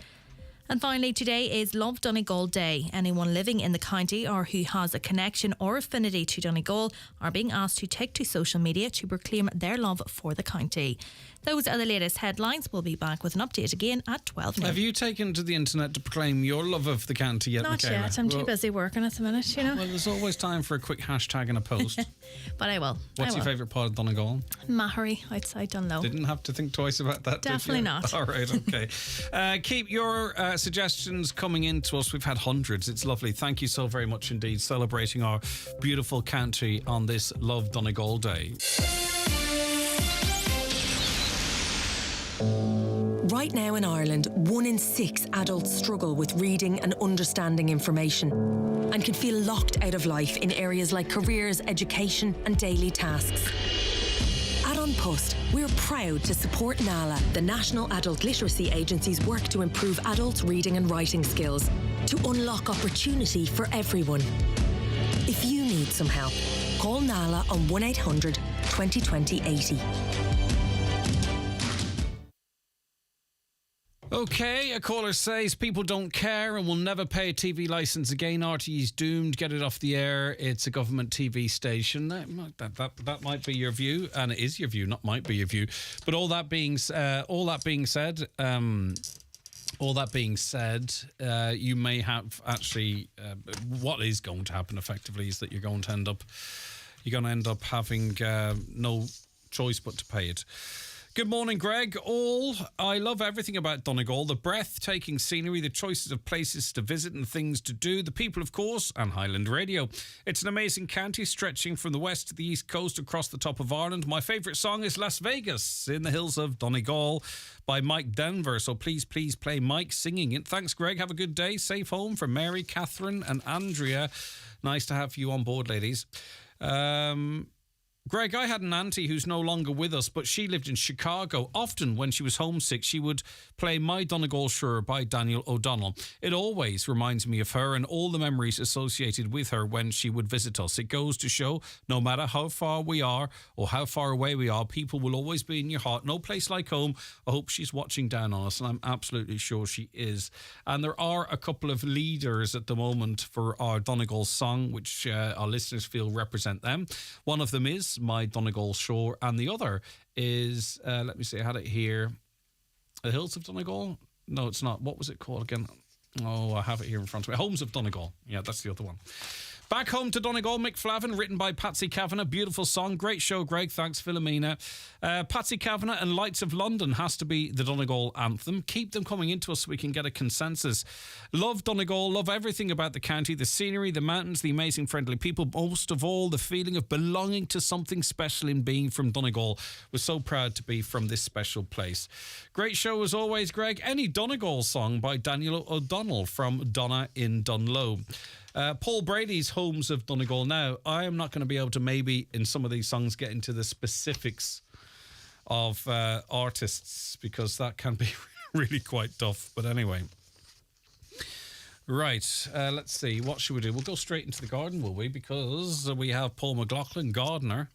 And finally, today is Love Donegal Day. Anyone living in the county or who has a connection or affinity to Donegal are being asked to take to social media to proclaim their love for the county. Those are the latest headlines. We'll be back with an update again at 12 noon. Have you taken to the internet to proclaim your love of the county yet, Not Michaela? yet. I'm too busy working at the minute, you know. Well, there's always time for a quick hashtag and a post. But I will. What's your favourite part of Donegal? Mahary outside Dunlow. Didn't have to think twice about that, Definitely did you? not. All right, okay. Keep your suggestions coming in to us. We've had hundreds. It's lovely. Thank you so very much indeed. Celebrating our beautiful county on this Love Donegal Day. Right now in Ireland, 1 in 6 adults struggle with reading and understanding information and can feel locked out of life in areas like careers, education and daily tasks. At An Post, we're proud to support NALA, the National Adult Literacy Agency's work to improve adults' reading and writing skills, to unlock opportunity for everyone. If you need some help, call NALA on 1800 2020 80. Okay, a caller says people don't care and will never pay a TV licence again. RTE's doomed. Get it off the air. It's a government TV station. That might be your view, and it is your view. Not might be your view. But all that being said, you may have actually. What is going to happen effectively is that you're going to end up having no choice but to pay it. Good morning, Greg. I love everything about Donegal. The breathtaking scenery, the choices of places to visit and things to do, the people, of course, and Highland Radio. It's an amazing county stretching from the west to the east coast across the top of Ireland. My favourite song is Las Vegas in the hills of Donegal by Mike Denver. So please play Mike singing it. Thanks, Greg. Have a good day. Safe home from Mary, Catherine and Andrea. Nice to have you on board, ladies. Greg, I had an auntie who's no longer with us, but she lived in Chicago. Often when she was homesick, she would play My Donegal Shirt by Daniel O'Donnell. It always reminds me of her and all the memories associated with her when she would visit us. It goes to show, no matter how far we are or how far away we are, people will always be in your heart. No place like home. I hope she's watching down on us, and I'm absolutely sure she is. And there are a couple of leaders at the moment for our Donegal song, which our listeners feel represent them. One of them is My Donegal Shore, and the other is let me see, I had it here, the Hills of Donegal. No, it's not. What was it called again? Oh, I have it here in front of me. Homes of Donegal. Yeah, that's the other one. Back Home to Donegal, Mick Flavin, written by Patsy Kavanagh. Beautiful song. Great show, Greg. Thanks, Philomena. Patsy Kavanagh and Lights of London has to be the Donegal anthem. Keep them coming into us so we can get a consensus. Love Donegal. Love everything about the county. The scenery, the mountains, the amazing friendly people. Most of all, the feeling of belonging to something special in being from Donegal. We're so proud to be from this special place. Great show as always, Greg. Any Donegal song by Daniel O'Donnell from Donna in Dunlow. Paul Brady's Homes of Donegal. Now, I am not going to be able to maybe in some of these songs get into the specifics of artists because that can be really quite tough. But anyway. Right, let's see. What should we do? We'll go straight into the garden, will we? Because we have Paul McLaughlin, gardener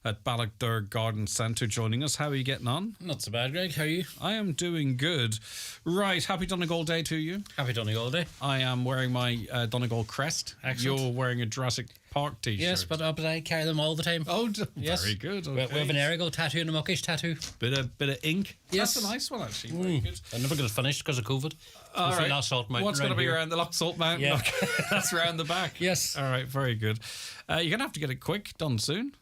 at Ballagdur Garden Centre joining us. How are you getting on? Not so bad, Greg. How are you? I am doing good. Right, happy Donegal Day to you. Happy Donegal Day. I am wearing my Donegal crest. Excellent. You're wearing a Jurassic Park t-shirt. Yes, but I carry them all the time. Oh, yes. Very good. Okay. We have an Erigo tattoo and a muckish tattoo. Bit of ink. Yes. That's a nice one, actually. Very good. I'm never going to finish because of COVID. All right. Loch Salt Mountain. What's going to be around the Loch Salt Mountain? Yeah. That's around the back. Yes. All right, very good. You're going to have to get it quick, done soon.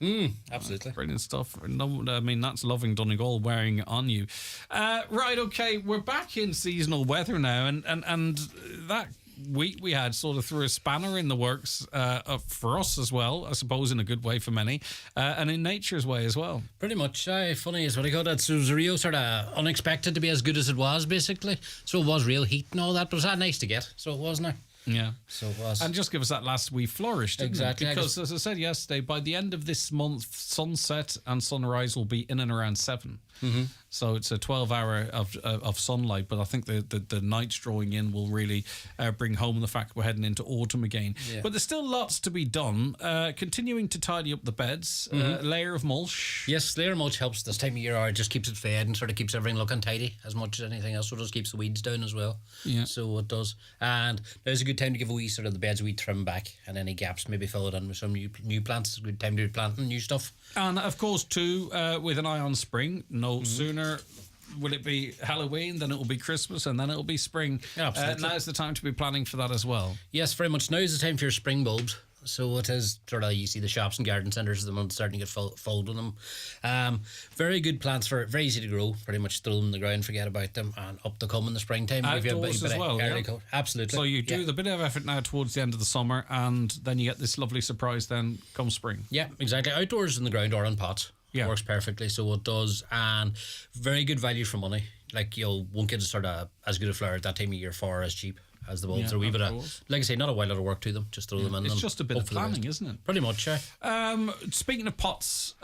Absolutely. Brilliant stuff. No, I mean, that's loving Donegal wearing it on you. Right, okay, we're back in seasonal weather now, and that week we had sort of threw a spanner in the works for us as well, I suppose, in a good way for many, and in nature's way as well. Pretty much. Funny is what I got. It was real sort of unexpected to be as good as it was, basically. So it was real heat and all that, but it was that nice to get. So it was now. Yeah. So it was. And just give us that last wee flourish, didn't exactly. it? Because, as I said yesterday, by the end of this month, sunset and sunrise will be in and around 7. Mm-hmm. So it's a 12-hour of sunlight, but I think the nights drawing in will really bring home the fact we're heading into autumn again. Yeah. But there's still lots to be done. Continuing to tidy up the beds, layer of mulch. Yes, layer of mulch helps this time of year. Or it just keeps it fed and sort of keeps everything looking tidy as much as anything else. So it just keeps the weeds down as well. Yeah. So it does. And there's a good time to give a wee sort of the beds a wee trim back, and any gaps maybe fill it in with some new plants. It's a good time to be planting new stuff. And of course too, with an eye on spring, no sooner will it be Halloween, then it will be Christmas, and then it will be spring. Absolutely. Now's the time to be planning for that as well. Yes, very much. Now is the time for your spring bulbs. So it is sort of, you see the shops and garden centres at the moment starting to get full with them. Very good plants, very easy to grow. Pretty much throw them in the ground, forget about them, and up to come in the springtime. Outdoors as well, yeah? Absolutely. So you do the bit of effort now towards the end of the summer, and then you get this lovely surprise then come spring. Yeah, exactly. Outdoors in the ground or in pots. Yeah. Works perfectly, so it does. And very good value for money. Like, won't get sort of as good a flower at that time of year for as cheap as the bulbs. They're a wee bit of, like I say, not a wild lot of work to them. Just throw them in. It's and just a bit of planning, isn't it? Pretty much, yeah. Speaking of pots,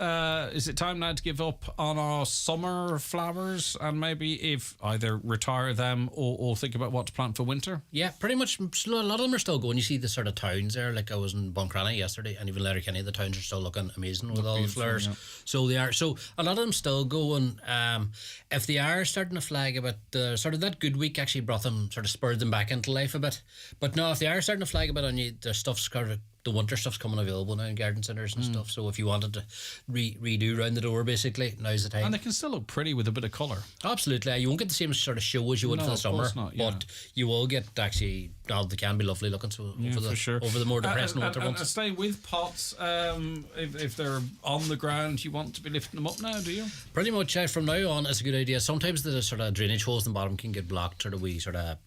is it time now to give up on our summer flowers and maybe if either retire them or think about what to plant for winter? Yeah, pretty much. A lot of them are still going. You see the sort of towns there. Like I was in Buncrana yesterday, and even Letterkenny, the towns are still looking amazing with all the flowers. Yeah. So they are. So a lot of them still going. If they are starting to flag a bit, the sort of that good week actually brought them, sort of spurred them back into life a bit. But no, if they are starting to flag a bit on you, the stuff's kind of, the winter stuff's coming available now in garden centres and stuff. So if you wanted to redo round the door, basically, now's the time. And they can still look pretty with a bit of colour. Absolutely. You won't get the same sort of show as you would for the summer, but you will get actually. They can be lovely looking. So over the more depressing winter months. Stay with pots. If they're on the ground, you want to be lifting them up now, do you? Pretty much. From now on, it's a good idea. Sometimes the sort of drainage holes in the bottom can get blocked, sort of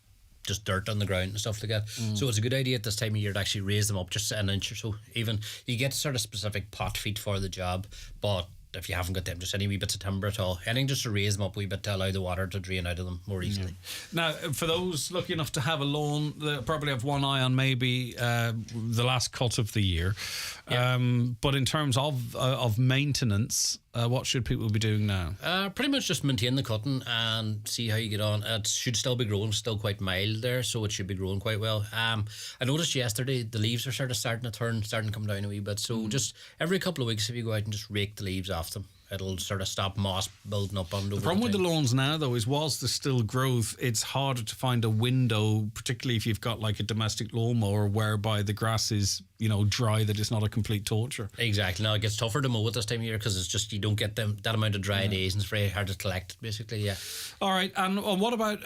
just dirt on the ground and stuff like that. So it's a good idea at this time of year to actually raise them up just an inch or so. Even you get sort of specific pot feet for the job, but if you haven't got them, just any wee bits of timber at all, anything just to raise them up a wee bit to allow the water to drain out of them more easily. Now, for those lucky enough to have a lawn, they probably have one eye on maybe the last cut of the year. But in terms of maintenance, what should people be doing now? Pretty much just maintain the cutting and see how you get on. It should still be growing, still quite mild there, so it should be growing quite well. I noticed yesterday the leaves are starting to come down a wee bit. So just every couple of weeks, if you go out and just rake the leaves off them, it'll sort of stop moss building up under. The problem with the lawns now, though, is whilst there's still growth, it's harder to find a window, particularly if you've got like a domestic lawnmower whereby the grass is, dry, that it's not a complete torture. Exactly. Now it gets tougher to mow at this time of year because it's just you don't get that amount of dry days, and it's very hard to collect, basically. Yeah. All right. And what about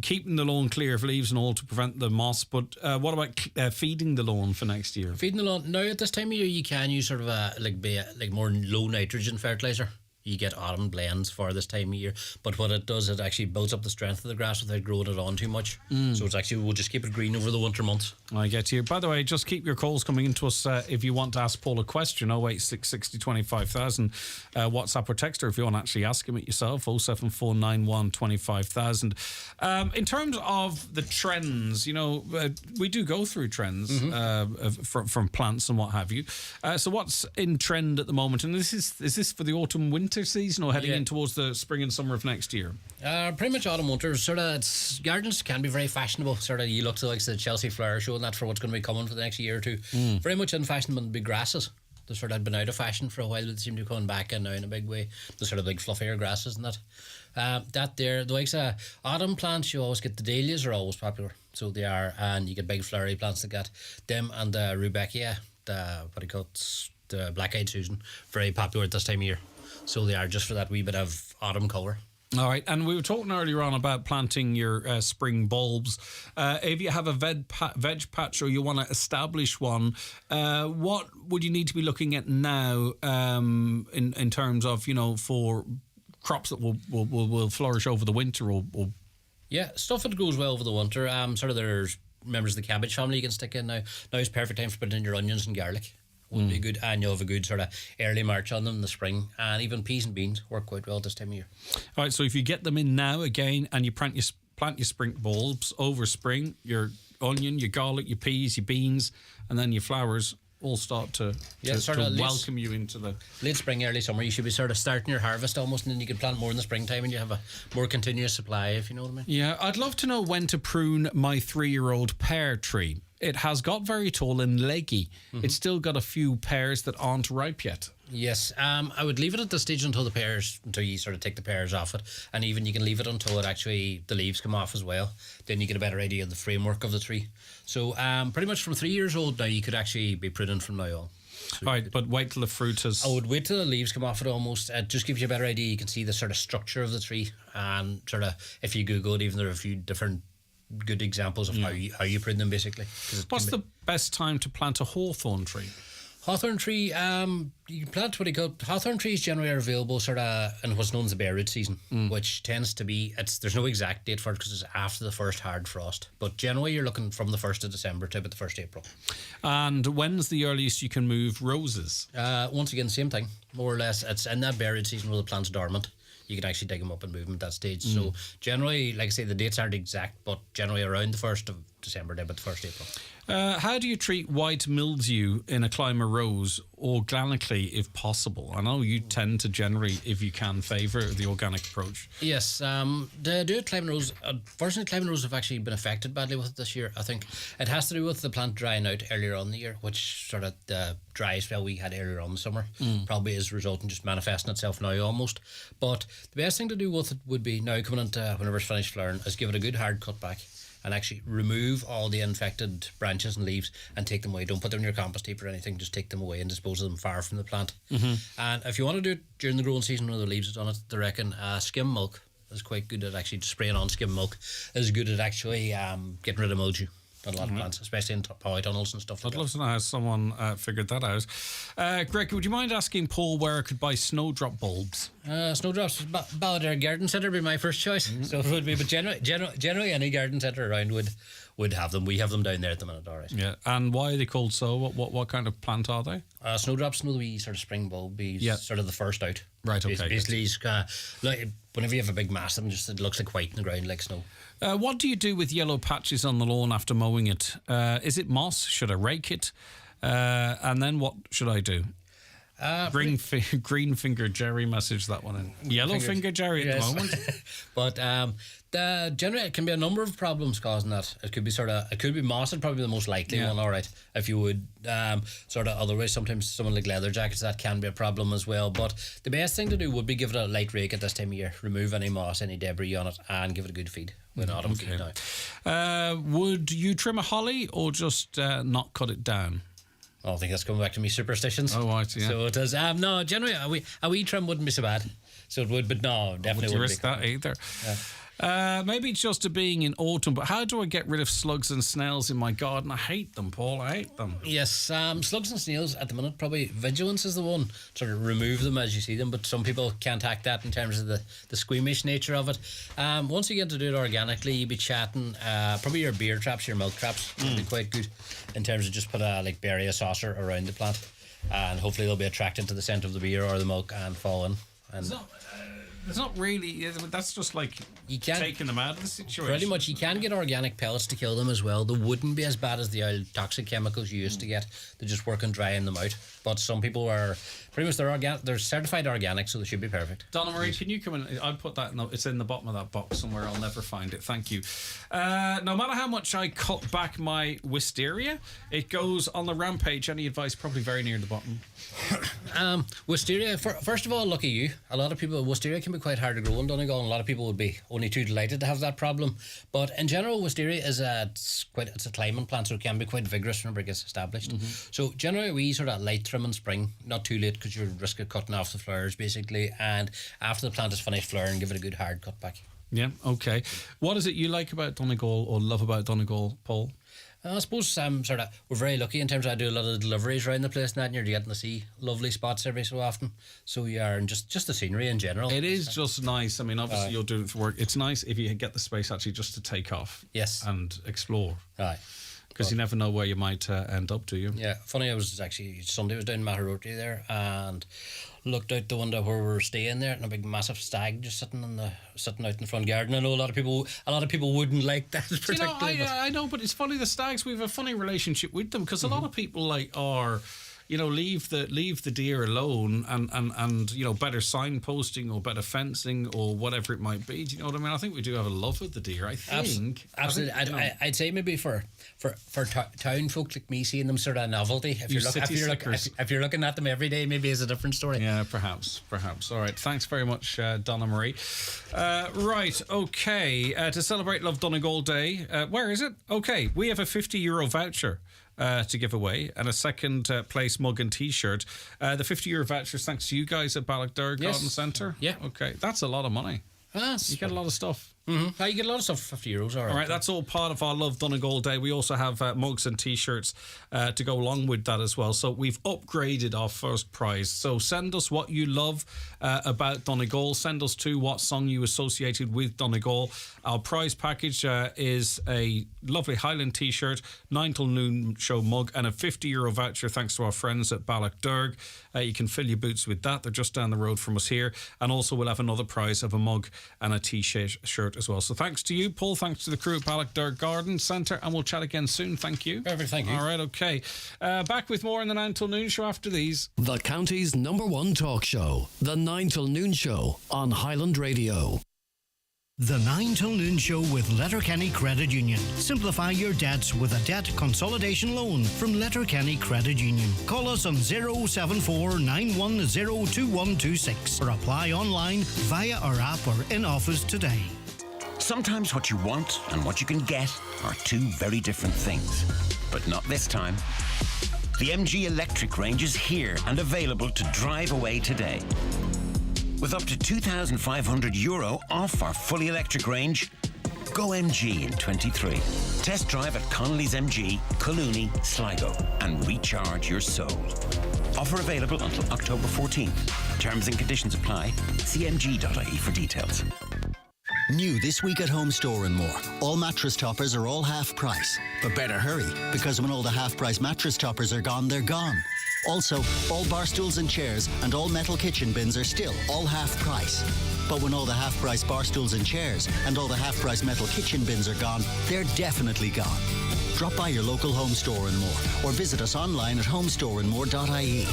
keeping the lawn clear of leaves and all to prevent the moss? But what about feeding the lawn for next year? Feeding the lawn now at this time of year, you can use sort of like more low nitrogen fertilizer. You get autumn blends for this time of year, but what it does, it actually builds up the strength of the grass without growing it on too much. So it's actually, we'll just keep it green over the winter months. I get you. By the way, just keep your calls coming into us if you want to ask Paul a question. 086 60 25,000. WhatsApp or text, or if you want to actually ask him it yourself, 07491 25,000. In terms of the trends, we do go through trends from plants and what have you. So what's in trend at the moment? And is this for the autumn winter season or heading in towards the spring and summer of next year? Pretty much autumn winter. Sort of, gardens can be very fashionable. Sort of, you look to like the Chelsea Flower Show and that for what's going to be coming for the next year or two. Very much in fashion with the big grasses. They sort of had been out of fashion for a while, but they seem to be coming back in now in a big way. The sort of big fluffier grasses and that. The likes of autumn plants, you always get the dahlias are always popular. So they are, and you get big flowery plants like that. Them and the rudbeckia, the black-eyed Susan, very popular at this time of year. So they are just for that wee bit of autumn colour. All right, and we were talking earlier on about planting your spring bulbs. If you have a veg patch or you want to establish one, what would you need to be looking at now in terms of, for crops that will flourish over the winter or Yeah, stuff that grows well over the winter. There's members of the cabbage family you can stick in now. Now is perfect time for putting in your onions and garlic. Would be good, and you'll have a good sort of early March on them in the spring, and even peas and beans work quite well this time of year. All right, so if you get them in now again and you plant your spring bulbs over spring, your onion, your garlic, your peas, your beans, and then your flowers all start to welcome you into the late spring, early summer. You should be sort of starting your harvest almost, and then you can plant more in the springtime and you have a more continuous supply, if you know what I mean. Yeah, I'd love to know when to prune my 3-year-old pear tree. It has got very tall and leggy. It's still got a few pears that aren't ripe yet. Yes, I would leave it at this stage until you sort of take the pears off it, and even you can leave it until the leaves come off as well. Then you get a better idea of the framework of the tree. So pretty much from 3 years old now, you could actually be pruning from now on. So all right, but wait till the fruit has... I would wait till the leaves come off it almost. It just gives you a better idea. You can see the sort of structure of the tree, and sort of, if you Google it, even there are a few different good examples of how you prune them, basically. What's the best time to plant a hawthorn tree? Hawthorn tree, you can plant what you call hawthorn trees. Generally are available sort of in what's known as the bare root season, which tends to be there's no exact date for it because it's after the first hard frost. But generally, you're looking from the 1st of December to about the 1st of April. And when's the earliest you can move roses? Once again, same thing, more or less. It's in that bare root season where the plant's dormant. You can actually dig them up and move them at that stage. So generally, like I say, the dates aren't exact, but generally around the 1st of December, about the 1st of April. How do you treat white mildew in a climber rose organically if possible? I know you tend to generally, if you can, favour the organic approach. Yes, the climbing rose, unfortunately climbing rose have actually been affected badly with it this year. I think it has to do with the plant drying out earlier on in the year, which sort of the dry spell we had earlier on in the summer probably is resulting, just manifesting itself now almost. But the best thing to do with it would be now coming into whenever it's finished flowering is give it a good hard cut back and actually remove all the infected branches and leaves and take them away. Don't put them in your compost heap or anything, just take them away and dispose of them far from the plant. And if you want to do it during the growing season when the leaves are on it, they reckon skim milk is quite good at actually spraying on. Skim milk is good at actually getting rid of mildew on a lot of plants, especially in polytunnels and stuff like that. I'd love to know how someone figured that out. Greg, would you mind asking Paul where I could buy snowdrop bulbs? Snowdrops, Balladare Garden Centre would be my first choice. So it would be, but generally any garden centre around would have them. We have them down there at the minute, all right. Yeah, and why are they called so? What kind of plant are they? Snowdrops, the wee sort of spring bulb, sort of the first out. Right, okay. Basically, like, whenever you have a big mass of them, it looks like white in the ground, like snow. What do you do with yellow patches on the lawn after mowing it? Is it moss? Should I rake it? And then what should I do? Green finger Jerry messaged that one in. Yellow finger Jerry at the moment. But generally, it can be a number of problems causing that. It could be moss, it'd probably be the most likely one, all right. If you would otherwise, sometimes someone like leather jackets, that can be a problem as well. But the best thing to do would be give it a light rake at this time of year, remove any moss, any debris on it, and give it a good feed when autumn feed now. Would you trim a holly or just not cut it down? I don't think that's coming back to me superstitions. Oh, right, yeah. So it does. No, generally, a wee trim wouldn't be so bad. So it would, but no, definitely wouldn't risk that either. Maybe it's just being in autumn, but how do I get rid of slugs and snails in my garden? I hate them, Paul. I hate them. Yes, slugs and snails at the minute, probably vigilance is the one. Sort of remove them as you see them, but some people can't act that in terms of the squeamish nature of it. Once you get to do it organically, you'd be chatting, probably your beer traps, your milk traps would be quite good in terms of just put bury a saucer around the plant, and hopefully they'll be attracted to the scent of the beer or the milk and fall in. And it's not really, that's just like taking them out of the situation. Pretty much, you can get organic pellets to kill them as well. They wouldn't be as bad as the old toxic chemicals you used to get. They just work on drying them out. But some people are pretty much they're certified organic, so they should be perfect. Donna Marie, can you come in? I'll put that it's in the bottom of that box somewhere. I'll never find it. Thank you. No matter how much I cut back my wisteria, it goes on the rampage. Any advice? Probably very near the bottom. Wisteria, first of all, lucky you. A lot of people, wisteria can be quite hard to grow in Donegal, and a lot of people would be only too delighted to have that problem. But in general, wisteria is it's a climbing plant, so it can be quite vigorous whenever it gets established. So generally, we sort of light trim in spring, not too late because you're at risk of cutting off the flowers basically. And after the plant is finished flowering, give it a good hard cut back. Yeah, okay. What is it you like about Donegal or love about Donegal, Paul? I suppose we're very lucky in terms of I do a lot of deliveries around the place and that, and you're getting to see lovely spots every so often. So you are, and just the scenery in general. It is just nice. I mean, obviously you're doing it for work. It's nice if you get the space actually just to take off. Yes. And explore. Right. Because you never know where you might end up, do you? Yeah. Funny, I was actually Sunday, I was down in Maharoti there and looked out the window where we were staying there, and a big massive stag just sitting out in the front garden. I know a lot of people wouldn't like that particularly. I know, but it's funny, the stags, we have a funny relationship with them because a lot of people are leave the deer alone and better signposting or better fencing or whatever it might be. Do you know what I mean? I think we do have a love of the deer. I think absolutely. I'd say maybe for town folk like me, seeing them sort of novelty. If you're looking at them every day, maybe it's a different story. Yeah, perhaps. All right, thanks very much, Donna Marie. Right, okay. To celebrate Love Donegal Day, where is it? Okay, we have a €50 voucher to give away and a second place mug and t-shirt. The €50 voucher is thanks to you guys at Balladare Garden Centre. Yeah. Okay, that's a lot of money. You get a lot of stuff. Mm-hmm. You get a lot of stuff for €50. All right, that's all part of our Love Donegal Day. We also have mugs and T-shirts to go along with that as well. So we've upgraded our first prize. So send us what you love about Donegal. Send us to what song you associated with Donegal. Our prize package is a lovely Highland T-shirt, 9 till noon show mug, and a €50 voucher thanks to our friends at Ballochderg. You can fill your boots with that. They're just down the road from us here. And also we'll have another prize of a mug and a T-shirt as well. So thanks to you, Paul. Thanks to the crew at Ballochderg Garden Centre, and we'll chat again soon. Thank you. Perfect, thank you. All right, okay. Back with more in the 9 till noon show after these. The county's #1 talk show, the 9 till noon show on Highland Radio. The 9 till noon show with Letterkenny Credit Union. Simplify your debts with a debt consolidation loan from Letterkenny Credit Union. Call us on 074 910 2126 or apply online via our app or in office today. Sometimes what you want and what you can get are two very different things. But not this time. The MG electric range is here and available to drive away today. With up to €2,500 off our fully electric range, go MG in 23. Test drive at Connolly's MG, Collooney, Sligo, and recharge your soul. Offer available until October 14th. Terms and conditions apply. See mg.ie for details. New this week at Home Store and More. All mattress toppers are all half price. But better hurry, because when all the half price mattress toppers are gone, they're gone. Also, all bar stools and chairs and all metal kitchen bins are still all half price. But when all the half price bar stools and chairs and all the half price metal kitchen bins are gone, they're definitely gone. Drop by your local Home Store and More or visit us online at homestoreandmore.ie.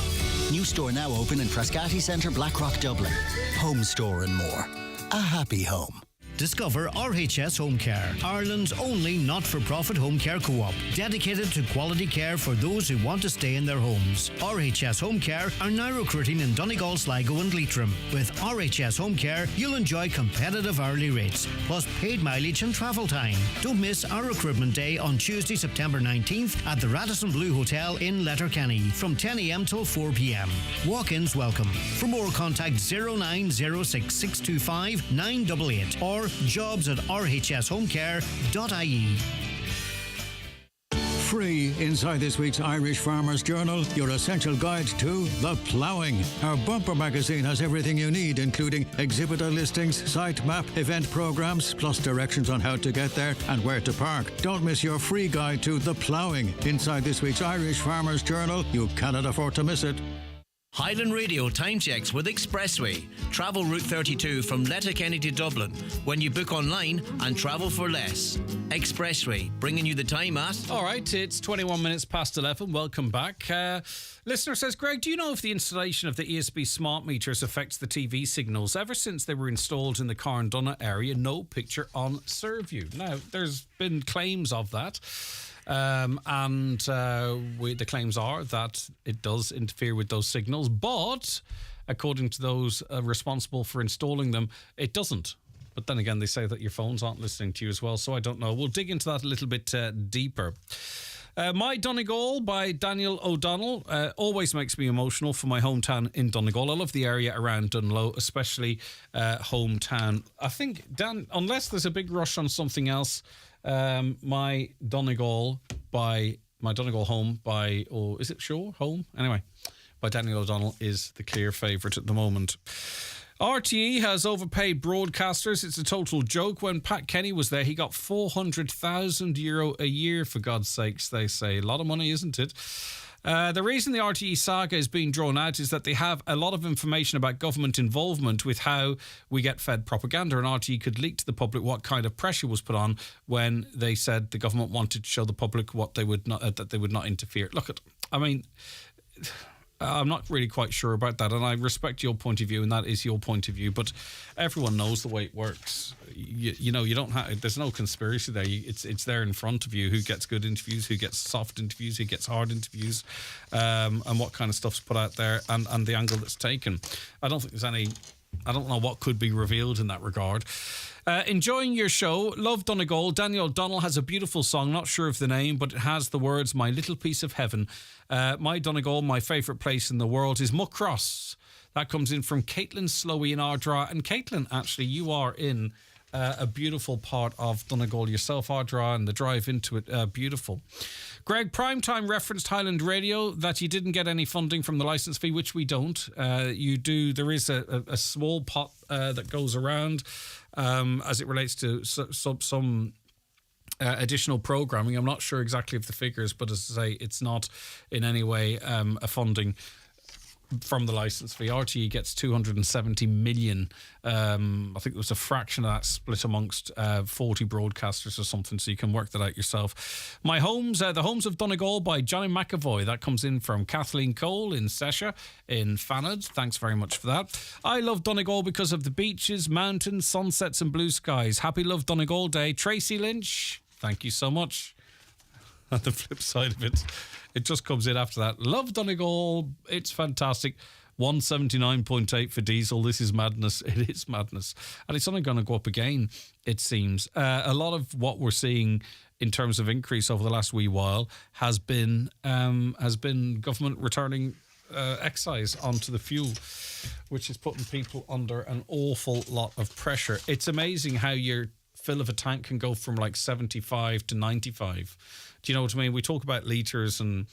New store now open in Frascati Centre, Blackrock, Dublin. Home Store and More. A happy home. Discover RHS Home Care, Ireland's only not-for-profit home care co-op, dedicated to quality care for those who want to stay in their homes. RHS Home Care are now recruiting in Donegal, Sligo and Leitrim. With RHS Home Care, you'll enjoy competitive hourly rates, plus paid mileage and travel time. Don't miss our recruitment day on Tuesday, September 19th at the Radisson Blue Hotel in Letterkenny from 10 a.m. till 4 p.m. Walk-ins welcome. For more, contact 0906 625 988 or jobs@rhshomecare.ie. Free inside this week's Irish Farmers Journal, your essential guide to the ploughing. Our bumper magazine has everything you need, including exhibitor listings, site map, event programs, plus directions on how to get there and where to park. Don't miss your free guide to the ploughing inside this week's Irish Farmers Journal. You cannot afford to miss it. Highland Radio time checks with Expressway. Travel Route 32 from Letterkenny to Dublin when you book online and travel for less. Expressway, bringing you the time at... All right, it's 21 minutes past 11. Welcome back. Listener says, Greg, do you know if the installation of the ESB smart meters affects the TV signals? Ever since they were installed in the Carndonagh area, no picture on Serview. Now, there's been claims of that. The claims are that it does interfere with those signals, but according to those responsible for installing them, it doesn't. But then again, they say that your phones aren't listening to you as well, so I don't know. We'll dig into that a little bit deeper. My Donegal by Daniel O'Donnell always makes me emotional for my hometown in Donegal. I love the area around Dunlow, especially hometown. I think, Dan, unless there's a big rush on something else, my Donegal Home by, or is it Shore Home? Anyway, by Daniel O'Donnell is the clear favourite at the moment. RTE has overpaid broadcasters. It's a total joke. When Pat Kenny was there, he got €400,000 a year, for God's sakes, they say. A lot of money, isn't it? The reason the RTE saga is being drawn out is that they have a lot of information about government involvement with how we get fed propaganda, and RTE could leak to the public what kind of pressure was put on when they said the government wanted to show the public what they would not, that they would not interfere. I'm not really quite sure about that, and I respect your point of view, and that is your point of view, but everyone knows the way it works. You know, you don't have, there's no conspiracy there. It's there in front of you, who gets good interviews, who gets soft interviews, who gets hard interviews, and what kind of stuff's put out there, and the angle that's taken. I don't know what could be revealed in that regard. Enjoying your show. Love Donegal. Daniel O'Donnell has a beautiful song, not sure of the name, but it has the words, "My Little Piece of Heaven." My Donegal, my favourite place in the world is Muckross. That comes in from Caitlin Slowey in Ardra. And Caitlin, actually, you are in a beautiful part of Donegal yourself, Ardra, and the drive into it, beautiful. Greg, Primetime referenced Highland Radio that you didn't get any funding from the licence fee, which we don't. You do. There is a small pot that goes around as it relates to some additional programming. I'm not sure exactly of the figures, but as I say, it's not in any way a funding from the licence fee. RTE gets 270 million. I think there was a fraction of that split amongst 40 broadcasters or something, so you can work that out yourself. My Homes, The Homes of Donegal by Johnny McAvoy. That comes in from Kathleen Cole in Sesha in Fanad. Thanks very much for that. I love Donegal because of the beaches, mountains, sunsets and blue skies. Happy Love Donegal Day. Tracy Lynch, thank you so much. On the flip side of it, it just comes in after that. Love Donegal. It's fantastic. 179.8 for diesel. This is madness. It is madness. And it's only going to go up again, it seems. A lot of what we're seeing in terms of increase over the last wee while has been government returning excise onto the fuel, which is putting people under an awful lot of pressure. It's amazing how your fill of a tank can go from like 75 to 95. Do you know what I mean? We talk about litres and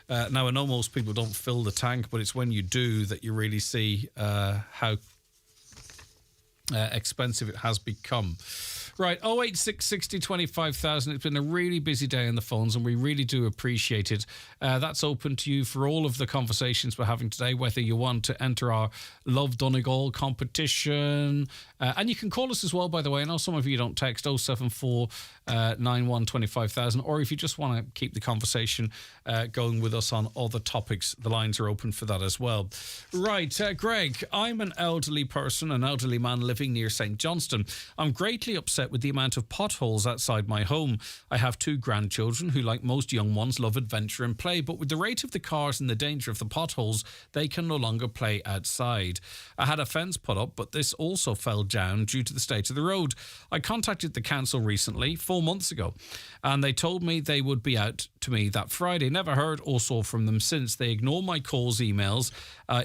now I know most people don't fill the tank, but it's when you do that you really see how expensive it has become. Right, 086 60 25,000. It's been a really busy day on the phones and we really do appreciate it. That's open to you for all of the conversations we're having today, whether you want to enter our Love Donegal competition. And you can call us as well, by the way. I know some of you don't text 074 91 25,000, or if you just want to keep the conversation going with us on other topics, the lines are open for that as well. Right, Greg, I'm an elderly person, an elderly man living near St. Johnston. I'm greatly upset with the amount of potholes outside my home. I have 2 grandchildren who, like most young ones, love adventure and play, but with the rate of the cars and the danger of the potholes, they can no longer play outside. I had a fence put up, but this also fell down due to the state of the road. I contacted the council recently, 4 months ago, and they told me they would be out to me that Friday. Never heard or saw from them since. They ignore my calls, emails,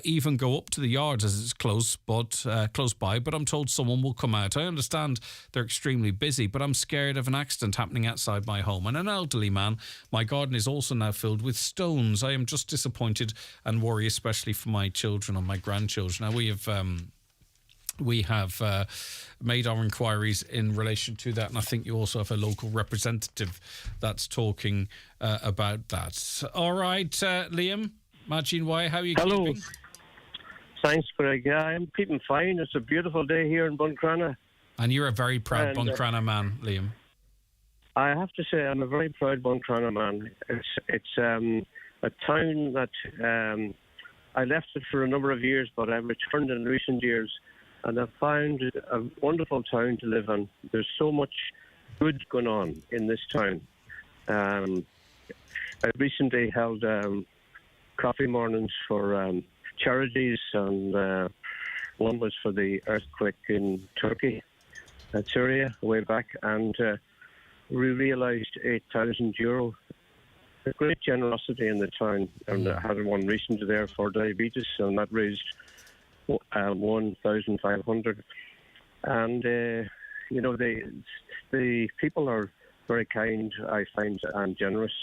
even go up to the yard as it's close by, but I'm told someone will come out. I understand they're extremely busy, but I'm scared of an accident happening outside my home. And an elderly man, my garden is also now filled with stones. I am just disappointed and worry, especially for my children and my grandchildren. Now, we have made our inquiries in relation to that, and I think you also have a local representative that's talking about that. All right, Liam, Magin Way, how are you keeping? Thanks, Greg. Yeah, I'm keeping fine. It's a beautiful day here in Buncrana. And you're a very proud Buncrana man, Liam. I have to say I'm a very proud Buncrana man. It's a town that I left it for a number of years, but I've returned in recent years, and I've found it a wonderful town to live in. There's so much good going on in this town. I recently held coffee mornings for charities, and one was for the earthquake in Turkey, Syria, way back, and we realised €8,000. A great generosity in the town, and I had one recently there for diabetes, and that raised 1,500. And the people are very kind, I find, and generous.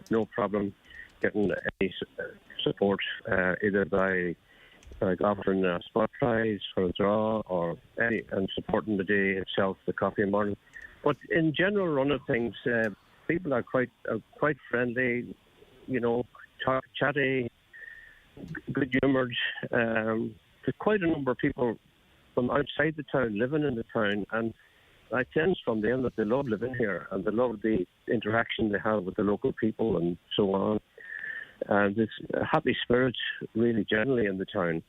No problem getting any support, either by offering a spot prize for a draw or and supporting the day itself, the coffee morning. But in general run of things, people are quite friendly, chatty, good-humoured. There's quite a number of people from outside the town living in the town, and I sense from them that they love living here and they love the interaction they have with the local people and so on. And there's a happy spirit, really, generally in the town.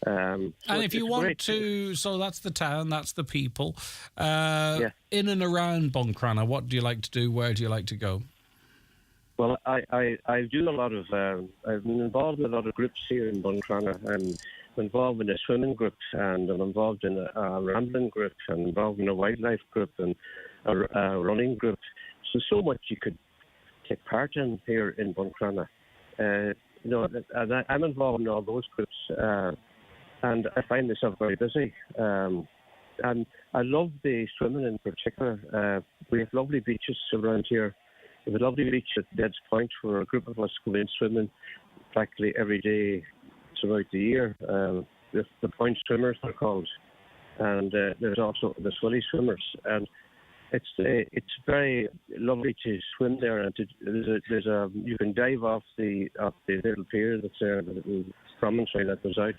And if you want to, so that's the town, that's the people. In and around Buncrana, what do you like to do? Where do you like to go? Well, I do a lot of, I've been involved in a lot of groups here in Buncrana. I'm involved in a swimming group, and I'm involved in a rambling group, and involved in a wildlife group, and a running group. So much you could take part in here in Buncrana. I'm involved in all those groups, and I find myself very busy. and I love the swimming in particular. We have lovely beaches around here. We have a lovely beach at Dead's Point where a group of us go in swimming practically every day throughout the year. The point swimmers, they're called. And there's also the swilly swimmers. And it's very lovely to swim there. And you can dive off the little pier that's there, the little promontory that goes out.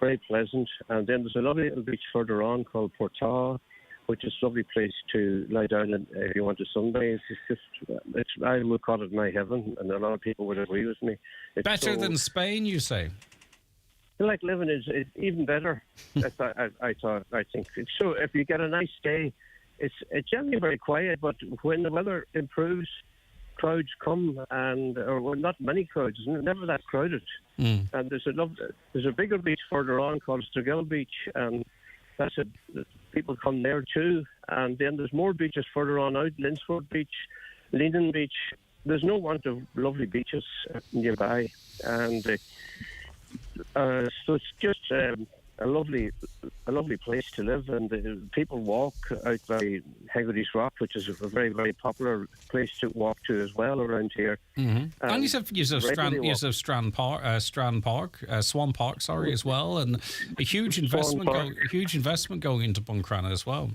Very pleasant. And then there's a lovely little beach further on called Portaw, which is a lovely place to lie down and if you want to sunbathe. I would call it my heaven, and a lot of people would agree with me. It's better than Spain, you say? Like living is even better. I think it's so. If you get a nice day, it's generally very quiet. But when the weather improves, crowds come, or not many crowds. It's never that crowded. And there's a bigger beach further on called Sturgill Beach, and people come there too. And then there's more beaches further on out: Linsford Beach, Leanan Beach. There's no want of lovely beaches nearby, and. So it's just a lovely place to live, and people walk out by Hegarty's Rock, which is a very, very popular place to walk to as well around here. Mm-hmm. And you have Swan Park, as well, and a huge investment going into Buncrana as well.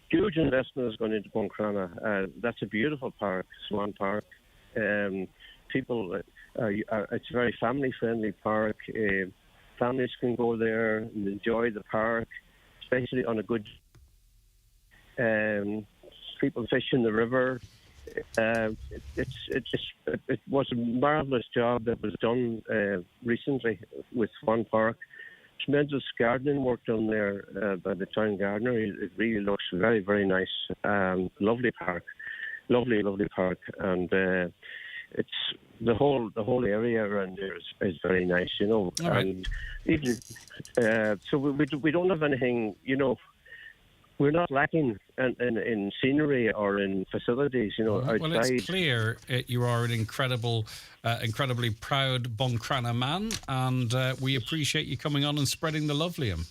Huge investment is going into Buncrana. That's a beautiful park, Swan Park. People. It's a very family-friendly park. Families can go there and enjoy the park, especially on a good. People fish in the river. It was a marvellous job that was done recently with Swan Park. Tremendous gardening work done there by the town gardener. It really looks very, very nice. Lovely park, lovely park, and. It's the whole area around there is very nice, you know. Right. And even so, we don't have anything, you know. We're not lacking in scenery or in facilities, you know. Outside. Well, it's clear you are an incredibly proud Buncrana man, and we appreciate you coming on and spreading the lovelium.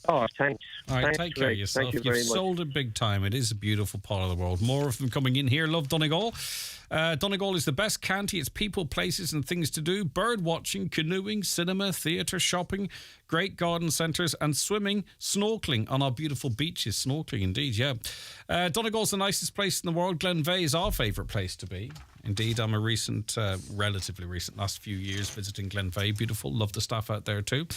Oh, thanks. All right, thanks, take care of yourself. You've sold it big time. It is a beautiful part of the world. More of them coming in here. Love Donegal. Donegal is the best county. It's people, places and things to do. Bird watching, canoeing, cinema, theatre, shopping, great garden centres and swimming, snorkelling on our beautiful beaches. Snorkelling indeed, yeah. Donegal's the nicest place in the world. Glenveigh is our favourite place to be. Indeed, I'm a relatively recent, last few years visiting Glenveigh. Beautiful. Love the staff out there too.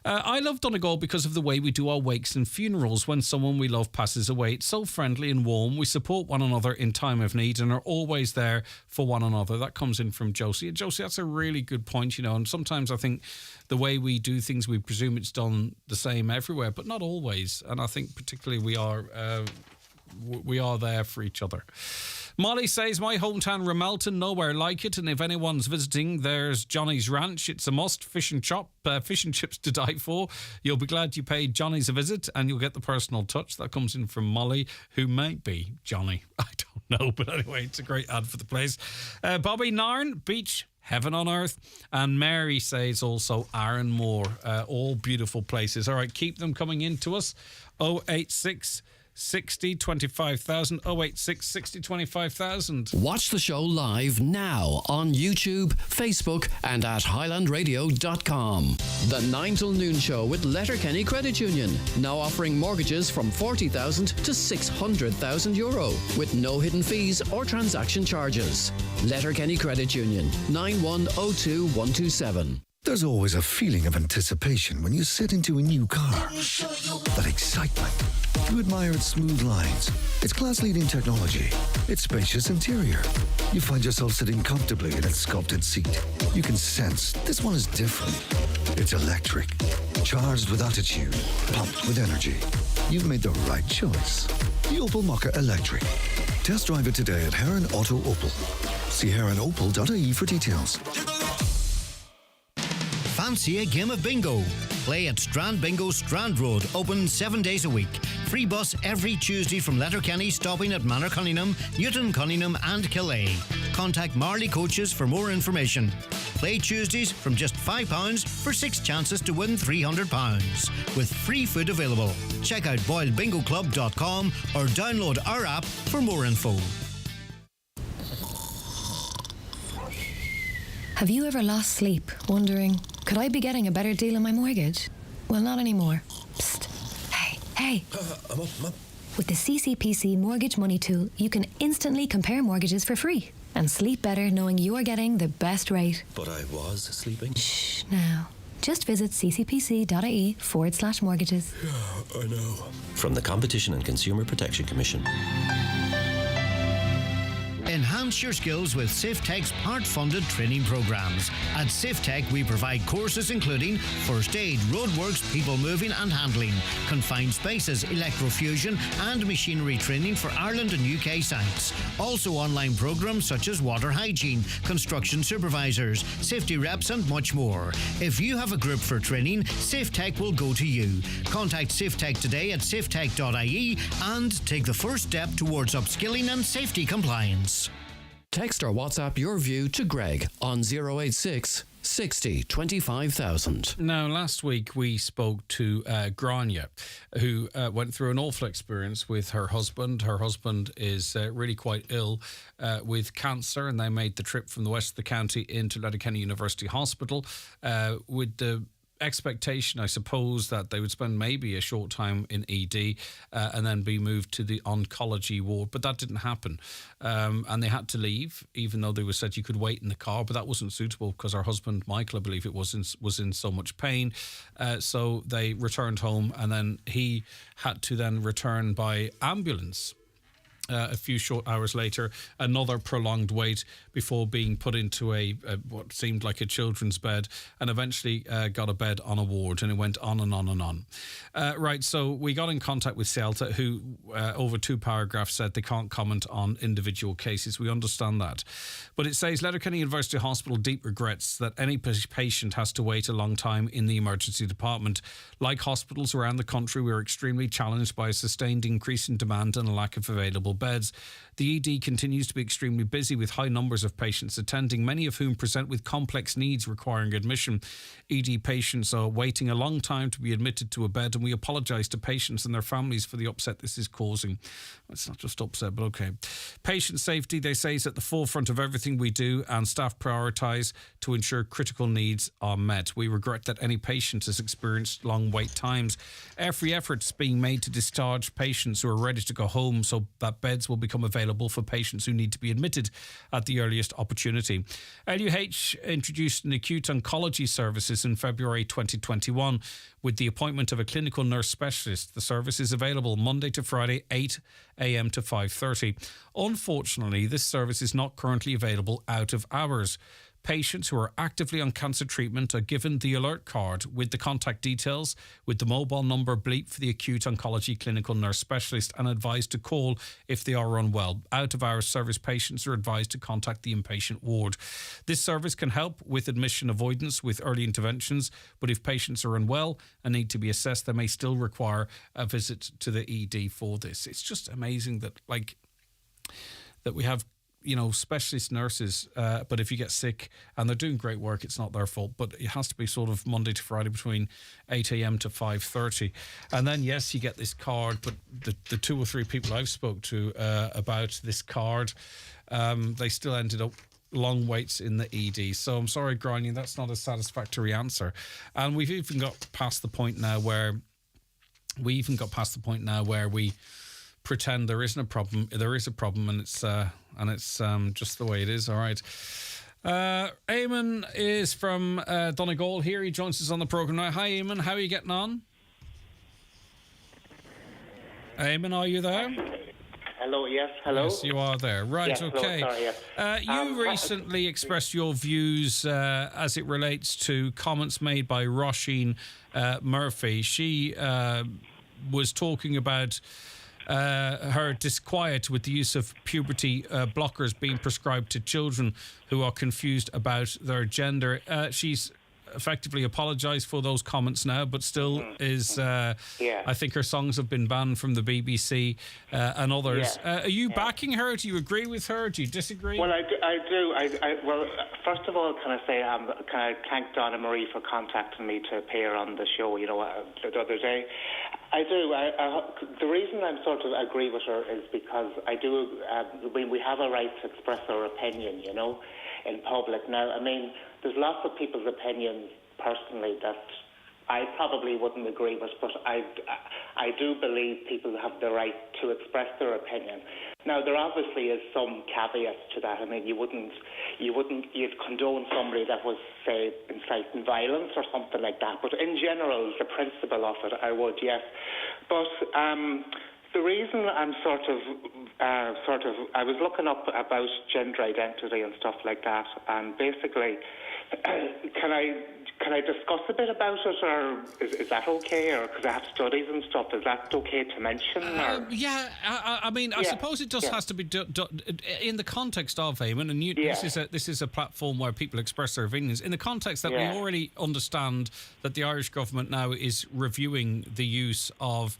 I love Donegal because of the way we do our wakes and funerals when someone we love passes away. It's so friendly and warm. We support one another in time of need and are always there for one another. That comes in from Josie. And Josie, that's a really good point, you know, and sometimes I think the way we do things, we presume it's done the same everywhere, but not always. And I think particularly we are there for each other. Molly says, my hometown Ramelton, nowhere like it, and if anyone's visiting, there's Johnny's Ranch. It's a must. Fish and chips to die for. You'll be glad you paid Johnny's a visit, and you'll get the personal touch. That comes in from Molly, who might be Johnny. I don't know, but anyway, it's a great ad for the place. Bobby, Narn, beach, heaven on earth. And Mary says also Arranmore, all beautiful places. All right, keep them coming in to us. 086 60 25,000 086 60 25,000. Watch the show live now on YouTube, Facebook and at highlandradio.com. The 9 till noon show with Letterkenny Credit Union, now offering mortgages from 40,000 to 600,000 euro with no hidden fees or transaction charges. Letterkenny Credit Union, 9102 127. There's always a feeling of anticipation when you sit into a new car. That excitement. You admire its smooth lines, its class-leading technology, its spacious interior. You find yourself sitting comfortably in its sculpted seat. You can sense this one is different. It's electric, charged with attitude, pumped with energy. You've made the right choice. The Opel Mokka Electric. Test drive it today at Heron Auto Opel. See heronopel.ie for details. Fancy a game of bingo? Play at Strand Bingo, Strand Road, open 7 days a week. Free bus every Tuesday from Letterkenny, stopping at Manor Cunningham, Newton Cunningham and Killay. Contact Marley Coaches for more information. Play Tuesdays from just £5 for 6 chances to win £300 with free food available. Check out boyledbingoclub.com or download our app for more info. Have you ever lost sleep, wondering, could I be getting a better deal on my mortgage? Well, not anymore. Psst. Hey. I'm up. With the CCPC Mortgage Money Tool, you can instantly compare mortgages for free and sleep better knowing you're getting the best rate. But I was sleeping. Shh, now. Just visit ccpc.ie/mortgages. Yeah, I know. From the Competition and Consumer Protection Commission. Enhance your skills with SafeTech's part-funded training programs. At SafeTech, we provide courses including first aid, roadworks, people moving and handling, confined spaces, electrofusion and machinery training for Ireland and UK sites. Also online programs such as water hygiene, construction supervisors, safety reps and much more. If you have a group for training, SafeTech will go to you. Contact SafeTech today at safetech.ie and take the first step towards upskilling and safety compliance. Text or WhatsApp your view to Greg on 086 60 25,000. Now, last week we spoke to Grania, who went through an awful experience with her husband. Her husband is really quite ill with cancer, and they made the trip from the west of the county into Letterkenny University Hospital with the expectation, I suppose, that they would spend maybe a short time in ED and then be moved to the oncology ward, but that didn't happen, and they had to leave, even though they were said you could wait in the car, but that wasn't suitable because her husband Michael, I believe it was in so much pain, so they returned home, and then he had to then return by ambulance. A few short hours later, another prolonged wait before being put into a what seemed like a children's bed, and eventually got a bed on a ward, and it went on and on and on. Right, so we got in contact with CELTA, who over 2 paragraphs said they can't comment on individual cases. We understand that. But it says, Letterkenny University Hospital deep regrets that any patient has to wait a long time in the emergency department. Like hospitals around the country, we are extremely challenged by a sustained increase in demand and a lack of available beds. The ED continues to be extremely busy with high numbers of patients attending, many of whom present with complex needs requiring admission. ED patients are waiting a long time to be admitted to a bed, and we apologise to patients and their families for the upset this is causing. It's not just upset, but okay. Patient safety, they say, is at the forefront of everything we do, and staff prioritise to ensure critical needs are met. We regret that any patient has experienced long wait times. Every effort is being made to discharge patients who are ready to go home so that beds will become available for patients who need to be admitted at the earliest opportunity. LUH introduced an acute oncology services in February 2021 with the appointment of a clinical nurse specialist. The service is available Monday to Friday, 8 a.m. to 5:30. Unfortunately, this service is not currently available out of hours. Patients who are actively on cancer treatment are given the alert card with the contact details, with the mobile number bleep for the acute oncology clinical nurse specialist, and advised to call if they are unwell. Out-of-hours service patients are advised to contact the inpatient ward. This service can help with admission avoidance with early interventions, but if patients are unwell and need to be assessed, they may still require a visit to the ED for this. It's just amazing that we have specialist nurses, but if you get sick, and they're doing great work, it's not their fault, but it has to be sort of Monday to Friday between 8 a.m. to 5:30. And then, yes, you get this card, but the 2 or 3 people I've spoke to about this card, they still ended up long waits in the ED. So I'm sorry, Grania, that's not a satisfactory answer. And we've even got past the point now where we pretend there isn't a problem. There is a problem, and it's just the way it is. All right. Eamon is from Donegal here. He joins us on the programme now. Hi, Eamon. How are you getting on? Eamon, are you there? Hello, yes, hello. Yes, you are there. Right, yes, okay. Hello, sorry, yes. You recently expressed your views as it relates to comments made by Roisin Murphy. She was talking about her disquiet with the use of puberty blockers being prescribed to children who are confused about their gender. She's effectively apologised for those comments now, but still is. I think her songs have been banned from the BBC and others. Are you backing her? Do you agree with her? Do you disagree? Well, I do. Well, first of all, can I say, can I thank Donna Marie for contacting me to appear on the show, the other day. I do. The reason I'm sort of agree with her is because I do. We have a right to express our opinion, in public. Now, I mean, there's lots of people's opinions personally that I probably wouldn't agree with, but I do believe people have the right to express their opinion. Now, there obviously is some caveats to that. I mean, you'd condone somebody that was, say, inciting violence or something like that. But in general, the principle of it, I would, yes. But the reason I'm sort of, I was looking up about gender identity and stuff like that, and basically, can I discuss a bit about it, or is that okay? Or because I have studies and stuff, is that okay to mention? I mean, I suppose it just has to be done in the context of Eamon, and this is a platform where people express their opinions. In the context that we already understand that the Irish government now is reviewing the use of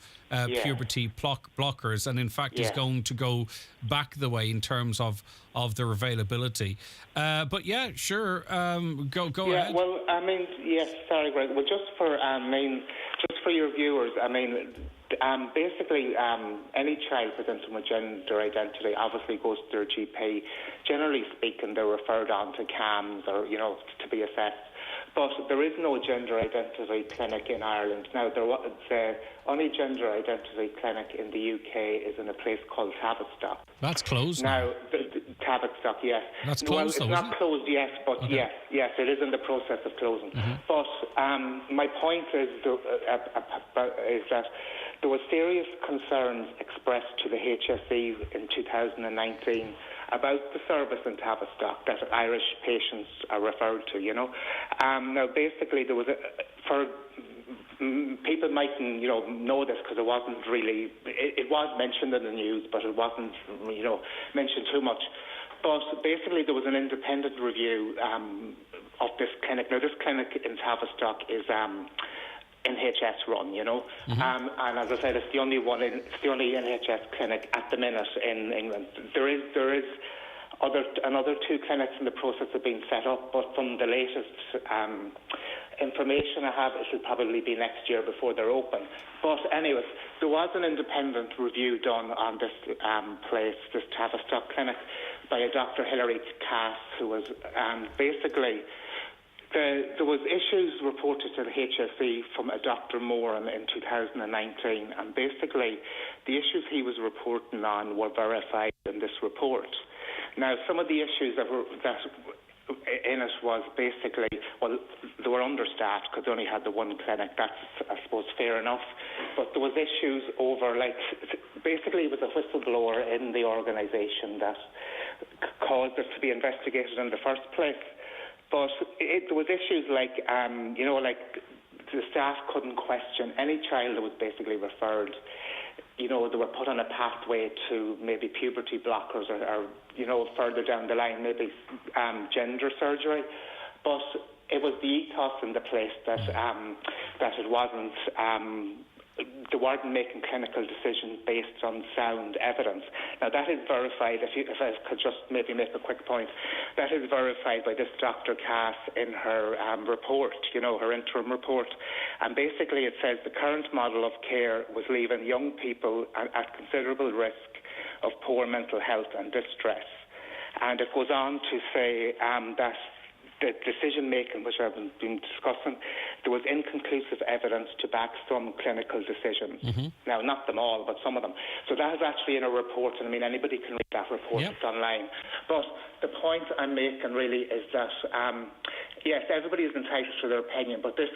puberty blockers, and in fact is going to go back the way in terms of their availability. But yeah, sure, go ahead. Well, I mean, yes, sorry, Greg. Well, just for your viewers, I mean, basically, any child presenting with gender identity obviously goes to their GP. Generally speaking, they're referred on to CAMS or, to be assessed. But there is no gender identity clinic in Ireland. Now, the only gender identity clinic in the UK is in a place called Tavistock. That's closed now. Tavistock, yes. That's closed, well, it's not closed yet, but okay. yes, it is in the process of closing. Mm-hmm. But my point is that there were serious concerns expressed to the HSE in 2019 about the service in Tavistock that Irish patients are referred to, Now, basically, there was people mightn't, know this because it wasn't really, it was mentioned in the news, but it wasn't, mentioned too much. But basically, there was an independent review of this clinic. Now, this clinic in Tavistock is NHS run, mm-hmm. And as I said, it's the only NHS clinic at the minute in England. There is another two clinics in the process of being set up, but from the latest information I have, it should probably be next year before they're open. But anyways, there was an independent review done on this place, this Tavistock clinic, by a Dr. Hilary Cass, who was basically. There was issues reported to the HSE from a Dr. Moore in 2019, and basically the issues he was reporting on were verified in this report. Now, some of the issues that in it was basically, well, they were understaffed because they only had the one clinic. That's, I suppose, fair enough. But there was issues over, basically it was a whistleblower in the organisation that caused it to be investigated in the first place. But there was issues like the staff couldn't question any child that was basically referred. They were put on a pathway to maybe puberty blockers or further down the line, maybe gender surgery. But it was the ethos in the place that it wasn't. They weren't making clinical decisions based on sound evidence. Now, that is verified, if I could just maybe make a quick point, that is verified by this Dr. Cass in her report, her interim report. And basically it says the current model of care was leaving young people at considerable risk of poor mental health and distress. And it goes on to say that the decision-making, which I've been discussing, there was inconclusive evidence to back some clinical decisions. Mm-hmm. Now, not them all, but some of them. So that is actually in a report, and I mean, anybody can read that report. Yep. It's online. But the point I'm making really is that, yes, everybody is entitled to their opinion, but this,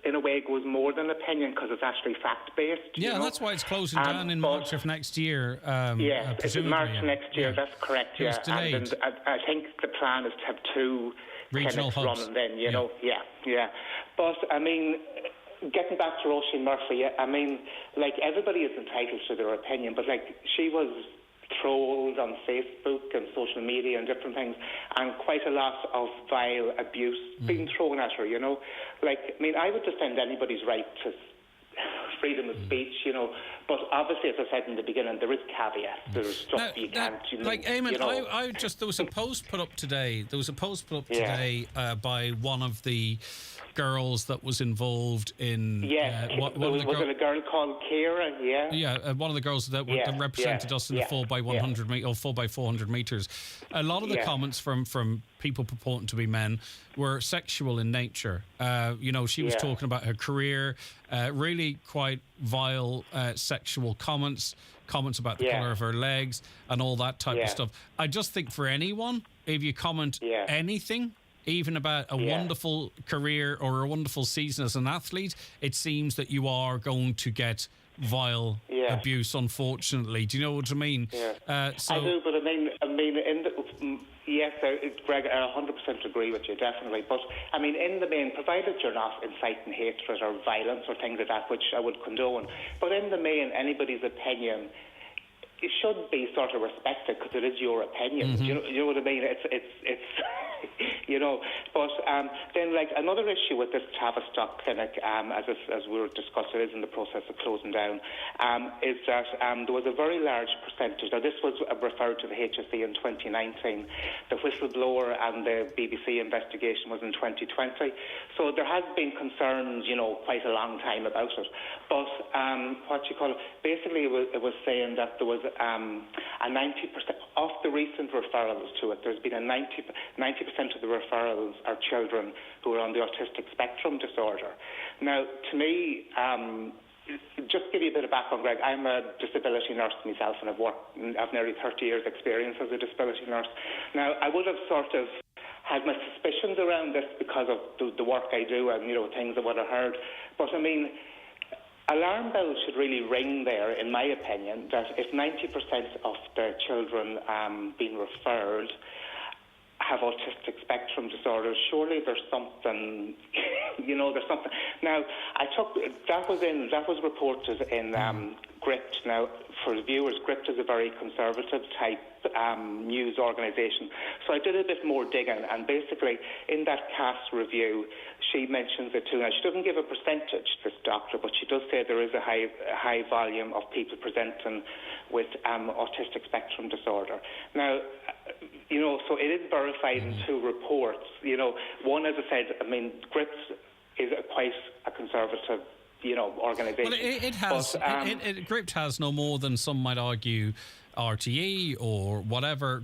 in a way, goes more than opinion because it's actually fact-based. Yeah, that's why it's closing down in March of next year. Yes, it's in March next year, that's correct, yeah. And I think the plan is to have two regional hubs running then, yeah. But, I mean, getting back to Roisin Murphy, I mean, everybody is entitled to their opinion, but, she was trolls on Facebook and social media and different things, and quite a lot of vile abuse being thrown at her, you know. Like, I mean, I would defend anybody's right to freedom of speech, you know, but obviously, as I said in the beginning, there is caveats. There's stuff you can't, you know. Like, Eamon, you know. I just, there was a post put up today. By one of the girls that was involved in. Was it a girl called Kira? One of the girls that represented us in the 4x100 or 4x400 meters. A lot of the comments from people purporting to be men were sexual in nature. You know, she was talking about her career, really quite vile sexual comments about the colour of her legs and all that type of stuff. I just think for anyone, if you comment anything, even about a wonderful career or a wonderful season as an athlete, it seems that you are going to get vile abuse, unfortunately. Do you know what I mean? I do, but I mean, yes, Greg, I 100% agree with you, definitely. But, I mean, in the main, provided you're not inciting hatred or violence or things like that, which I would condone, but in the main, anybody's opinion, it should be sort of respected because it is your opinion. You know what I mean? It's you know. But then, like, another issue with this Tavistock clinic, as we were discussing, is in the process of closing down, is that there was a very large percentage. Now, this was referred to the HSE in 2019. The whistleblower and the BBC investigation was in 2020. So there has been concerns, you know, quite a long time about it. But basically, it was saying that there was a 90% of the recent referrals to it. There's been a 90% of the referrals are children who are on the autistic spectrum disorder. Now, to me, just to give you a bit of background, Greg, I'm a disability nurse myself, and I've nearly 30 years' experience as a disability nurse. Now, I would have sort of had my suspicions around this because of the work I do and, you know, things I would have heard. But, I mean, alarm bells should really ring there, in my opinion, that if 90% of the children being referred have autistic spectrum disorders, surely there's something, you know, there's something. Now, that was reported in Gript. Now, for the viewers, Gript is a very conservative type news organisation. So I did a bit more digging, and basically in that CAS review, she mentions it too. Now, she doesn't give a percentage, this doctor, but she does say there is a high volume of people presenting with autistic spectrum disorder. Now, you know, so it is verified in two reports. You know, one, as I said, I mean, Gript is quite a conservative, you know, organisation. Well, it has. Gript has no more than some might argue RTE or whatever.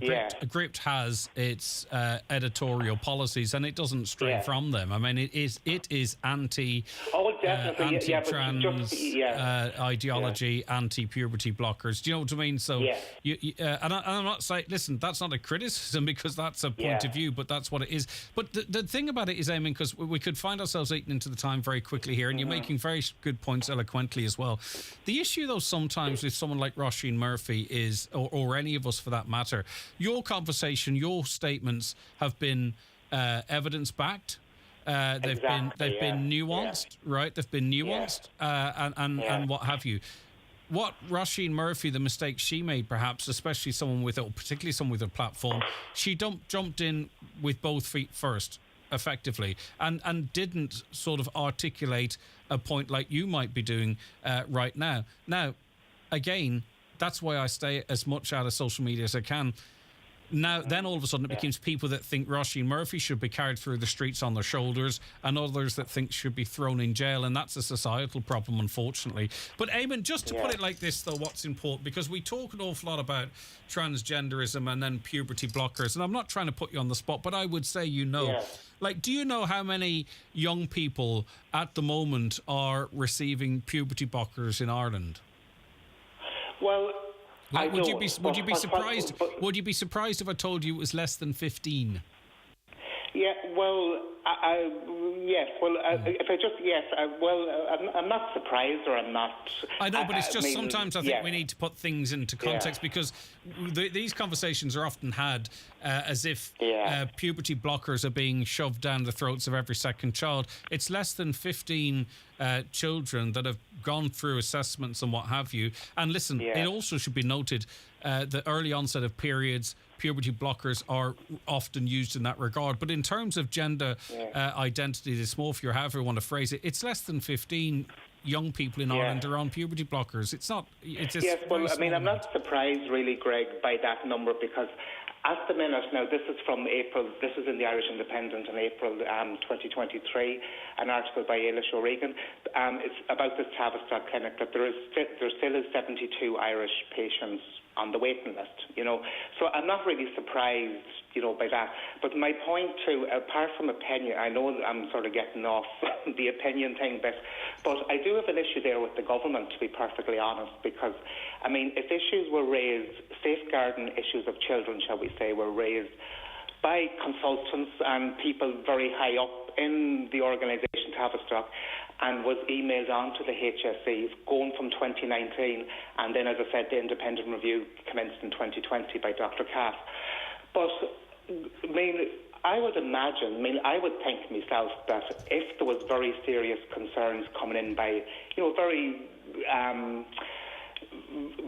Gript has its editorial policies, and it doesn't stray from them. I mean, it is anti anti-trans ideology, anti-puberty blockers. Do you know what I mean? So, and I'm not saying, listen, that's not a criticism because that's a point of view, but that's what it is. But the thing about it is, Eamon, because we could find ourselves eating into the time very quickly here, and you're making very good points eloquently as well. The issue, though, sometimes with someone like Roisin Murphy is, or any of us for that matter, your conversation, your statements have been evidence-backed. They've been nuanced, right? They've been nuanced, and what have you. What Roisin Murphy, the mistake she made, perhaps, especially particularly someone with a platform, she jumped in with both feet first, effectively, and didn't sort of articulate a point like you might be doing right now. Now, again, that's why I stay as much out of social media as I can. Now, then all of a sudden it becomes people that think Roisin Murphy should be carried through the streets on their shoulders, and others that think should be thrown in jail, and that's a societal problem, unfortunately. But Eamon, just to put it like this, though, what's important, because we talk an awful lot about transgenderism and then puberty blockers, and I'm not trying to put you on the spot, but I would say like, do you know how many young people at the moment are receiving puberty blockers in Ireland? Well, would you be surprised? Would you be surprised if I told you it was less than 15? Yeah, Yeah, well, yes. Well, if I just I'm not surprised, or I'm not. I know, but it's just sometimes I think we need to put things into context because these conversations are often had as if puberty blockers are being shoved down the throats of every second child. It's less than 15 children that have gone through assessments and what have you. And listen, it also should be noted the early onset of periods. Puberty blockers are often used in that regard. But in terms of gender identity dysmorphia, or however you want to phrase it, it's less than 15 young people in Ireland are on puberty blockers. It's not... I'm not surprised, really, Greg, by that number, because at the minute, now this is from April, this is in the Irish Independent in April 2023, an article by Ailish O'Regan. It's about this Tavistock clinic, that there still is 72 Irish patients on the waiting list, So I'm not really surprised, by that. But my point too, apart from opinion, I know I'm sort of getting off the opinion thing, but I do have an issue there with the government, to be perfectly honest, because, if issues were raised, safeguarding issues of children, shall we say, were raised by consultants and people very high up in the organisation Tavistock, and was emailed on to the HSEs going from 2019, and then, as I said, the independent review commenced in 2020 by Dr. Cass. But, I would imagine, I would think myself that if there was very serious concerns coming in by,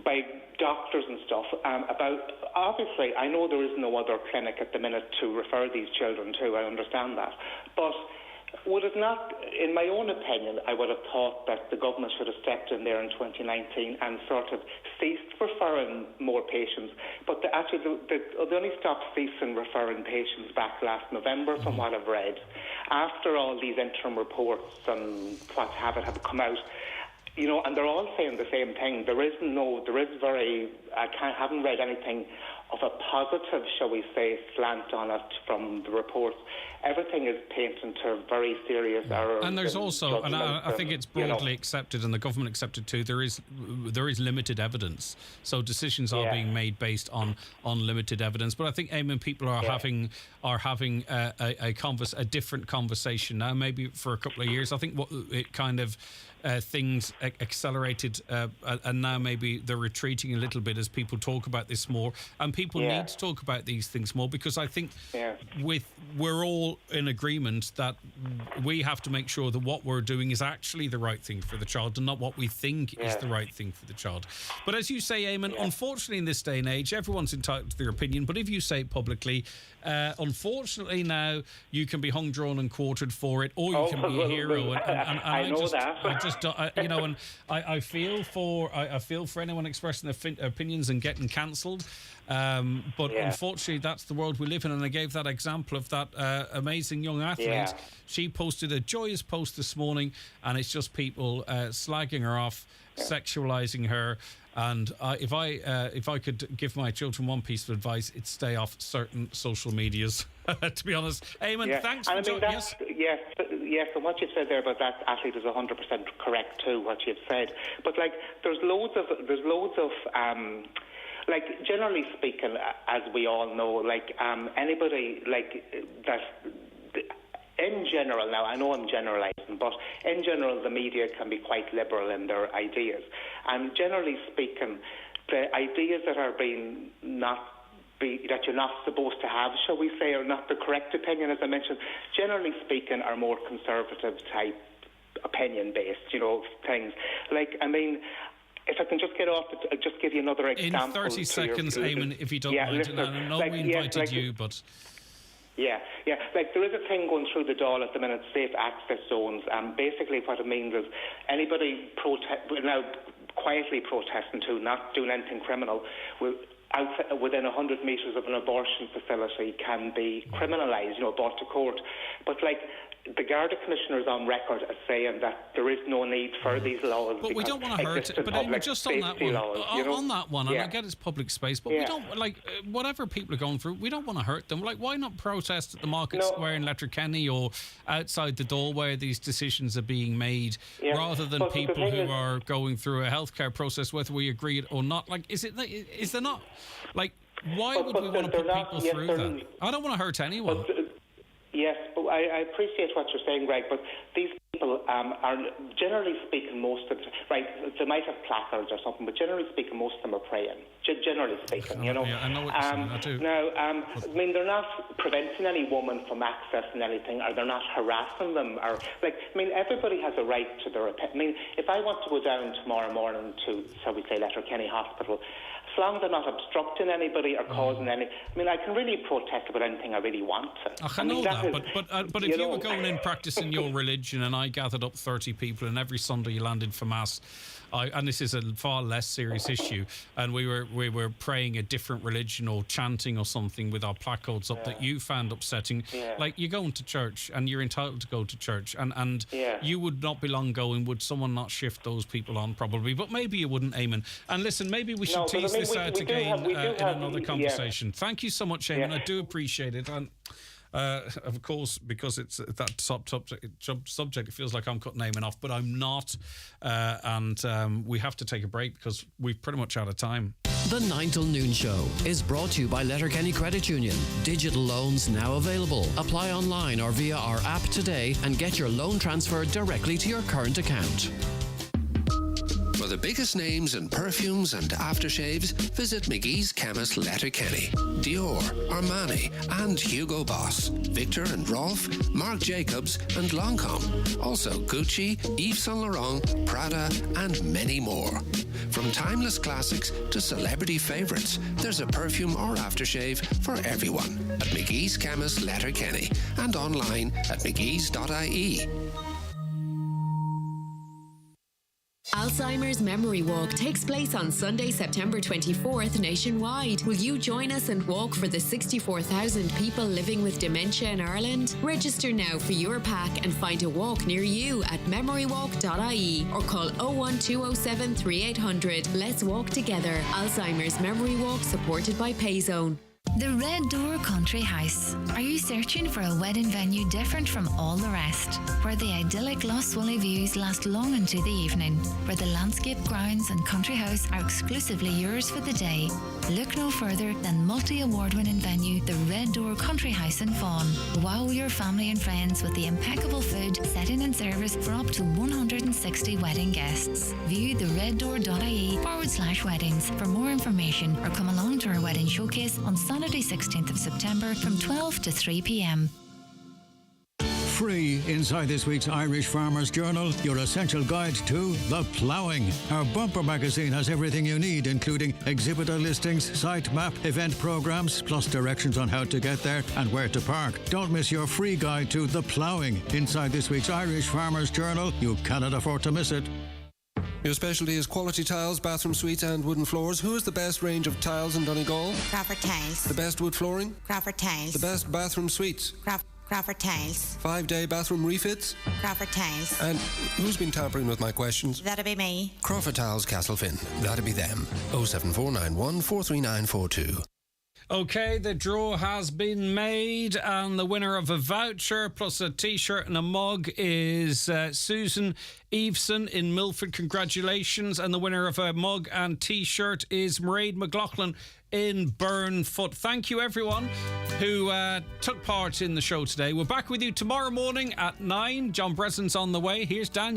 by doctors and stuff, about, obviously, I know there is no other clinic at the minute to refer these children to, I understand that, but would it not, in my own opinion, I would have thought that the government should have stepped in there in 2019 and sort of ceased referring more patients. But they only stopped ceasing referring patients back last November, from what I've read. After all these interim reports and what have come out, and they're all saying the same thing. I haven't read anything of a positive, shall we say, slant on it from the reports. Everything is painted to very serious errors. And there's also, and I think it's broadly accepted, and the government accepted too, there is limited evidence. So decisions are being made based on limited evidence. But I think, Eamon, people are having a different conversation now, maybe for a couple of years. I think what it kind of things accelerated, and now maybe they're retreating a little bit as people talk about this more, and people need to talk about these things more, because I think we're all in agreement that we have to make sure that what we're doing is actually the right thing for the child and not what we think is the right thing for the child. But as you say, Eamon, unfortunately in this day and age, everyone's entitled to their opinion, but if you say it publicly, unfortunately now you can be hung, drawn and quartered for it, or you can be a hero. And I know that. I just, and I feel for anyone expressing their opinions and getting cancelled. But unfortunately, that's the world we live in. And I gave that example of that amazing young athlete. Yeah. She posted a joyous post this morning, and it's just people slagging her off, sexualising her. And if I could give my children one piece of advice, it's stay off certain social medias. To be honest, Eamon, thanks for joining us. Yes, and what you've said there about that athlete is 100% correct too. What you've said, but there's loads of generally speaking, as we all know, anybody that. In general, now I know I'm generalising, but in general the media can be quite liberal in their ideas. And generally speaking, the ideas that are that you're not supposed to have, shall we say, or not the correct opinion, as I mentioned, generally speaking, are more conservative type opinion-based, things. If I can just get off, just give you another example. In 30 seconds, Eamon, if you don't mind. Listen, I know we invited you, but... Yeah. There is a thing going through the Dáil at the minute, safe access zones, and basically what it means is anybody now quietly protesting too, not doing anything criminal, within 100 metres of an abortion facility can be criminalised, brought to court. But the Garda Commissioner is on record as saying that there is no need for these laws. But we don't want to hurt it. But just on that one, on that one, and I get it's public space, but we don't, whatever people are going through, we don't want to hurt them. Why not protest at the Market Square in Letterkenny or outside the Dáil where these decisions are being made, rather than people who are going through a healthcare process, whether we agree it or not? Is there not? Why would we want to put people through that? I don't want to hurt anyone. Yes, I appreciate what you're saying, Greg, but these people are, generally speaking, most of right. They might have placards or something, but generally speaking, most of them are praying. Generally speaking, you know. Yeah, I know what you're saying. I do. Now, I mean, they're not preventing any woman from accessing anything, or they're not harassing them, or like. I mean, everybody has a right to their opinion. I mean, if I want to go down tomorrow morning to, shall we say, Letterkenny Hospital, as long as they're not obstructing anybody or causing any, I mean, I can really protest about anything I really want to. I know that, but if you were going in practicing your religion and I gathered up 30 people and every Sunday you landed for Mass, and this is a far less serious issue, and we were praying a different religion or chanting or something with our placards up that you found upsetting, like you're going to church and you're entitled to go to church, and you would not be long going, would someone not shift those people on probably, but maybe you wouldn't, Eamon. And listen, maybe we should tease this out again in another conversation. Thank you so much, Eamon. I do appreciate it. And of course, because it's that subject, it feels like I'm cutting Eamon off, but I'm not. And we have to take a break because we've pretty much out of time. The 9 till noon show is brought to you by Letterkenny Credit Union. Digital loans now available. Apply online or via our app today and get your loan transferred directly to your current account. For the biggest names in perfumes and aftershaves, visit McGee's Chemist Letterkenny. Dior, Armani and Hugo Boss, Victor and Rolf, Marc Jacobs and Lancôme. Also Gucci, Yves Saint Laurent, Prada and many more. From timeless classics to celebrity favourites, there's a perfume or aftershave for everyone at McGee's Chemist Letterkenny and online at mcgees.ie. Alzheimer's Memory Walk takes place on Sunday, September 24th nationwide. Will you join us and walk for the 64,000 people living with dementia in Ireland? Register now for your pack and find a walk near you at memorywalk.ie or call 01207 3800. Let's walk together. Alzheimer's Memory Walk supported by Payzone. The Red Door Country House. Are you searching for a wedding venue different from all the rest? Where the idyllic Lost Swilly views last long into the evening. Where the landscape grounds and country house are exclusively yours for the day. Look no further than multi-award-winning venue, the Red Door Country House in Fawn. Wow your family and friends with the impeccable food, setting and service for up to 160 wedding guests. View thereddoor.ie/weddings for more information or come along to our wedding showcase on Saturday 16th of September from 12 to 3 p.m. Free inside this week's Irish Farmers Journal, your essential guide to the ploughing. Our bumper magazine has everything you need, including exhibitor listings, site map, event programs, plus directions on how to get there and where to park. Don't miss your free guide to the ploughing inside this week's Irish Farmers Journal. You cannot afford to miss it. Your specialty is quality tiles, bathroom suites and wooden floors. Who is the best range of tiles in Donegal? Crawford Tiles. The best wood flooring? Crawford Tiles. The best bathroom suites? Crawford Tiles. 5-day bathroom refits? Crawford Tiles. And who's been tampering with my questions? That'd be me. Crawford Tiles, Castlefin. That'd be them. 07491 43942. Okay, the draw has been made and the winner of a voucher plus a T-shirt and a mug is Susan Eveson in Milford. Congratulations. And the winner of a mug and T-shirt is Mairead McLaughlin in Burnfoot. Thank you, everyone who took part in the show today. We're back with you tomorrow morning at 9. John Bresson's on the way. Here's Daniel.